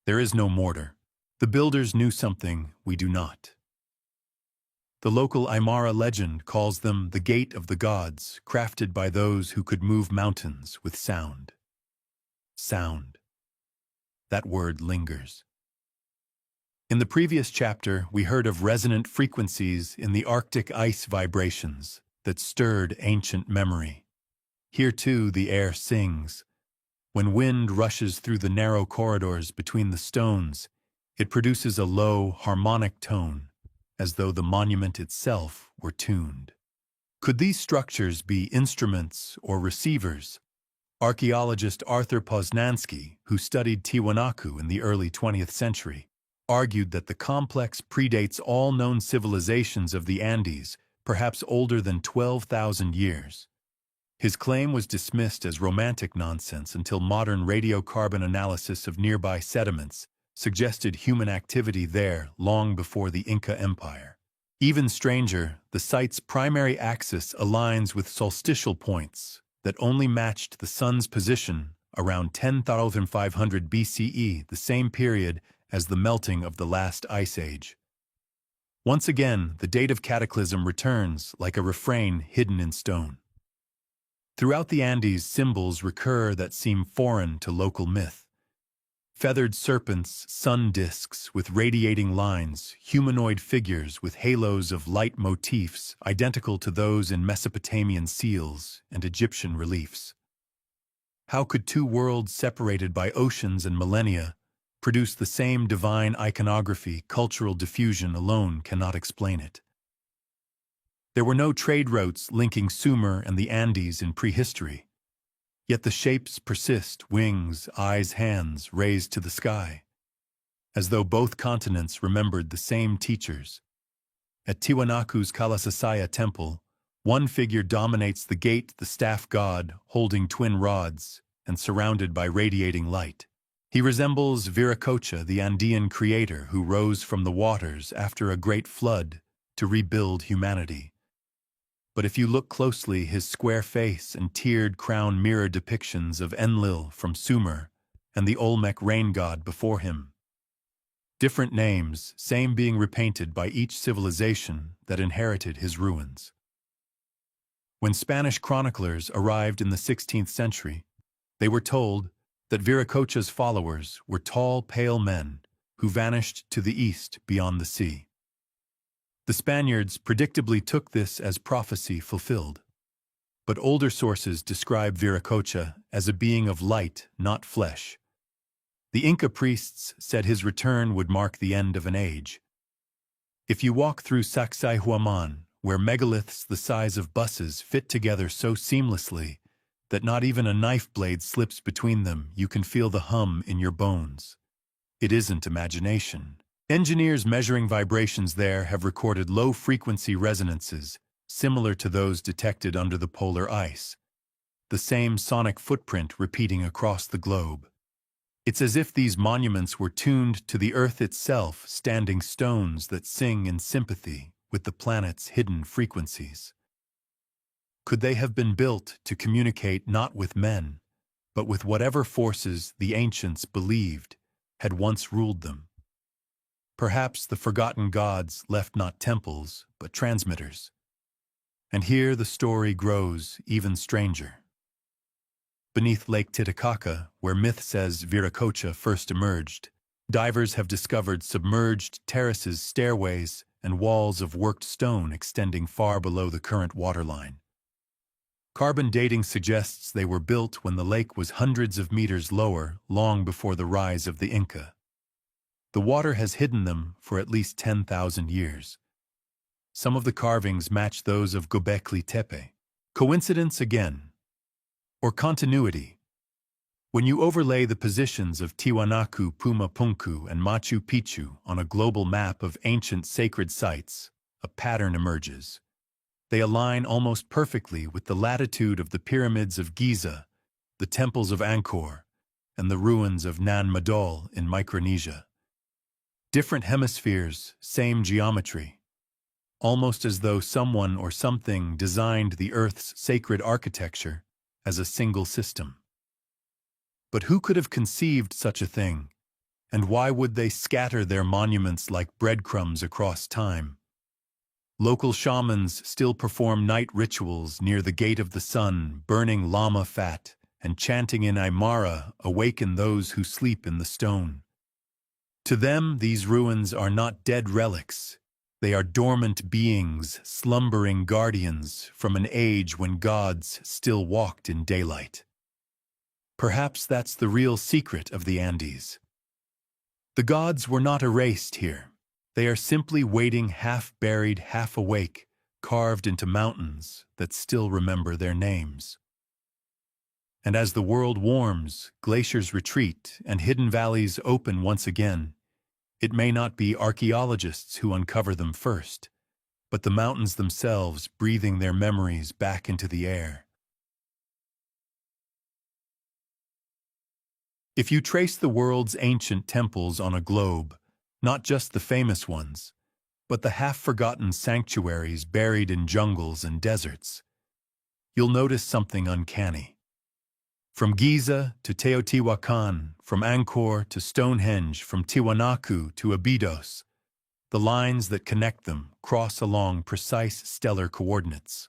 There is no mortar. The builders knew something we do not. The local Aymara legend calls them the Gate of the Gods, crafted by those who could move mountains with sound. Sound. That word lingers. In the previous chapter, we heard of resonant frequencies in the Arctic ice vibrations that stirred ancient memory. Here too the air sings. When wind rushes through the narrow corridors between the stones, it produces a low, harmonic tone, as though the monument itself were tuned. Could these structures be instruments or receivers? Archaeologist Arthur Poznansky, who studied Tiwanaku in the early 20th century, argued that the complex predates all known civilizations of the Andes, perhaps older than 12,000 years. His claim was dismissed as romantic nonsense until modern radiocarbon analysis of nearby sediments suggested human activity there long before the Inca Empire. Even stranger, the site's primary axis aligns with solstitial points that only matched the sun's position around 10,500 BCE, the same period as the melting of the last ice age. Once again, the date of cataclysm returns like a refrain hidden in stone. Throughout the Andes, symbols recur that seem foreign to local myth. Feathered serpents, sun discs with radiating lines, humanoid figures with halos of light motifs identical to those in Mesopotamian seals and Egyptian reliefs. How could two worlds separated by oceans and millennia produce the same divine iconography? Cultural diffusion alone cannot explain it. There were no trade routes linking Sumer and the Andes in prehistory. Yet the shapes persist, wings, eyes, hands, raised to the sky, as though both continents remembered the same teachers. At Tiwanaku's Kalasasaya temple, one figure dominates the gate, the staff god, holding twin rods and surrounded by radiating light. He resembles Viracocha, the Andean creator who rose from the waters after a great flood to rebuild humanity. But if you look closely, his square face and tiered crown mirror depictions of Enlil from Sumer and the Olmec rain god before him. Different names, same being repainted by each civilization that inherited his ruins. When Spanish chroniclers arrived in the 16th century, they were told that Viracocha's followers were tall, pale men who vanished to the east beyond the sea. The Spaniards predictably took this as prophecy fulfilled. But older sources describe Viracocha as a being of light, not flesh. The Inca priests said his return would mark the end of an age. If you walk through Sacsayhuaman, where megaliths the size of buses fit together so seamlessly that not even a knife blade slips between them, you can feel the hum in your bones. It isn't imagination. Engineers measuring vibrations there have recorded low-frequency resonances, similar to those detected under the polar ice. The same sonic footprint repeating across the globe. It's as if these monuments were tuned to the Earth itself, standing stones that sing in sympathy with the planet's hidden frequencies. Could they have been built to communicate not with men, but with whatever forces the ancients believed had once ruled them? Perhaps the forgotten gods left not temples, but transmitters. And here the story grows even stranger. Beneath Lake Titicaca, where myth says Viracocha first emerged, divers have discovered submerged terraces, stairways, and walls of worked stone extending far below the current waterline. Carbon dating suggests they were built when the lake was hundreds of meters lower, long before the rise of the Inca. The water has hidden them for at least 10,000 years. Some of the carvings match those of Göbekli Tepe. Coincidence again? Or continuity? When you overlay the positions of Tiwanaku, Puma Punku, and Machu Picchu on a global map of ancient sacred sites, a pattern emerges. They align almost perfectly with the latitude of the pyramids of Giza, the temples of Angkor, and the ruins of Nan Madol in Micronesia. Different hemispheres, same geometry, almost as though someone or something designed the Earth's sacred architecture as a single system. But who could have conceived such a thing, and why would they scatter their monuments like breadcrumbs across time? Local shamans still perform night rituals near the Gate of the Sun, burning llama fat and chanting in Aymara, "Awaken those who sleep in the stone." To them, these ruins are not dead relics. They are dormant beings, slumbering guardians from an age when gods still walked in daylight. Perhaps that's the real secret of the Andes. The gods were not erased here. They are simply waiting, half buried, half awake, carved into mountains that still remember their names. And as the world warms, glaciers retreat, and hidden valleys open once again, it may not be archaeologists who uncover them first, but the mountains themselves breathing their memories back into the air. If you trace the world's ancient temples on a globe, not just the famous ones, but the half-forgotten sanctuaries buried in jungles and deserts, you'll notice something uncanny. From Giza to Teotihuacan, from Angkor to Stonehenge, from Tiwanaku to Abydos, the lines that connect them cross along precise stellar coordinates.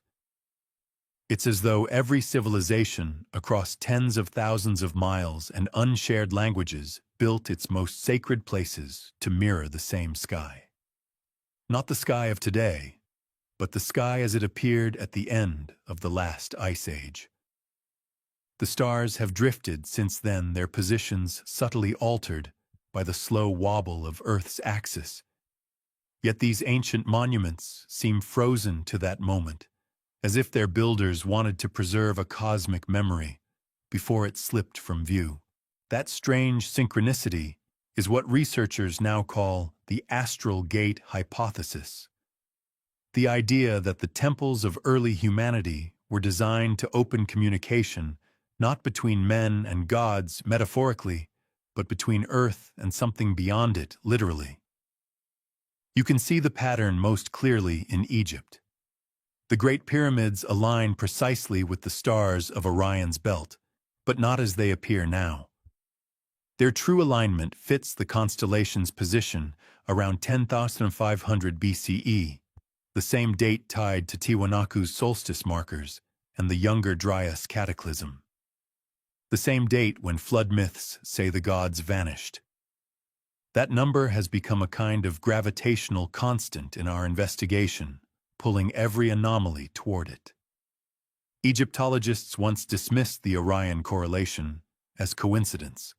It's as though every civilization across tens of thousands of miles and unshared languages built its most sacred places to mirror the same sky. Not the sky of today, but the sky as it appeared at the end of the last ice age. The stars have drifted since then, their positions subtly altered by the slow wobble of Earth's axis. Yet these ancient monuments seem frozen to that moment, as if their builders wanted to preserve a cosmic memory before it slipped from view. That strange synchronicity is what researchers now call the astral gate hypothesis. The idea that the temples of early humanity were designed to open communication not between men and gods, metaphorically, but between Earth and something beyond it, literally. You can see the pattern most clearly in Egypt. The Great Pyramids align precisely with the stars of Orion's belt, but not as they appear now. Their true alignment fits the constellation's position around 10,500 BCE, the same date tied to Tiwanaku's solstice markers and the Younger Dryas cataclysm. The same date when flood myths say the gods vanished. That number has become a kind of gravitational constant in our investigation, pulling every anomaly toward it. Egyptologists once dismissed the Orion correlation as coincidence,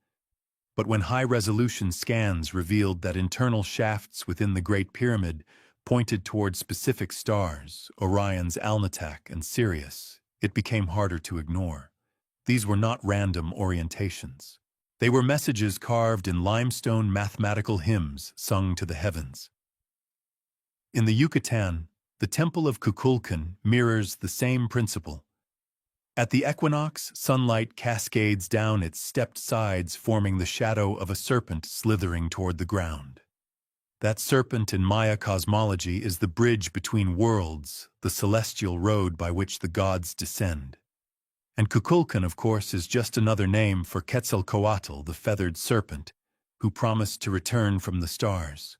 but when high-resolution scans revealed that internal shafts within the Great Pyramid pointed toward specific stars, Orion's Alnitak and Sirius, it became harder to ignore. These were not random orientations. They were messages carved in limestone mathematical hymns sung to the heavens. In the Yucatan, the Temple of Kukulkan mirrors the same principle. At the equinox, sunlight cascades down its stepped sides, forming the shadow of a serpent slithering toward the ground. That serpent in Maya cosmology is the bridge between worlds, the celestial road by which the gods descend. And Kukulkan, of course, is just another name for Quetzalcoatl, the feathered serpent, who promised to return from the stars.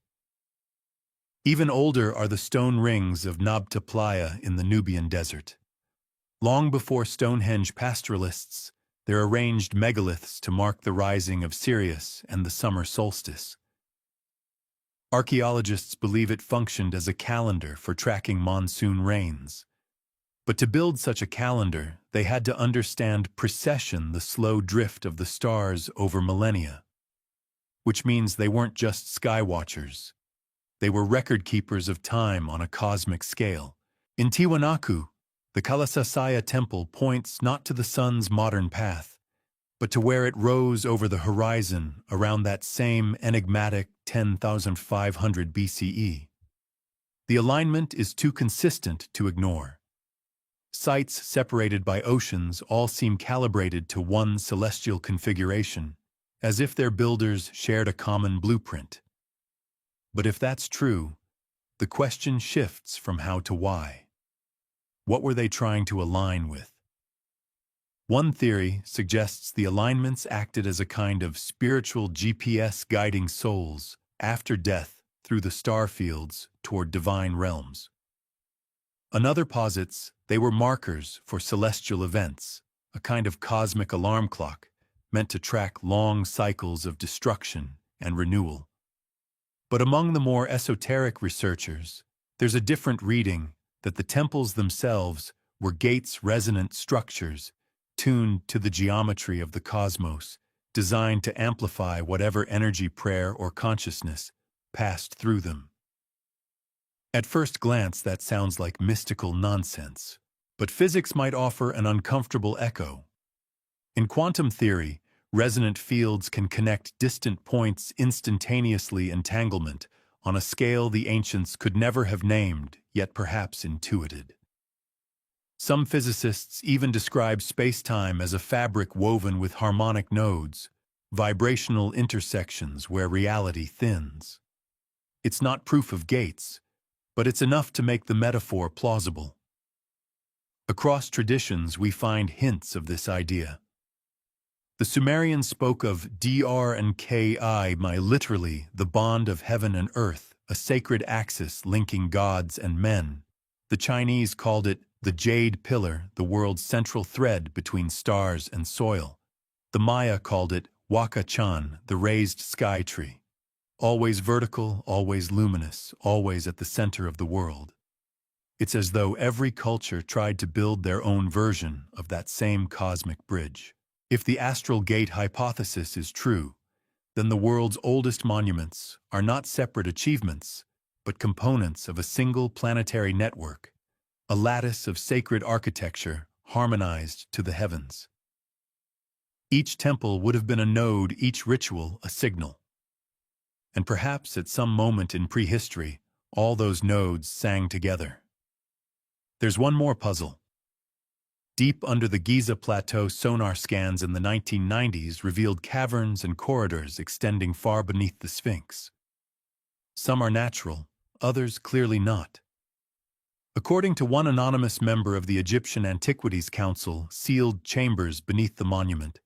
Even older are the stone rings of Nabta Playa in the Nubian desert. Long before Stonehenge pastoralists, there arranged megaliths to mark the rising of Sirius and the summer solstice. Archaeologists believe it functioned as a calendar for tracking monsoon rains. But to build such a calendar, they had to understand precession, the slow drift of the stars over millennia. Which means they weren't just sky watchers. They were record keepers of time on a cosmic scale. In Tiwanaku, the Kalasasaya temple points not to the sun's modern path, but to where it rose over the horizon around that same enigmatic 10,500 BCE. The alignment is too consistent to ignore. Sites separated by oceans all seem calibrated to one celestial configuration, as if their builders shared a common blueprint. But if that's true, the question shifts from how to why. What were they trying to align with? One theory suggests the alignments acted as a kind of spiritual GPS guiding souls after death through the star fields toward divine realms. Another posits they were markers for celestial events, a kind of cosmic alarm clock meant to track long cycles of destruction and renewal. But among the more esoteric researchers, there's a different reading that the temples themselves were gates resonant structures tuned to the geometry of the cosmos, designed to amplify whatever energy, prayer, or consciousness passed through them. At first glance, that sounds like mystical nonsense, but physics might offer an uncomfortable echo. In quantum theory, resonant fields can connect distant points instantaneously, entanglement on a scale the ancients could never have named, yet perhaps intuited. Some physicists even describe space-time as a fabric woven with harmonic nodes, vibrational intersections where reality thins. It's not proof of gates, but it's enough to make the metaphor plausible. Across traditions, we find hints of this idea. The Sumerians spoke of Dr and Ki, literally the bond of heaven and earth, a sacred axis linking gods and men. The Chinese called it the jade pillar, the world's central thread between stars and soil. The Maya called it Waka Chan, the raised sky tree. Always vertical, always luminous, always at the center of the world. It's as though every culture tried to build their own version of that same cosmic bridge. If the astral gate hypothesis is true, then the world's oldest monuments are not separate achievements, but components of a single planetary network, a lattice of sacred architecture harmonized to the heavens. Each temple would have been a node, each ritual a signal. And perhaps at some moment in prehistory, all those nodes sang together. There's one more puzzle. Deep under the Giza Plateau, sonar scans in the 1990s revealed caverns and corridors extending far beneath the Sphinx. Some are natural, others clearly not. According to one anonymous member of the Egyptian Antiquities Council, sealed chambers beneath the monument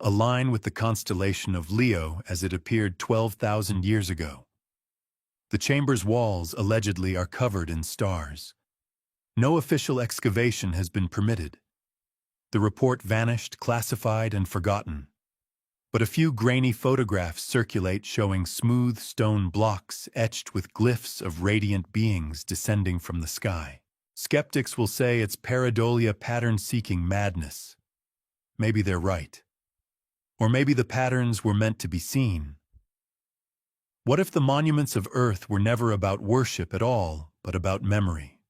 align with the constellation of Leo as it appeared 12,000 years ago. The chamber's walls allegedly are covered in stars. No official excavation has been permitted. The report vanished, classified, and forgotten. But a few grainy photographs circulate showing smooth stone blocks etched with glyphs of radiant beings descending from the sky. Skeptics will say it's pareidolia, pattern-seeking madness. Maybe they're right. Or maybe the patterns were meant to be seen. What if the monuments of Earth were never about worship at all, but about memory?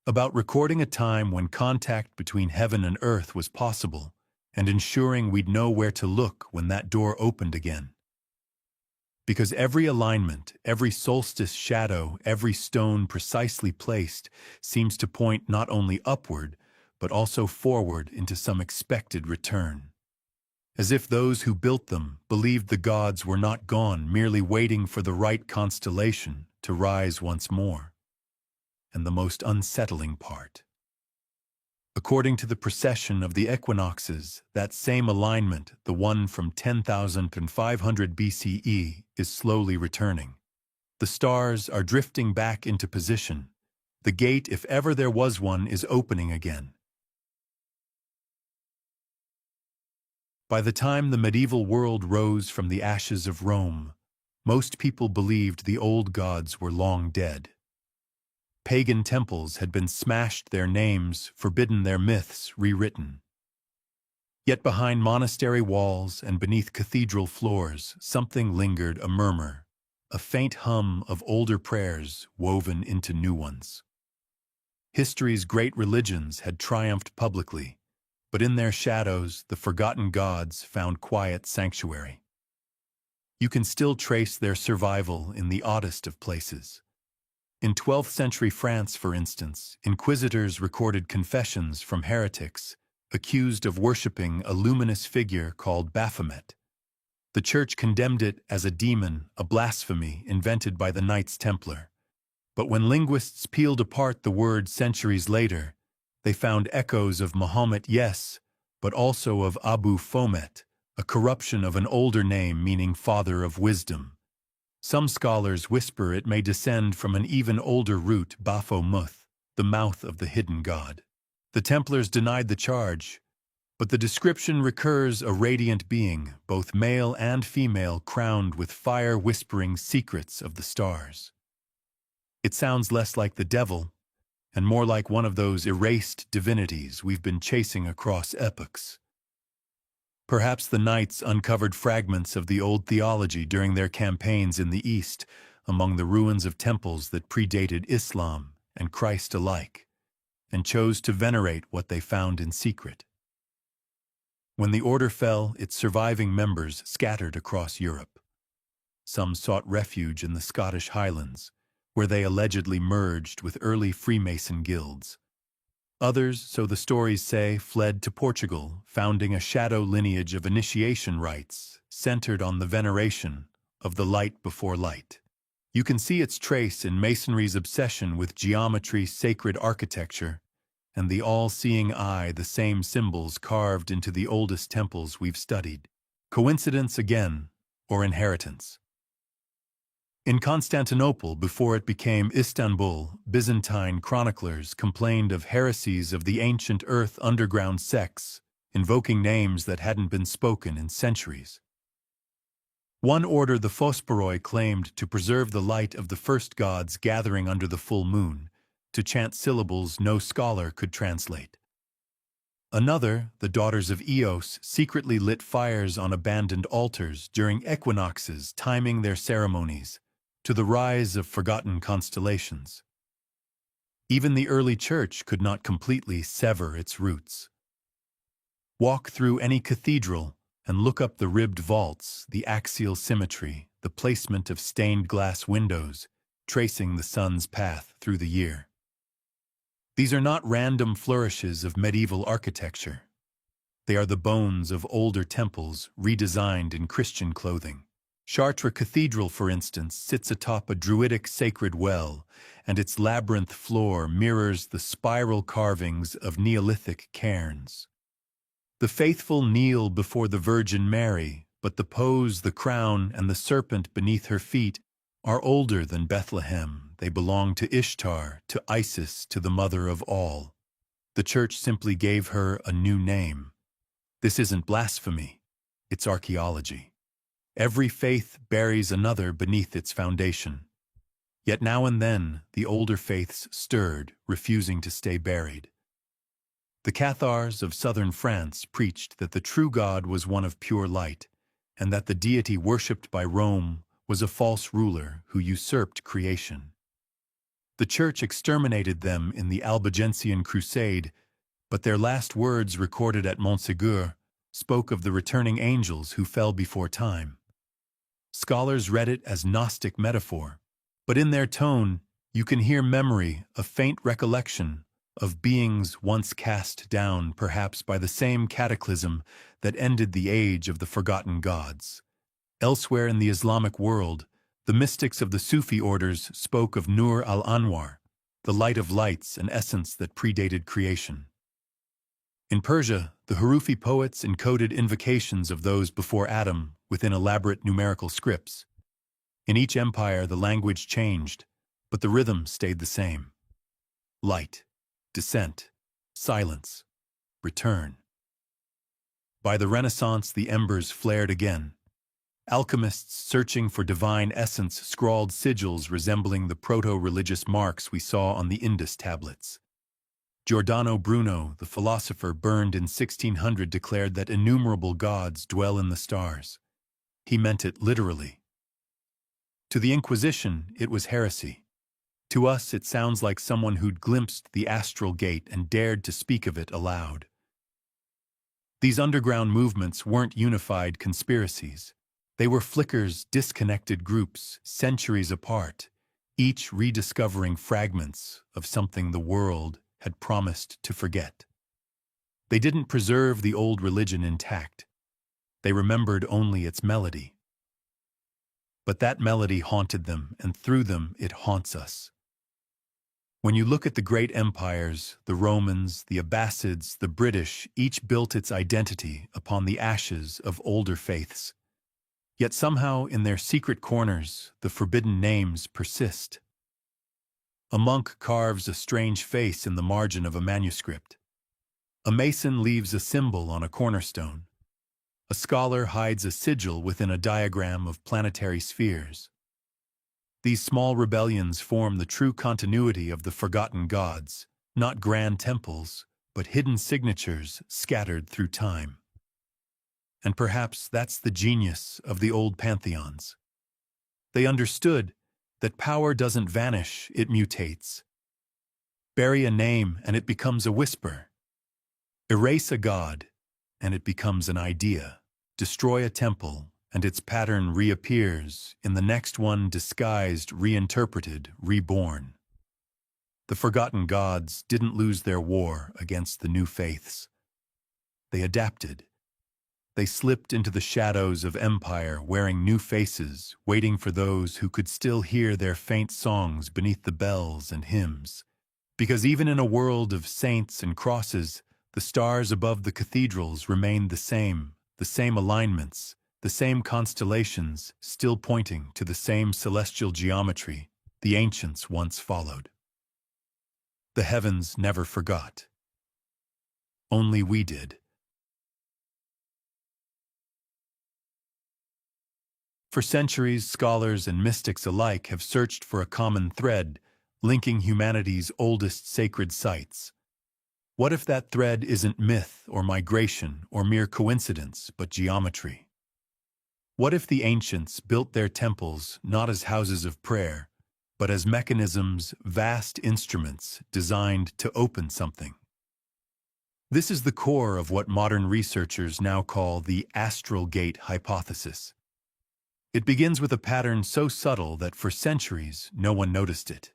About recording a time when contact between heaven and earth was possible, and ensuring we'd know where to look when that door opened again. Because every alignment, every solstice shadow, every stone precisely placed seems to point not only upward, but also forward into some expected return. As if those who built them believed the gods were not gone, merely waiting for the right constellation to rise once more. And the most unsettling part. According to the precession of the equinoxes, that same alignment, the one from 10,500 BCE, is slowly returning. The stars are drifting back into position. The gate, if ever there was one, is opening again. By the time the medieval world rose from the ashes of Rome, most people believed the old gods were long dead. Pagan temples had been smashed, their names forbidden, their myths rewritten. Yet behind monastery walls and beneath cathedral floors, something lingered, a murmur, a faint hum of older prayers woven into new ones. History's great religions had triumphed publicly, but in their shadows, the forgotten gods found quiet sanctuary. You can still trace their survival in the oddest of places. In 12th century France, for instance, inquisitors recorded confessions from heretics accused of worshipping a luminous figure called Baphomet. The Church condemned it as a demon, a blasphemy invented by the Knights Templar. But when linguists peeled apart the word centuries later, they found echoes of Mahomet, yes, but also of Abu Fomet, a corruption of an older name meaning father of wisdom. Some scholars whisper it may descend from an even older root, Baphomuth, the mouth of the hidden god. The Templars denied the charge, but the description recurs a radiant being, both male and female, crowned with fire whispering secrets of the stars. It sounds less like the devil, and more like one of those erased divinities we've been chasing across epochs. Perhaps the Knights uncovered fragments of the old theology during their campaigns in the East, among the ruins of temples that predated Islam and Christ alike, and chose to venerate what they found in secret. When the order fell, its surviving members scattered across Europe. Some sought refuge in the Scottish Highlands, where they allegedly merged with early Freemason guilds. Others, so the stories say, fled to Portugal, founding a shadow lineage of initiation rites centered on the veneration of the light before light. You can see its trace in Masonry's obsession with geometry, sacred architecture, and the all-seeing eye, the same symbols carved into the oldest temples we've studied. Coincidence again, or inheritance? In Constantinople, before it became Istanbul, Byzantine chroniclers complained of heresies of the ancient earth underground sects, invoking names that hadn't been spoken in centuries. One order, the Fosporoi, claimed to preserve the light of the first gods gathering under the full moon, to chant syllables no scholar could translate. Another, the daughters of Eos, secretly lit fires on abandoned altars during equinoxes, timing their ceremonies to the rise of forgotten constellations. Even the early church could not completely sever its roots. Walk through any cathedral and look up the ribbed vaults, the axial symmetry, the placement of stained glass windows, tracing the sun's path through the year. These are not random flourishes of medieval architecture. They are the bones of older temples redesigned in Christian clothing. Chartres Cathedral, for instance, sits atop a druidic sacred well, and its labyrinth floor mirrors the spiral carvings of Neolithic cairns. The faithful kneel before the Virgin Mary, but the pose, the crown, and the serpent beneath her feet are older than Bethlehem. They belong to Ishtar, to Isis, to the mother of all. The Church simply gave her a new name. This isn't blasphemy, it's archaeology. Every faith buries another beneath its foundation. Yet now and then, the older faiths stirred, refusing to stay buried. The Cathars of southern France preached that the true God was one of pure light, and that the deity worshipped by Rome was a false ruler who usurped creation. The Church exterminated them in the Albigensian Crusade, but their last words recorded at Montségur spoke of the returning angels who fell before time. Scholars read it as Gnostic metaphor, but in their tone you can hear memory, a faint recollection of beings once cast down perhaps by the same cataclysm that ended the age of the forgotten gods. Elsewhere in the Islamic world, the mystics of the Sufi orders spoke of Nur al-Anwar, the light of lights, an essence that predated creation. In Persia, the Hurufi poets encoded invocations of those before Adam within elaborate numerical scripts. In each empire, the language changed, but the rhythm stayed the same. Light, descent, silence, return. By the Renaissance, the embers flared again. Alchemists searching for divine essence scrawled sigils resembling the proto-religious marks we saw on the Indus tablets. Giordano Bruno, the philosopher burned in 1600, declared that innumerable gods dwell in the stars. He meant it literally. To the Inquisition, it was heresy. To us, it sounds like someone who'd glimpsed the astral gate and dared to speak of it aloud. These underground movements weren't unified conspiracies. They were flickers, disconnected groups, centuries apart, each rediscovering fragments of something the world had promised to forget. They didn't preserve the old religion intact. They remembered only its melody. But that melody haunted them, and through them it haunts us. When you look at the great empires, the Romans, the Abbasids, the British, each built its identity upon the ashes of older faiths. Yet somehow in their secret corners, the forbidden names persist. A monk carves a strange face in the margin of a manuscript. A mason leaves a symbol on a cornerstone. A scholar hides a sigil within a diagram of planetary spheres. These small rebellions form the true continuity of the forgotten gods, not grand temples, but hidden signatures scattered through time. And perhaps that's the genius of the old pantheons. They understood that power doesn't vanish, it mutates. Bury a name and it becomes a whisper. Erase a god and it becomes an idea. Destroy a temple and its pattern reappears in the next one, disguised, reinterpreted, reborn. The forgotten gods didn't lose their war against the new faiths. They adapted. They slipped into the shadows of empire, wearing new faces, waiting for those who could still hear their faint songs beneath the bells and hymns. Because even in a world of saints and crosses, the stars above the cathedrals remained the same alignments, the same constellations, still pointing to the same celestial geometry the ancients once followed. The heavens never forgot. Only we did. For centuries, scholars and mystics alike have searched for a common thread linking humanity's oldest sacred sites. What if that thread isn't myth or migration or mere coincidence, but geometry? What if the ancients built their temples not as houses of prayer, but as mechanisms, vast instruments designed to open something? This is the core of what modern researchers now call the astral gate hypothesis. It begins with a pattern so subtle that for centuries no one noticed it.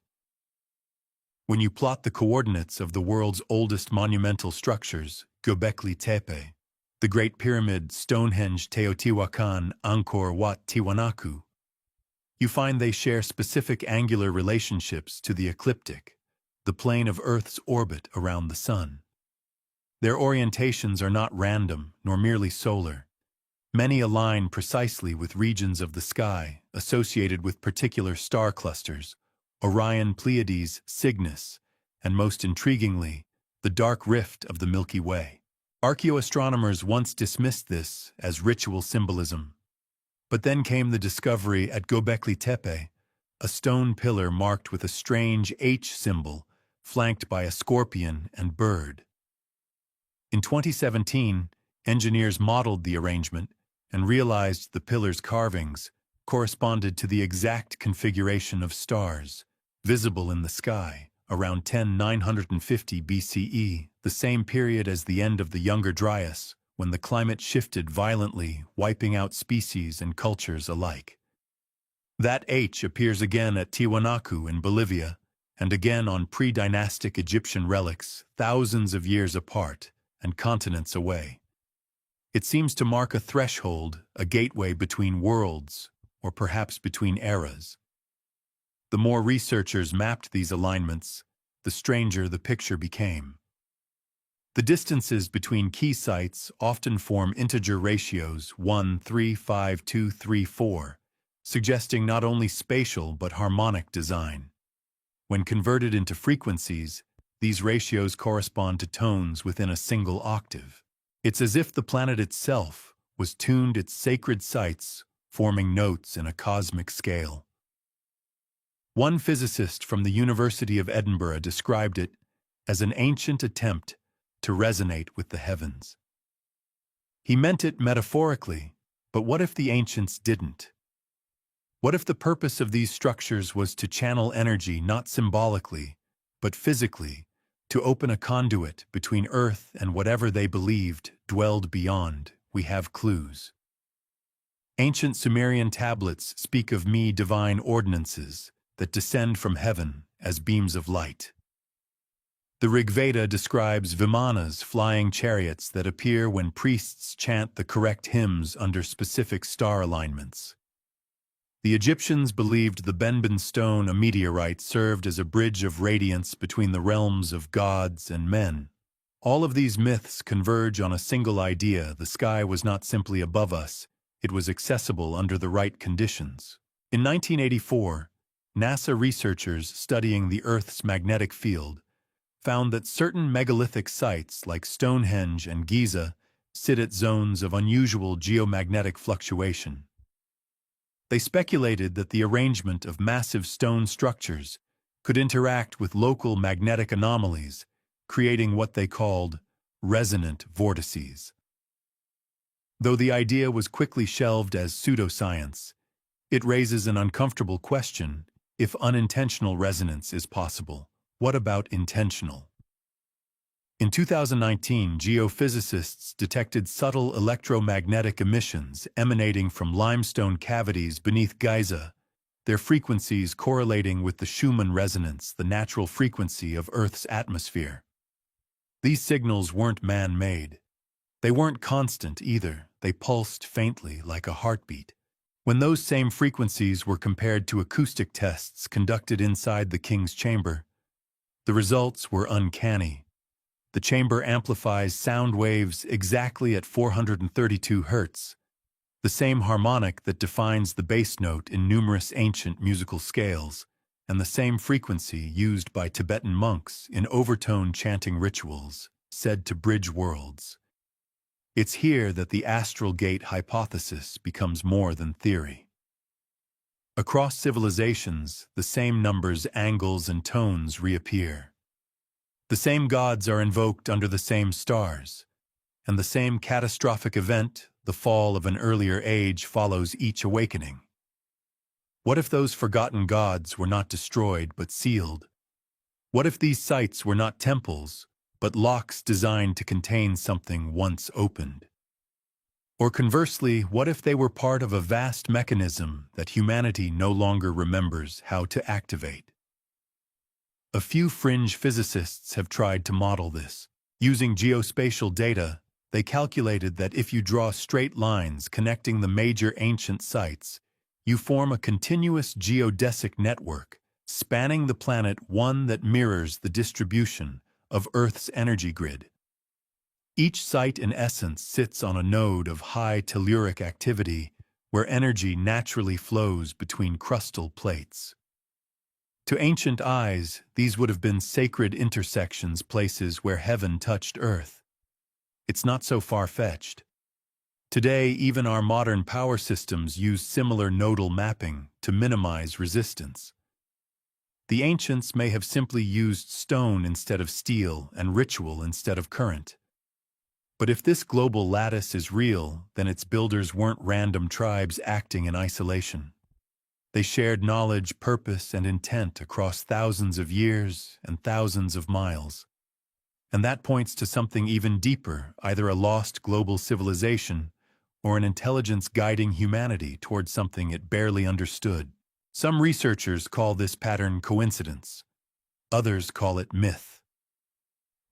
When you plot the coordinates of the world's oldest monumental structures, Göbekli Tepe, the Great Pyramid, Stonehenge, Teotihuacan, Angkor Wat, Tiwanaku, you find they share specific angular relationships to the ecliptic, the plane of Earth's orbit around the Sun. Their orientations are not random nor merely solar. Many align precisely with regions of the sky associated with particular star clusters, Orion, Pleiades, Cygnus, and most intriguingly, the dark rift of the Milky Way. Archaeoastronomers once dismissed this as ritual symbolism. But then came the discovery at Göbekli Tepe, a stone pillar marked with a strange H symbol flanked by a scorpion and bird. In 2017, engineers modeled the arrangement and realized the pillar's carvings corresponded to the exact configuration of stars visible in the sky around 10,950 BCE, the same period as the end of the Younger Dryas, when the climate shifted violently, wiping out species and cultures alike. That H appears again at Tiwanaku in Bolivia, and again on pre-dynastic Egyptian relics thousands of years apart and continents away. It seems to mark a threshold, a gateway between worlds, or perhaps between eras. The more researchers mapped these alignments, the stranger the picture became. The distances between key sites often form integer ratios 1, 3, 5, 2, 3, 4, suggesting not only spatial but harmonic design. When converted into frequencies, these ratios correspond to tones within a single octave. It's as if the planet itself was tuned its sacred sites, forming notes in a cosmic scale. One physicist from the University of Edinburgh described it as an ancient attempt to resonate with the heavens. He meant it metaphorically, but what if the ancients didn't? What if the purpose of these structures was to channel energy not symbolically, but physically, to open a conduit between Earth and whatever they believed dwelled beyond? We have clues. Ancient Sumerian tablets speak of divine ordinances, that descend from heaven as beams of light. The Rig Veda describes vimanas, flying chariots that appear when priests chant the correct hymns under specific star alignments. The Egyptians believed the Benben stone, a meteorite, served as a bridge of radiance between the realms of gods and men. All of these myths converge on a single idea: the sky was not simply above us, it was accessible under the right conditions. In 1984, NASA researchers studying the Earth's magnetic field found that certain megalithic sites like Stonehenge and Giza sit at zones of unusual geomagnetic fluctuation. They speculated that the arrangement of massive stone structures could interact with local magnetic anomalies, creating what they called resonant vortices. Though the idea was quickly shelved as pseudoscience, it raises an uncomfortable question: if unintentional resonance is possible, what about intentional? In 2019, geophysicists detected subtle electromagnetic emissions emanating from limestone cavities beneath Giza, their frequencies correlating with the Schumann resonance, the natural frequency of Earth's atmosphere. These signals weren't man-made. They weren't constant either. They pulsed faintly like a heartbeat. When those same frequencies were compared to acoustic tests conducted inside the king's chamber, the results were uncanny. The chamber amplifies sound waves exactly at 432 Hz, the same harmonic that defines the bass note in numerous ancient musical scales, and the same frequency used by Tibetan monks in overtone chanting rituals said to bridge worlds. It's here that the astral gate hypothesis becomes more than theory. Across civilizations, the same numbers, angles, and tones reappear. The same gods are invoked under the same stars, and the same catastrophic event, the fall of an earlier age, follows each awakening. What if those forgotten gods were not destroyed but sealed? What if these sites were not temples, but locks designed to contain something once opened? Or conversely, what if they were part of a vast mechanism that humanity no longer remembers how to activate? A few fringe physicists have tried to model this. Using geospatial data, they calculated that if you draw straight lines connecting the major ancient sites, you form a continuous geodesic network spanning the planet, one that mirrors the distribution of Earth's energy grid. Each site, in essence, sits on a node of high telluric activity where energy naturally flows between crustal plates. To ancient eyes, these would have been sacred intersections, places where heaven touched Earth. It's not so far-fetched. Today, even our modern power systems use similar nodal mapping to minimize resistance. The ancients may have simply used stone instead of steel and ritual instead of current. But if this global lattice is real, then its builders weren't random tribes acting in isolation. They shared knowledge, purpose, and intent across thousands of years and thousands of miles. And that points to something even deeper, either a lost global civilization or an intelligence guiding humanity toward something it barely understood. Some researchers call this pattern coincidence. Others call it myth.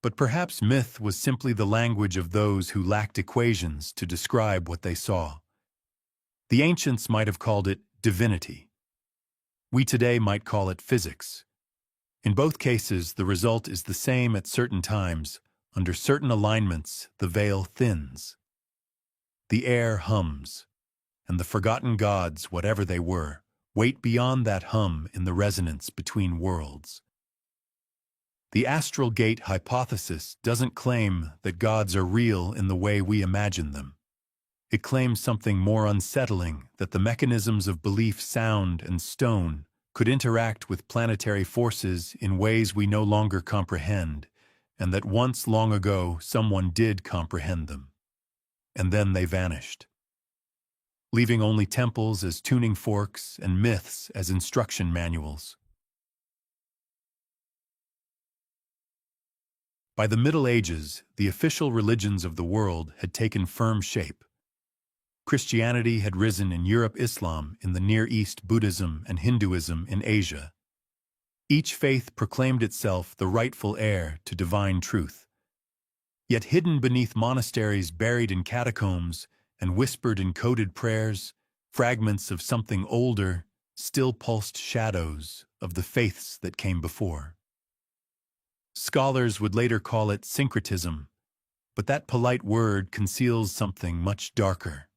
But perhaps myth was simply the language of those who lacked equations to describe what they saw. The ancients might have called it divinity. We today might call it physics. In both cases, the result is the same. At certain times, under certain alignments, the veil thins. The air hums, and the forgotten gods, whatever they were, wait beyond that hum in the resonance between worlds. The astral gate hypothesis doesn't claim that gods are real in the way we imagine them. It claims something more unsettling, that the mechanisms of belief, sound, and stone could interact with planetary forces in ways we no longer comprehend, and that once long ago someone did comprehend them. And then they vanished, leaving only temples as tuning forks and myths as instruction manuals. By the Middle Ages, the official religions of the world had taken firm shape. Christianity had risen in Europe, Islam in the Near East, Buddhism and Hinduism in Asia, Each faith proclaimed itself the rightful heir to divine truth. Yet hidden beneath monasteries buried in catacombs and whispered in coded prayers, fragments of something older still pulsed shadows of the faiths that came before. Scholars would later call it syncretism, but that polite word conceals something much darker.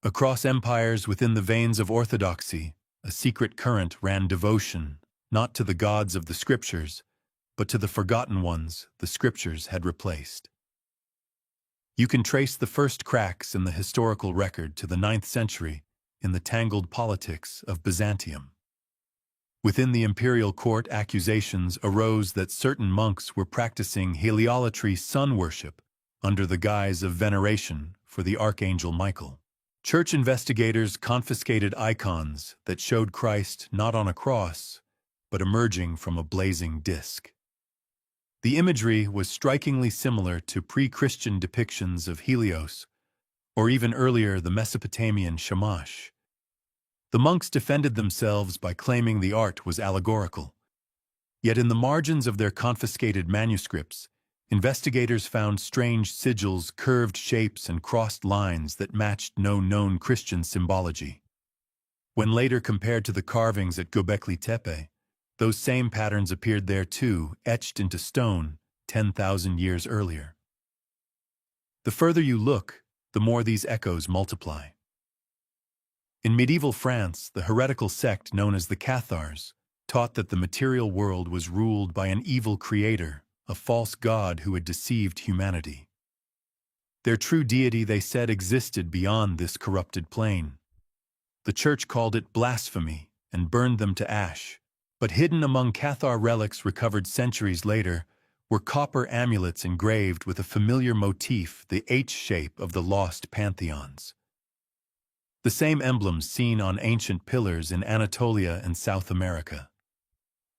Across empires within the veins of orthodoxy, a secret current ran devotion, not to the gods of the scriptures, but to the forgotten ones the scriptures had replaced. You can trace the first cracks in the historical record to the 9th century in the tangled politics of Byzantium. Within the imperial court, accusations arose that certain monks were practicing heliolatry, sun worship, under the guise of veneration for the archangel Michael. Church investigators confiscated icons that showed Christ not on a cross, but emerging from a blazing disc. The imagery was strikingly similar to pre-Christian depictions of Helios, or even earlier the Mesopotamian Shamash. The monks defended themselves by claiming the art was allegorical. Yet in the margins of their confiscated manuscripts, investigators found strange sigils, curved shapes, and crossed lines that matched no known Christian symbology. When later compared to the carvings at Göbekli Tepe, those same patterns appeared there too, etched into stone 10,000 years earlier. The further you look, the more these echoes multiply. In medieval France, the heretical sect known as the Cathars taught that the material world was ruled by an evil creator, a false god who had deceived humanity. Their true deity, they said, existed beyond this corrupted plane. The church called it blasphemy and burned them to ash. But hidden among Cathar relics recovered centuries later were copper amulets engraved with a familiar motif, the H-shape of the lost pantheons. The same emblems seen on ancient pillars in Anatolia and South America.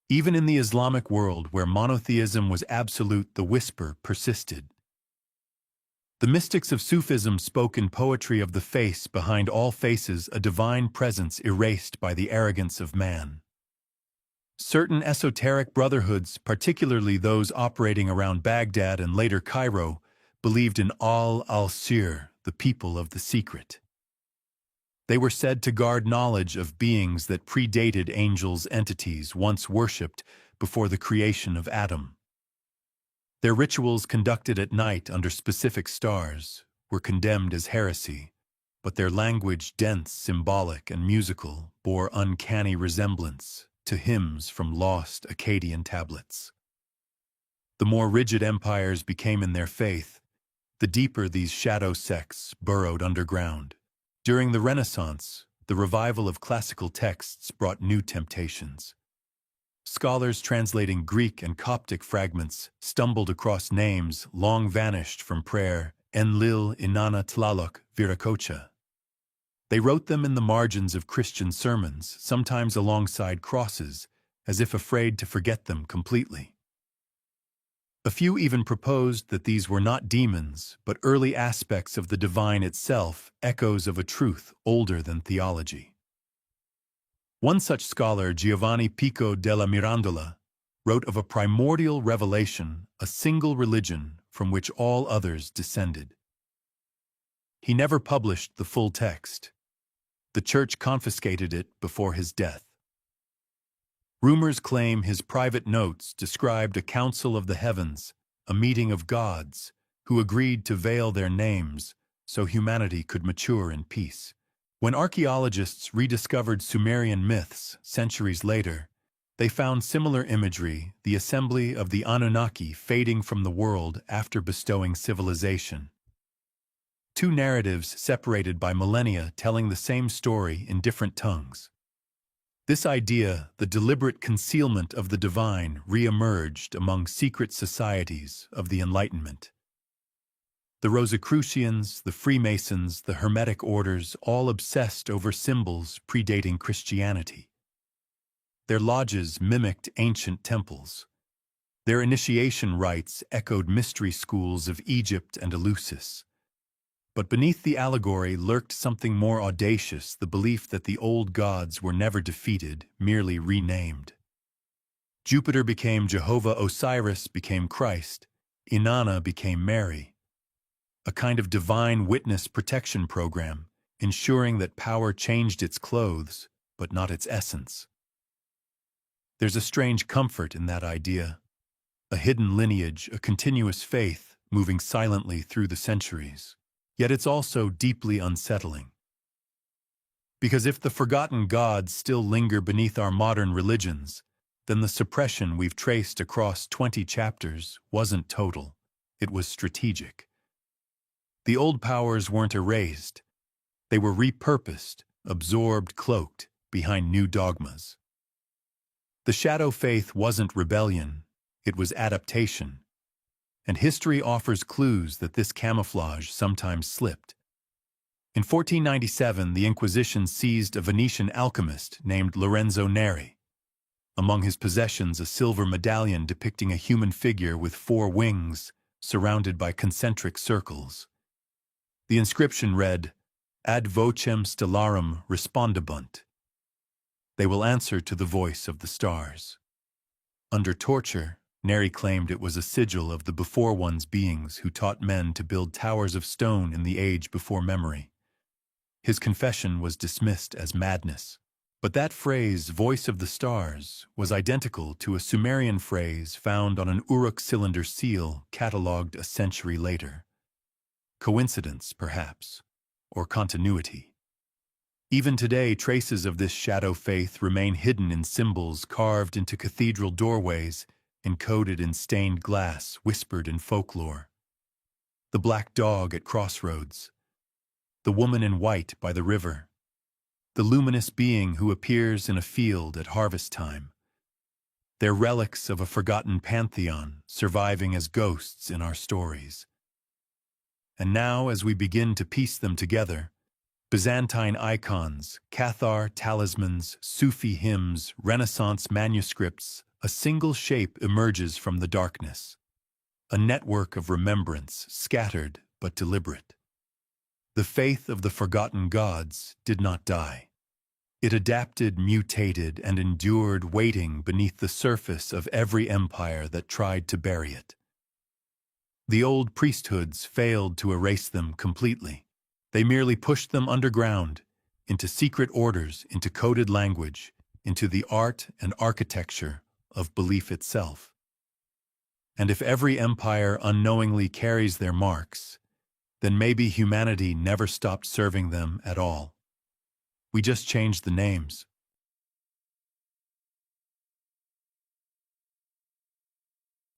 Even in the Islamic world, where monotheism was absolute, the whisper persisted. The mystics of Sufism spoke in poetry of the face behind all faces, a divine presence erased by the arrogance of man. Certain esoteric brotherhoods, particularly those operating around Baghdad and later Cairo, believed in al-Sir, the people of the secret. They were said to guard knowledge of beings that predated angels, entities once worshipped before the creation of Adam. Their rituals, conducted at night under specific stars, were condemned as heresy, but their language, dense, symbolic, and musical, bore uncanny resemblance to hymns from lost Akkadian tablets. The more rigid empires became in their faith, the deeper these shadow sects burrowed underground. During the Renaissance, the revival of classical texts brought new temptations. Scholars translating Greek and Coptic fragments stumbled across names long vanished from prayer, Enlil, Inanna, Tlaloc, Viracocha. They wrote them in the margins of Christian sermons, sometimes alongside crosses, as if afraid to forget them completely. A few even proposed that these were not demons, but early aspects of the divine itself, echoes of a truth older than theology. One such scholar, Giovanni Pico della Mirandola, wrote of a primordial revelation, a single religion from which all others descended. He never published the full text. The church confiscated it before his death. Rumors claim his private notes described a council of the heavens, a meeting of gods, who agreed to veil their names so humanity could mature in peace. When archaeologists rediscovered Sumerian myths centuries later, they found similar imagery, the assembly of the Anunnaki fading from the world after bestowing civilization. Two narratives separated by millennia telling the same story in different tongues. This idea, the deliberate concealment of the divine, re-emerged among secret societies of the Enlightenment. The Rosicrucians, the Freemasons, the Hermetic orders, all obsessed over symbols predating Christianity. Their lodges mimicked ancient temples. Their initiation rites echoed mystery schools of Egypt and Eleusis. But beneath the allegory lurked something more audacious, the belief that the old gods were never defeated, merely renamed. Jupiter became Jehovah, Osiris became Christ, Inanna became Mary. A kind of divine witness protection program, ensuring that power changed its clothes, but not its essence. There's a strange comfort in that idea, a hidden lineage, a continuous faith moving silently through the centuries. Yet it's also deeply unsettling. Because if the forgotten gods still linger beneath our modern religions, then the suppression we've traced across 20 chapters wasn't total, it was strategic. The old powers weren't erased. They were repurposed, absorbed, cloaked behind new dogmas. The shadow faith wasn't rebellion, it was adaptation. And history offers clues that this camouflage sometimes slipped. In 1497, the Inquisition seized a Venetian alchemist named Lorenzo Neri. Among his possessions, a silver medallion depicting a human figure with 4 wings, surrounded by concentric circles. The inscription read, "Ad vocem stellarum respondebunt." They will answer to the voice of the stars. Under torture, Neri claimed it was a sigil of the Before One's beings who taught men to build towers of stone in the age before memory. His confession was dismissed as madness. But that phrase, voice of the stars, was identical to a Sumerian phrase found on an Uruk cylinder seal catalogued a century later. Coincidence, perhaps, or continuity. Even today, traces of this shadow faith remain hidden in symbols carved into cathedral doorways, encoded in stained glass, whispered in folklore. The black dog at crossroads, the woman in white by the river, the luminous being who appears in a field at harvest time. They're relics of a forgotten pantheon, surviving as ghosts in our stories. And now, as we begin to piece them together, Byzantine icons, Cathar talismans, Sufi hymns, Renaissance manuscripts, a single shape emerges from the darkness. A network of remembrance, scattered but deliberate. The faith of the forgotten gods did not die. It adapted, mutated, and endured, waiting beneath the surface of every empire that tried to bury it. The old priesthoods failed to erase them completely. They merely pushed them underground, into secret orders, into coded language, into the art and architecture of belief itself. And if every empire unknowingly carries their marks, then maybe humanity never stopped serving them at all. We just changed the names.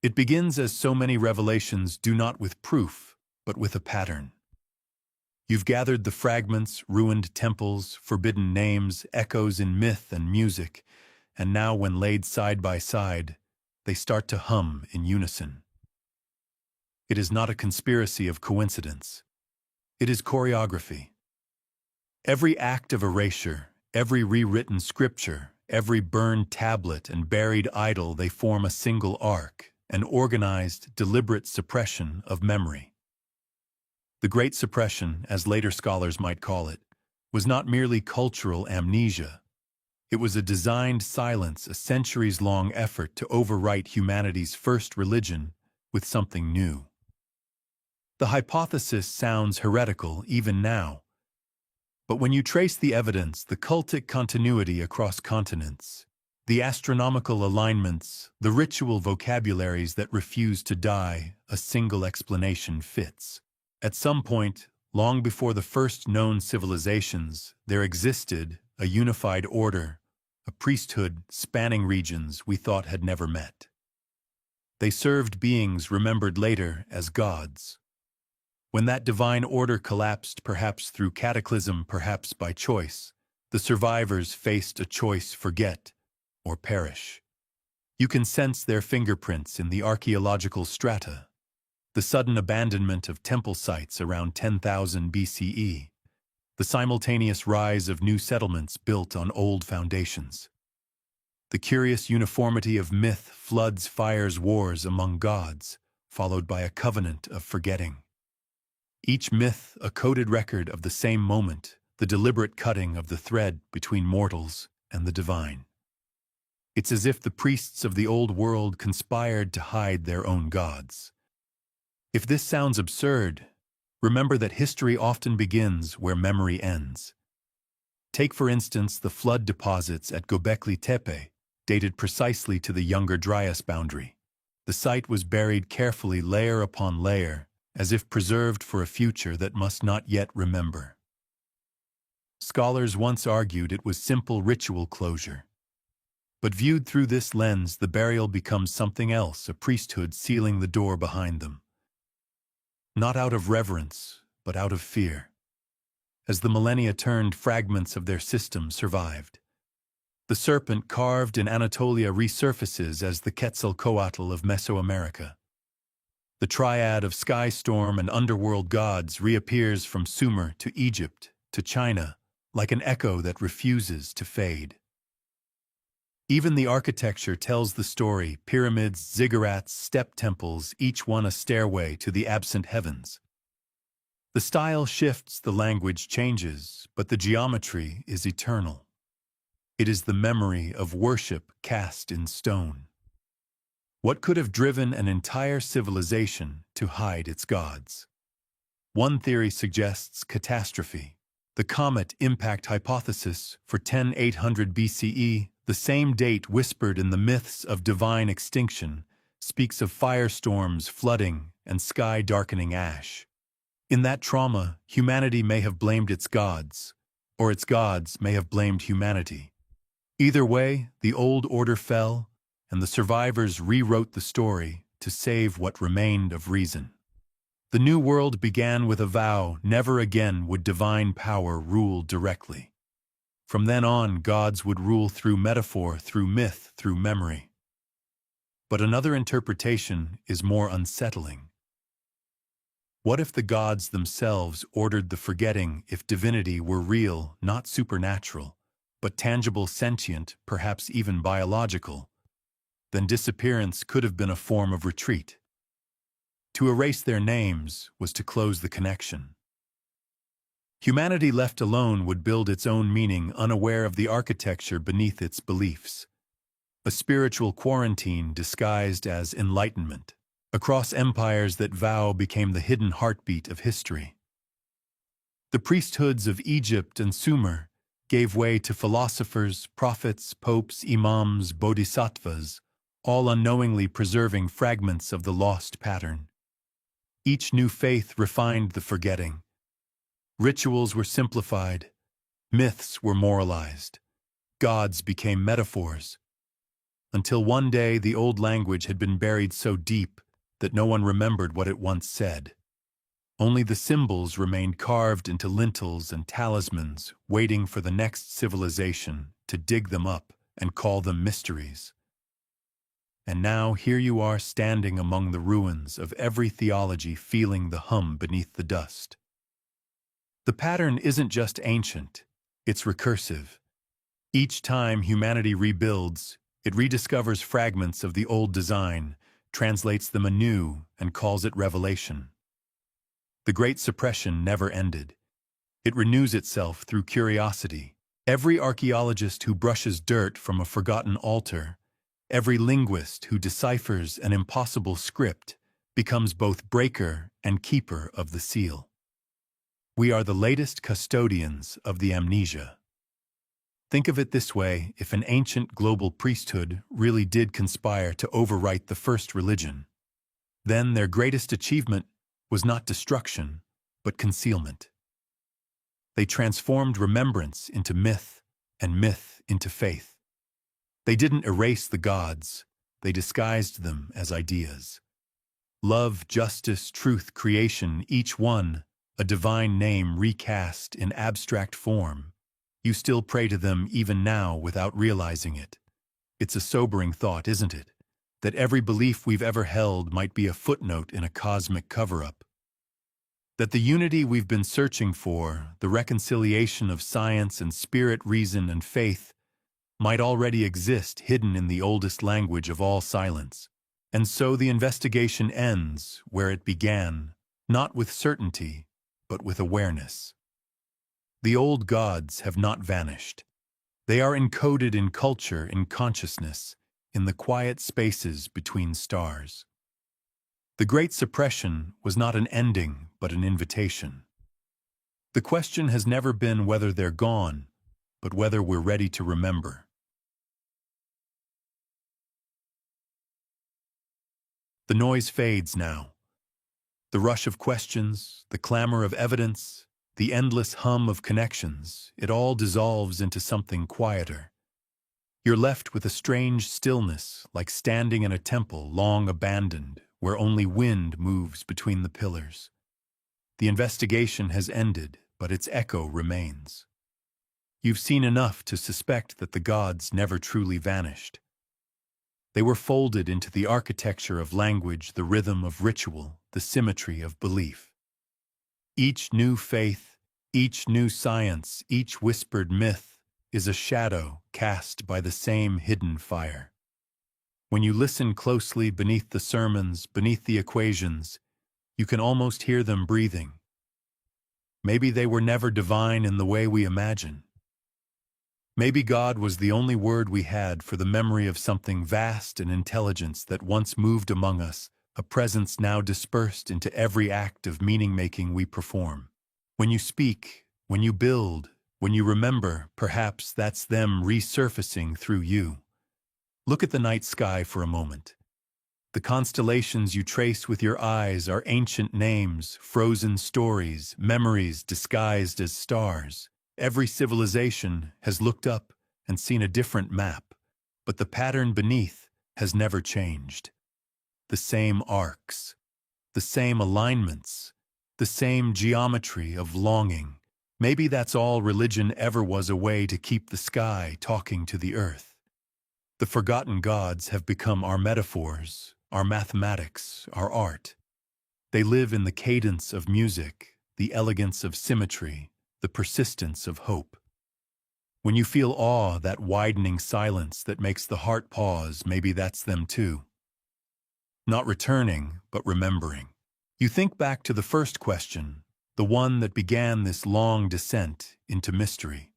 It begins as so many revelations do, not with proof, but with a pattern. You've gathered the fragments, ruined temples, forbidden names, echoes in myth and music, and now when laid side by side, they start to hum in unison. It is not a conspiracy of coincidence. It is choreography. Every act of erasure, every rewritten scripture, every burned tablet and buried idol, they form a single arc, an organized, deliberate suppression of memory. The Great Suppression, as later scholars might call it, was not merely cultural amnesia. It was a designed silence, a centuries-long effort to overwrite humanity's first religion with something new. The hypothesis sounds heretical even now. But when you trace the evidence, the cultic continuity across continents, the astronomical alignments, the ritual vocabularies that refuse to die, a single explanation fits. At some point, long before the first known civilizations, there existed a unified order, a priesthood spanning regions we thought had never met. They served beings remembered later as gods. When that divine order collapsed, perhaps through cataclysm, perhaps by choice, the survivors faced a choice: forget or perish. You can sense their fingerprints in the archaeological strata. The sudden abandonment of temple sites around 10,000 BCE, the simultaneous rise of new settlements built on old foundations. The curious uniformity of myth, floods, fires, wars among gods, followed by a covenant of forgetting. Each myth a coded record of the same moment, the deliberate cutting of the thread between mortals and the divine. It's as if the priests of the old world conspired to hide their own gods. If this sounds absurd, remember that history often begins where memory ends. Take, for instance, the flood deposits at Göbekli Tepe, dated precisely to the Younger Dryas boundary. The site was buried carefully layer upon layer, as if preserved for a future that must not yet remember. Scholars once argued it was simple ritual closure. But viewed through this lens, the burial becomes something else, a priesthood sealing the door behind them. Not out of reverence, but out of fear. As the millennia turned, fragments of their system survived. The serpent carved in Anatolia resurfaces as the Quetzalcoatl of Mesoamerica. The triad of sky storm and underworld gods reappears from Sumer to Egypt to China, like an echo that refuses to fade. Even the architecture tells the story: pyramids, ziggurats, step temples, each one a stairway to the absent heavens. The style shifts, the language changes, but the geometry is eternal. It is the memory of worship cast in stone. What could have driven an entire civilization to hide its gods? One theory suggests catastrophe. The comet impact hypothesis for 10,800 BCE, the same date whispered in the myths of divine extinction, speaks of firestorms, flooding, and sky-darkening ash. In that trauma, humanity may have blamed its gods, or its gods may have blamed humanity. Either way, the old order fell, and the survivors rewrote the story to save what remained of reason. The new world began with a vow: never again would divine power rule directly. From then on, gods would rule through metaphor, through myth, through memory. But another interpretation is more unsettling. What if the gods themselves ordered the forgetting? If divinity were real, not supernatural, but tangible, sentient, perhaps even biological, then disappearance could have been a form of retreat. To erase their names was to close the connection. Humanity left alone would build its own meaning, unaware of the architecture beneath its beliefs. A spiritual quarantine disguised as enlightenment. Across empires, that vow became the hidden heartbeat of history. The priesthoods of Egypt and Sumer gave way to philosophers, prophets, popes, imams, bodhisattvas, all unknowingly preserving fragments of the lost pattern. Each new faith refined the forgetting. Rituals were simplified, myths were moralized, gods became metaphors, until one day the old language had been buried so deep that no one remembered what it once said. Only the symbols remained carved into lintels and talismans, waiting for the next civilization to dig them up and call them mysteries. And now here you are, standing among the ruins of every theology, feeling the hum beneath the dust. The pattern isn't just ancient, it's recursive. Each time humanity rebuilds, it rediscovers fragments of the old design, translates them anew, and calls it revelation. The Great Suppression never ended. It renews itself through curiosity. Every archaeologist who brushes dirt from a forgotten altar, every linguist who deciphers an impossible script, becomes both breaker and keeper of the seal. We are the latest custodians of the amnesia. Think of it this way: if an ancient global priesthood really did conspire to overwrite the first religion, then their greatest achievement was not destruction, but concealment. They transformed remembrance into myth, and myth into faith. They didn't erase the gods, they disguised them as ideas. Love, justice, truth, creation, each one a divine name recast in abstract form. You still pray to them even now without realizing it. It's a sobering thought, isn't it? That every belief we've ever held might be a footnote in a cosmic cover-up. That the unity we've been searching for, the reconciliation of science and spirit, reason and faith, might already exist hidden in the oldest language of all silence. And so the investigation ends where it began, not with certainty, but with awareness. The old gods have not vanished, They are encoded in culture, in consciousness, in the quiet spaces between stars. The Great Suppression was not an ending, but an invitation. The question has never been whether they're gone, but whether we're ready to remember. The noise fades now. The rush of questions, the clamor of evidence, the endless hum of connections, it all dissolves into something quieter. You're left with a strange stillness, like standing in a temple long abandoned, where only wind moves between the pillars. The investigation has ended, but its echo remains. You've seen enough to suspect that the gods never truly vanished. They were folded into the architecture of language, the rhythm of ritual, the symmetry of belief. Each new faith, each new science, each whispered myth is a shadow cast by the same hidden fire. When you listen closely beneath the sermons, beneath the equations, you can almost hear them breathing. Maybe they were never divine in the way we imagine. Maybe God was the only word we had for the memory of something vast and intelligence that once moved among us, a presence now dispersed into every act of meaning-making we perform. When you speak, when you build, when you remember, perhaps that's them resurfacing through you. Look at the night sky for a moment. The constellations you trace with your eyes are ancient names, frozen stories, memories disguised as stars. Every civilization has looked up and seen a different map, but the pattern beneath has never changed. The same arcs, the same alignments, the same geometry of longing. Maybe that's all religion ever was, a way to keep the sky talking to the earth. The forgotten gods have become our metaphors, our mathematics, our art. They live in the cadence of music, the elegance of symmetry, the persistence of hope. When you feel awe, that widening silence that makes the heart pause, maybe that's them too. Not returning, but remembering. You think back to the first question, the one that began this long descent into mystery.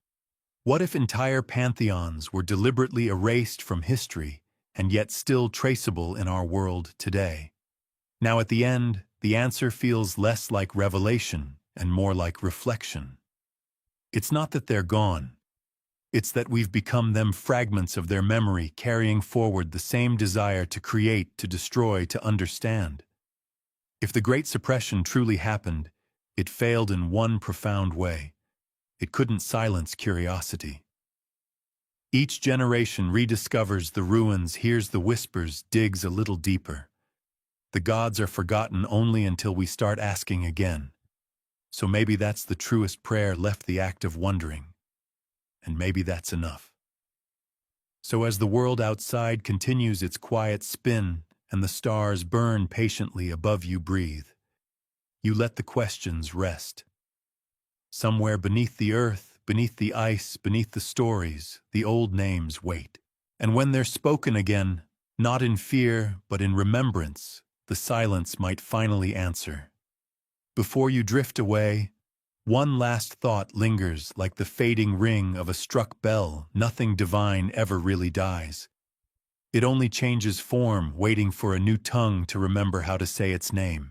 What if entire pantheons were deliberately erased from history and yet still traceable in our world today? Now at the end, the answer feels less like revelation and more like reflection. It's not that they're gone. It's that we've become them, fragments of their memory, carrying forward the same desire to create, to destroy, to understand. If the Great Suppression truly happened, it failed in one profound way. It couldn't silence curiosity. Each generation rediscovers the ruins, hears the whispers, digs a little deeper. The gods are forgotten only until we start asking again. So maybe that's the truest prayer left, the act of wondering. And maybe that's enough. So as the world outside continues its quiet spin and the stars burn patiently above you, breathe. You let the questions rest. Somewhere beneath the earth, beneath the ice, beneath the stories, the old names wait. And when they're spoken again, not in fear, but in remembrance, the silence might finally answer. Before you drift away, one last thought lingers like the fading ring of a struck bell. Nothing divine ever really dies. It only changes form, waiting for a new tongue to remember how to say its name.